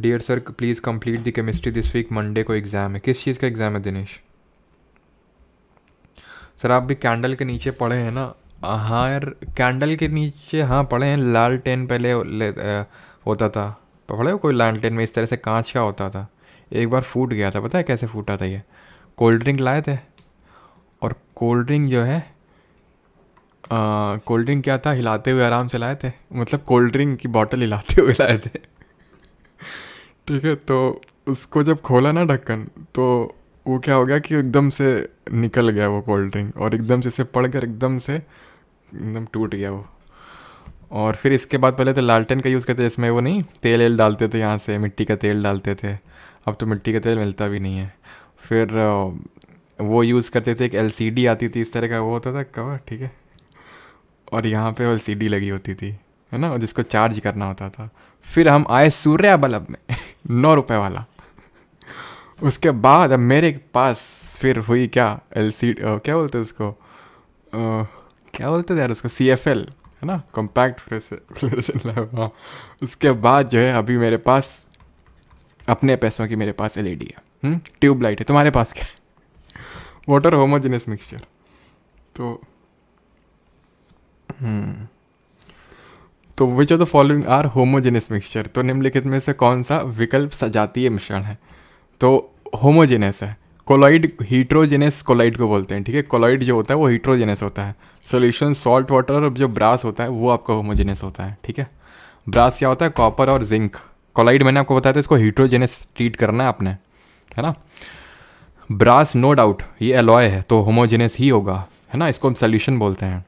Dear sir please complete the chemistry this week, Monday को एग्ज़ाम है। किस चीज़ का एग्ज़ाम है दिनेश? सर आप भी कैंडल के नीचे पढ़े हैं ना? हाँ यार, कैंडल के नीचे हाँ पढ़े हैं। लालटेन पहले होता था, पढ़े हो कोई लालटेन में इस तरह से कांच का होता था, एक बार फूट गया था, पता है कैसे फूटा था ये? कोल्ड ड्रिंक लाए थे, और कोल्ड ड्रिंक जो है कोल्ड ड्रिंक क्या था, हिलाते हुए आराम से लाए थे, मतलब कोल्ड ड्रिंक की बॉटल हिलाते हुए लाए थे। ठीक है, तो उसको जब खोला ना ढक्कन, तो वो क्या हो गया कि एकदम से निकल गया वो कोल्ड ड्रिंक, और एकदम से इसे पड़ कर एकदम से एकदम टूट गया वो। और फिर इसके बाद पहले तो लालटेन का यूज़ करते, जिसमें वो नहीं तेल एल डालते थे, यहाँ से मिट्टी का तेल डालते थे। अब तो मिट्टी का तेल मिलता भी नहीं है। फिर वो यूज़ करते थे, एक एलसीडी आती थी इस तरह का, वो होता था कवर, ठीक है, और यहाँ पे एलसीडी लगी होती थी, है ना, और जिसको चार्ज करना होता था। फिर हम आए सूर्या बल्ब में 9 रुपए वाला। उसके बाद अब मेरे पास फिर हुई क्या, क्या बोलते हैं उसको, क्या बोलते थे यार उसको, CFL, है ना, कॉम्पैक्ट फ्लोरेसेंट लैम्प। हाँ, उसके बाद जो है अभी मेरे पास अपने पैसों की मेरे पास LED है, ट्यूबलाइट है। तुम्हारे पास क्या है? Water homogeneous mixture. तो which of the following are homogeneous mixture, तो निम्नलिखित में से कौन सा विकल्प सजातीय मिश्रण है? तो होमोजेनस है। कोलॉइड हीट्रोजेनस कोलॉइड को बोलते हैं, ठीक है। कोलॉइड जो होता है वो हीट्रोजेनस होता है। सॉल्यूशन सॉल्ट वाटर, और जो ब्रास होता है वो आपका होमोजेनस होता है, ठीक है। ब्रास क्या होता है, कॉपर और जिंक। कोलॉइड मैंने आपको बताया था, इसको हीट्रोजेनस ट्रीट करना है आपने, है ना। ब्रास नो डाउट ये एलॉय है तो होमोजेनस ही होगा, है ना, इसको हम सोल्यूशन बोलते हैं।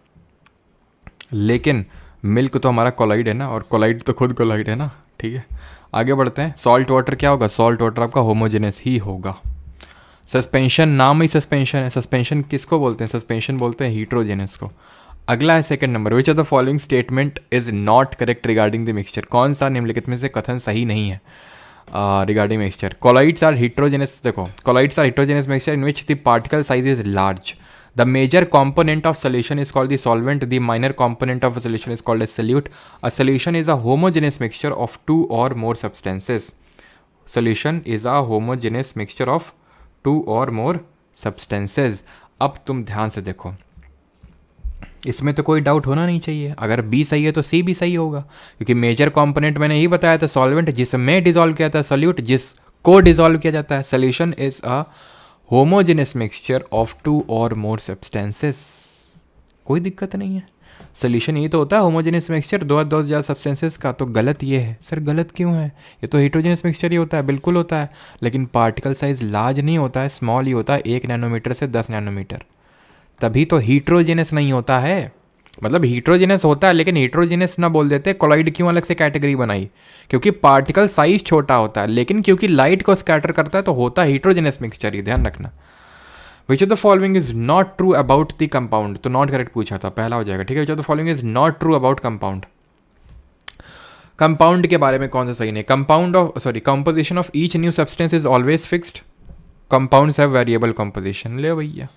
लेकिन मिल्क तो हमारा कोलॉइड है ना, और कोलॉइड तो खुद कोलॉइड है ना, ठीक है। आगे बढ़ते हैं। सॉल्ट वाटर क्या होगा, सॉल्ट वाटर आपका होमोजेनस ही होगा। सस्पेंशन, नाम ही सस्पेंशन है। सस्पेंशन किसको बोलते हैं, सस्पेंशन बोलते हैं हीट्रोजेनस को। अगला है second number, which of the following statement is not correct regarding the mixture, कौन सा निम्नलिखित में से कथन सही नहीं है regarding mixture. Colloids are heterogeneous, देखो colloids are heterogeneous mixture in which the particle size is large. The major component of solution is called the solvent. The minor component of a solution is called a solute. A solution is a homogeneous mixture of two or more substances. Solution is a homogeneous mixture of two or more substances. अब तुम ध्यान से देखो, इसमें तो कोई doubt होना नहीं चाहिए। अगर B सही है तो C भी सही होगा, क्योंकि मेजर कंपोनेंट मैंने यही बताया था, सॉल्वेंट जिसमें डिसॉल्व किया था, सॉल्यूट जिसको डिसॉल्व किया जाता है। Solution is a homogeneous mixture of two or more substances. कोई दिक्कत नहीं है, सोल्यूशन ये तो होता है होमोजेनस मिक्सचर दो या ज़्यादा सब्सटेंसेस का। तो गलत ये है सर, गलत क्यों है, ये तो हेट्रोजेनस मिक्सचर ही होता है, बिल्कुल होता है, लेकिन पार्टिकल साइज लार्ज नहीं होता है, स्मॉल ही होता है, 1 नैनोमीटर से 10 नैनोमीटर। तभी तो हीट्रोजेनस नहीं होता है, मतलब हीट्रोजेनस होता है, लेकिन हीट्रोजेनस ना बोल देते। कोलॉइड क्यों अलग से कैटेगरी बनाई, क्योंकि पार्टिकल साइज छोटा होता है, लेकिन क्योंकि लाइट को स्कैटर करता है तो होता है हीट्रोजेनस मिक्सचर ही, ध्यान रखना। विच of the following is not true about the compound, तो नॉट करेक्ट पूछा था, पहला हो जाएगा, ठीक है। विच of the following is not true about compound, compound के बारे में कौन सा सही नहीं। Composition of each new substance is always fixed, compounds have variable composition. ले भैया,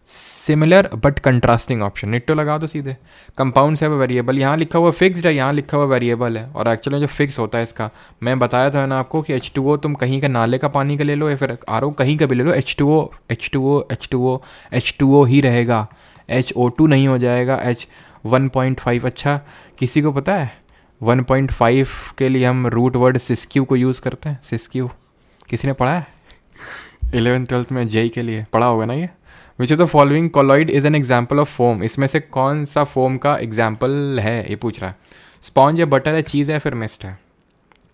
similar but contrasting option, Nitto लगा दो सीधे। कंपाउंड्स है वो वेरिएबल, यहाँ लिखा हुआ फिक्स्ड है, यहाँ लिखा हुआ वेरिएबल है, और एक्चुअली जो फिक्स होता है इसका, मैं बताया था ना आपको कि H2O तुम कहीं का नाले का पानी का ले लो या फिर RO कहीं का भी ले लो, H2O ही रहेगा, HO2 नहीं हो जाएगा, 1.5। अच्छा, किसी को पता है 1.5 के लिए हम रूट वर्ड सिस्क्यू को यूज़ करते हैं, सिस्क्यू किसी ने पढ़ा है 11th-12th में, JEE के लिए पढ़ा होगा ना ये। विच of the following colloid is an example of foam, इसमें से कौन सा फोम का एग्जाम्पल है, ये पूछ रहा है। स्पॉन्ज है, बटर है, चीज़ है, फिर मिस्ट है।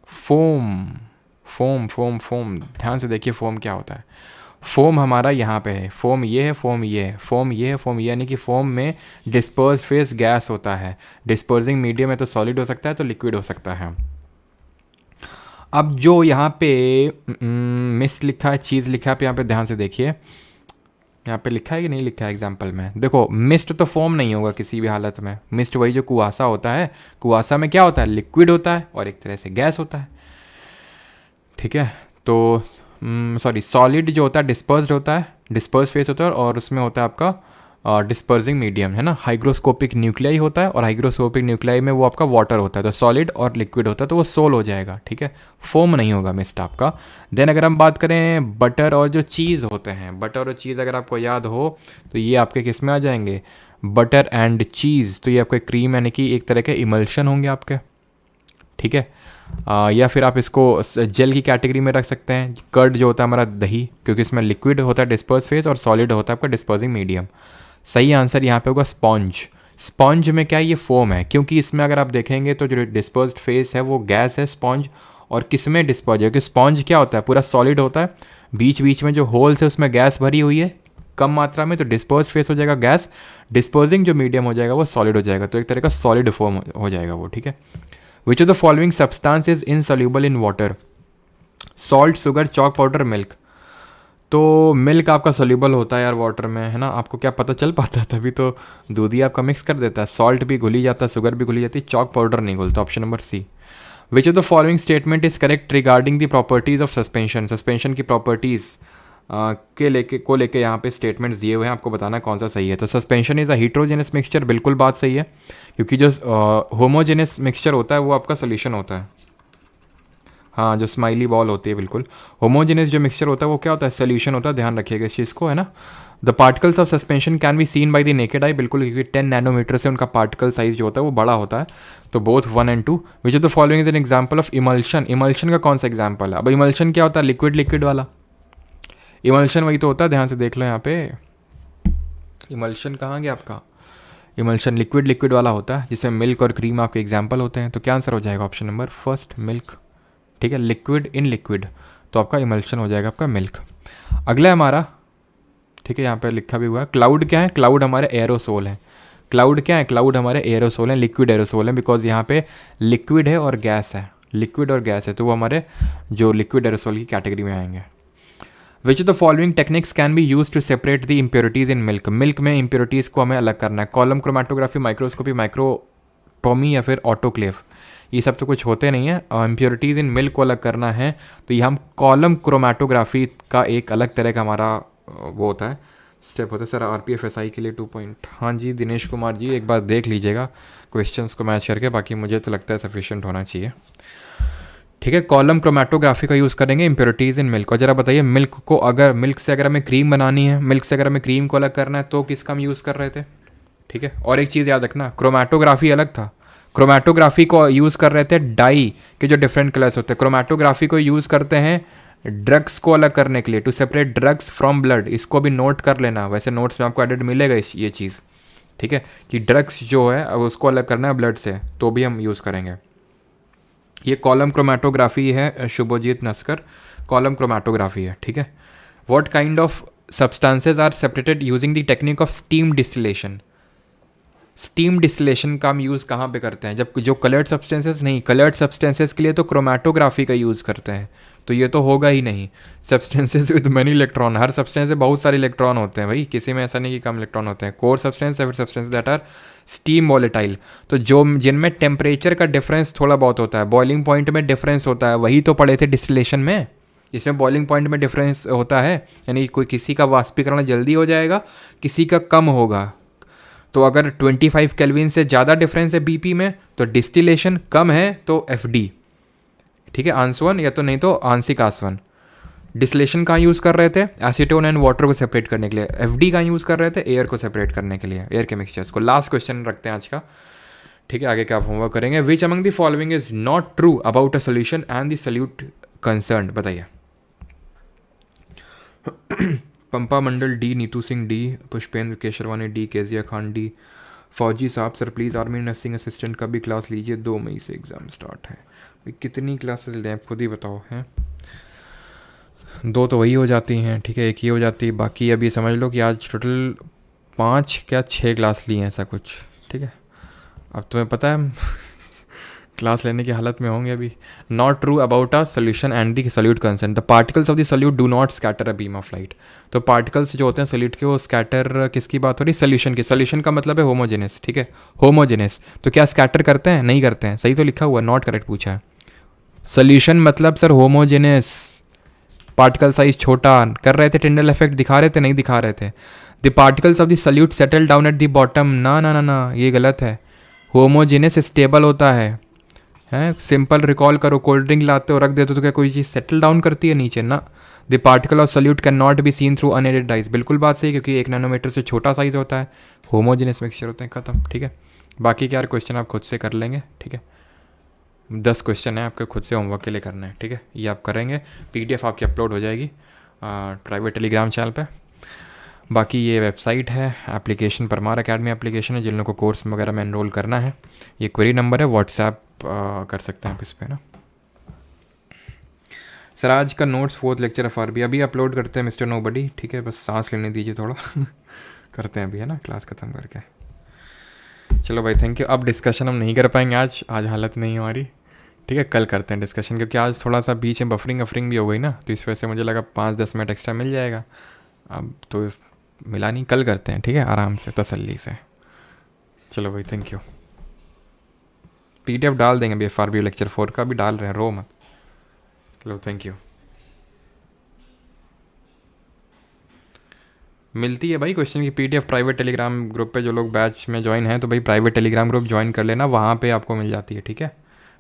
फोम फोम फोम फोम, ध्यान से देखिए फोम क्या होता है। फोम हमारा यहाँ पे है, फोम ये है, फोम ये है, फोम ये है, फोम ये, यानी कि फोम में डिस्पर्स फेस गैस होता है। डिस्पर्सिंग मीडियम है तो सॉलिड हो सकता है, तो लिक्विड हो सकता है। अब जो यहाँ पे मिस्ट लिखा है, चीज़ लिखा है, आप यहाँ पे ध्यान से देखिए, यहाँ पे लिखा है कि नहीं लिखा है एग्जाम्पल में, देखो मिस्ट तो फॉर्म नहीं होगा किसी भी हालत में। मिस्ट वही जो कुआसा होता है, कुआसा में क्या होता है, लिक्विड होता है और एक तरह से गैस होता है, ठीक है। तो सॉलिड जो होता है डिस्पर्स्ड होता है, डिस्पर्स फेस होता है, और उसमें होता है आपका डिस्पर्सिंग मीडियम, है ना। हाइग्रोस्कोपिक न्यूक्लियाई होता है, और हाइग्रोस्कोपिक न्यूक्लियाई में वो आपका वाटर होता है, तो सॉलिड और लिक्विड होता है, तो वो सोल हो जाएगा, ठीक है। फोम नहीं होगा मिस्ट आपका। देन अगर हम बात करें बटर और जो चीज़ होते हैं, बटर और चीज़ अगर आपको याद हो तो ये आपके किस में आ जाएंगे, बटर एंड चीज़, तो ये आपके क्रीम यानी कि एक तरह के इमल्शन होंगे आपके, ठीक है। या फिर आप इसको जेल की कैटेगरी में रख सकते हैं। कर्ड जो होता है हमारा दही, क्योंकि इसमें लिक्विड होता है डिस्पर्स फेस और सॉलिड होता है आपका डिस्पर्सिंग मीडियम। सही आंसर यहाँ पे होगा स्पॉन्ज। स्पॉन्ज में क्या है, ये फोम है, क्योंकि इसमें अगर आप देखेंगे तो जो डिस्पर्स्ड फेस है वो गैस है स्पॉन्ज। और किस में डिस्पर्ज है, कि स्पॉन्ज क्या होता है, पूरा सॉलिड होता है, बीच बीच में जो होल्स है उसमें गैस भरी हुई है कम मात्रा में, तो डिस्पर्स फेस हो जाएगा गैस, डिस्पर्सिंग जो मीडियम हो जाएगा वो सॉलिड हो जाएगा, तो एक तरह का सॉलिड फॉर्म हो जाएगा वो, ठीक है। विच of the following substance is insoluble in water? Salt, sugar, chalk powder, milk. तो मिल्क आपका सोल्यूबल होता है यार वाटर में, है ना, आपको क्या पता चल पाता है, तभी तो दूध ही आपका मिक्स कर देता है। सॉल्ट भी घुली जाता है, शुगर भी घुली जाती है, चॉक पाउडर नहीं घुलता। Option number C. Which of the following statement is correct regarding the properties of suspension? Suspension की प्रॉपर्टीज को लेके यहाँ पे स्टेटमेंट्स दिए हुए हैं, आपको बताना कौन सा सही है। तो सस्पेंशन इज अ हीट्रोजेनस मिक्सचर, बिल्कुल बात सही है, क्योंकि जो होमोजेनस मिक्सचर होता है वो आपका सोल्यूशन होता है। हाँ, जो स्माइली बॉल होती है, बिल्कुल। होमोजेनस जो मिक्सचर होता है वो क्या होता है, सोल्यूशन होता है, ध्यान रखिएगा इस चीज़ को, है ना। The particles of suspension can be scene by the naked eye, बिल्कुल, क्योंकि 10 नैनोमीटर से उनका पार्टिकल साइज जो होता है वो बड़ा होता है। तो both 1 and 2। Which of the following is an example of emulsion? Emulsion का कौन सा एग्जाम्पल है? अब इमल्शन क्या होता है, लिक्विड लिक्विड वाला इमल्शन वही तो होता है, ध्यान से देख लो यहाँ पे। इमल्शन कहाँ गया आपका? इमल्शन लिक्विड लिक्विड वाला होता है, जिसमें मिल्क और क्रीम आपके एग्जाम्पल होते हैं। तो क्या आंसर हो जाएगा? ऑप्शन नंबर फर्स्ट, मिल्क, ठीक है। लिक्विड इन लिक्विड, तो आपका इमल्शन हो जाएगा आपका मिल्क। अगला है हमारा, ठीक है, यहाँ पे लिखा भी हुआ है, क्लाउड क्या है? क्लाउड हमारे एरोसोल है। क्लाउड क्या है? क्लाउड हमारे एरोसोल हैं, लिक्विड एरोसोल हैं, बिकॉज यहाँ पे लिक्विड है और गैस है, लिक्विड और गैस है, तो वो हमारे जो लिक्विड एरोसोल की कैटेगरी में आएंगे। Which of the following techniques can be use to separate the impurities in milk? Milk में इम्प्योरिटीज़ को हमें अलग करना है। कॉलम क्रोमेटोग्राफी, माइक्रोस्कोपी, माइक्रोटोमी या फिर ऑटोक्लेव, ये सब तो कुछ होते नहीं है। इम्प्योरिटीज़ इन मिल्क को अलग करना है तो ये हम कॉलम क्रोमेटोग्राफी का एक अलग तरह का हमारा वो होता है, स्टेप होता है। सर RPFSI के लिए 2 पॉइंट। हाँ जी दिनेश कुमार जी, एक बार देख लीजिएगा क्वेश्चंस को मैच करके, बाकी मुझे तो लगता है सफिशिएंट होना चाहिए, ठीक है। कॉलम क्रोमेटोग्राफी का यूज़ करेंगे इम्प्योरिटीज़ इन मिल्क। और जरा बताइए, मिल्क को अगर मिल्क से अगर हमें क्रीम बनानी है, मिल्क से अगर हमें क्रीम को अलग करना है तो किसका हम यूज़ कर रहे थे, ठीक है। और एक चीज़ याद रखना, क्रोमेटोग्राफी अलग था, क्रोमेटोग्राफी को यूज़ कर रहे थे डाई के जो डिफरेंट कलर्स होते हैं, क्रोमेटोग्राफी को यूज़ करते हैं ड्रग्स को अलग करने के लिए, to separate drugs from blood. इसको भी नोट कर लेना, वैसे नोट्स में आपको एडिट मिलेगा ये चीज़, ठीक है, कि ड्रग्स जो है अब उसको अलग करना है ब्लड से, तो भी हम यूज़ करेंगे। ये कॉलम क्रोमेटोग्राफी है, शुभजीत नस्कर, कॉलम क्रोमेटोग्राफी है, ठीक है। What kind of substances are separated using the technique of steam distillation? Steam distillation का हम यूज़ कहाँ पे करते हैं? जब जो कलर्ड सब्सटेंसेस नहीं, कलर्ड सब्सटेंसेस के लिए तो क्रोमेटोग्राफी का यूज़ करते हैं, तो ये तो होगा ही नहीं। Substances with many electron, her substance में बहुत सारे इलेक्ट्रॉन होते हैं भाई, किसी में ऐसा नहीं कि कम इलेक्ट्रॉन होते हैं। कोर सब्सटेंस या फिर substance that are steam volatile, तो जो जिनमें टेम्परेचर का डिफरेंस थोड़ा बहुत होता है, बॉइलिंग पॉइंट में डिफरेंस होता है, वही तो पढ़े थे डिस्टिलेशन में, जिसमें बॉइलिंग पॉइंट में डिफरेंस होता है, यानी कोई किसी का वाष्पीकरण जल्दी हो जाएगा, किसी का कम होगा। तो अगर 25 केल्विन से ज़्यादा डिफरेंस है BP में तो डिस्टिलेशन कम है तो FD, ठीक है, आंसवन या तो नहीं तो आंशिक आसवन। डिस्टिलेशन कहाँ यूज़ कर रहे थे? एसीटोन एंड वाटर को सेपरेट करने के लिए। FD कहाँ यूज़ कर रहे थे? एयर को सेपरेट करने के लिए, एयर के मिक्सचर्स को। लास्ट क्वेश्चन रखते हैं आज का, ठीक है, आगे क्या आप होमवर्क करेंगे। Which among the following is not true about a solution and the solute concern? बताइए। पंपा मंडल D, Neetu Singh D, Pushpendra Kesharwani D, Kezia Khan D, फौजी साहब sir please army nursing assistant का भी क्लास लीजिए, 2 मई से एग्ज़ाम स्टार्ट है। कितनी क्लासेस लें आप खुद ही बताओ हैं? 2 तो वही हो जाती हैं, ठीक है, 1 ही हो जाती है, बाकी अभी समझ लो कि आज टोटल 5 क्या 6 क्लास ली हैं ऐसा कुछ, ठीक है। अब तुम्हें पता है क्लास लेने की हालत में होंगे अभी। Not true about a solution and the solute concern, the particles of the solute do not scatter a beam of light. तो पार्टिकल्स जो होते हैं सॉल्यूट के वो स्कैटर किसकी बात हो रही है? सोल्यूशन की। सोल्यूशन का मतलब है होमोजेनस, ठीक है, होमोजेनस। तो क्या स्कैटर करते हैं? नहीं करते हैं, सही तो लिखा हुआ, नॉट करेक्ट पूछा है। सोल्यूशन मतलब सर होमोजेनस, पार्टिकल साइज छोटा। कर रहे थे टिंडल इफेक्ट, दिखा रहे थे? नहीं दिखा रहे थे। The particles of the solute settle down at the bottom, ना ना ना ना, ये गलत है। होमोजेनस स्टेबल होता है सिंपल रिकॉल करो, कोल्ड ड्रिंक लाते हो रख देते हो तो क्या कोई चीज़ सेटल डाउन करती है नीचे? ना। The particle of solute can not be seen through unaided eyes, बिल्कुल बात सही, क्योंकि 1 नैनोमीटर से छोटा साइज होता है, होमोजेनस मिक्सचर होते हैं, खत्म, ठीक है। बाकी क्या क्वेश्चन आप खुद से कर लेंगे, ठीक है। 10 क्वेश्चन है आपके खुद से होमवर्क के लिए करना है, ठीक है। ये आप करेंगे, PDF आपकी अपलोड हो जाएगी प्राइवेट टेलीग्राम चैनल पे। बाकी ये वेबसाइट है, एप्लीकेशन परमार एकेडमी एप्लीकेशन है, जिन लोगों को कोर्स वगैरह में एनरोल करना है। ये क्वेरी नंबर है, व्हाट्सएप कर सकते हैं आप इस पर ना। सर आज का notes 4th lecture of RB अभी अपलोड करते हैं मिस्टर नोबडी, ठीक है। बस सांस लेने दीजिए थोड़ा करते हैं अभी, है ना, क्लास ख़त्म करके। चलो भाई, थैंक यू। अब डिस्कशन हम नहीं कर पाएंगे आज हालत नहीं है हमारी, ठीक है। कल करते हैं डिस्कशन, क्योंकि आज थोड़ा सा बीच में बफरिंग भी हो गई ना, तो इस वजह से मुझे लगा 5-10 मिनट एक्स्ट्रा मिल जाएगा। अब तो मिला नहीं, कल करते हैं, ठीक है, आराम से तसल्ली से। चलो भाई, थैंक यू। PDF डाल देंगे अभी, FRB लेक्चर 4 का भी डाल रहे हैं, रो मत। चलो, थैंक यू। मिलती है भाई क्वेश्चन की PDF प्राइवेट टेलीग्राम ग्रुप पे। जो लोग बैच में ज्वाइन हैं तो भाई प्राइवेट टेलीग्राम ग्रुप ज्वाइन कर लेना, वहाँ पे आपको मिल जाती है, ठीक है।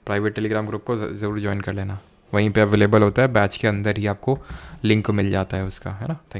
प्राइवेट टेलीग्राम ग्रुप को ज़रूर ज्वाइन कर लेना, वहीं पे अवेलेबल होता है, बैच के अंदर ही आपको लिंक मिल जाता है उसका, है ना। थैंक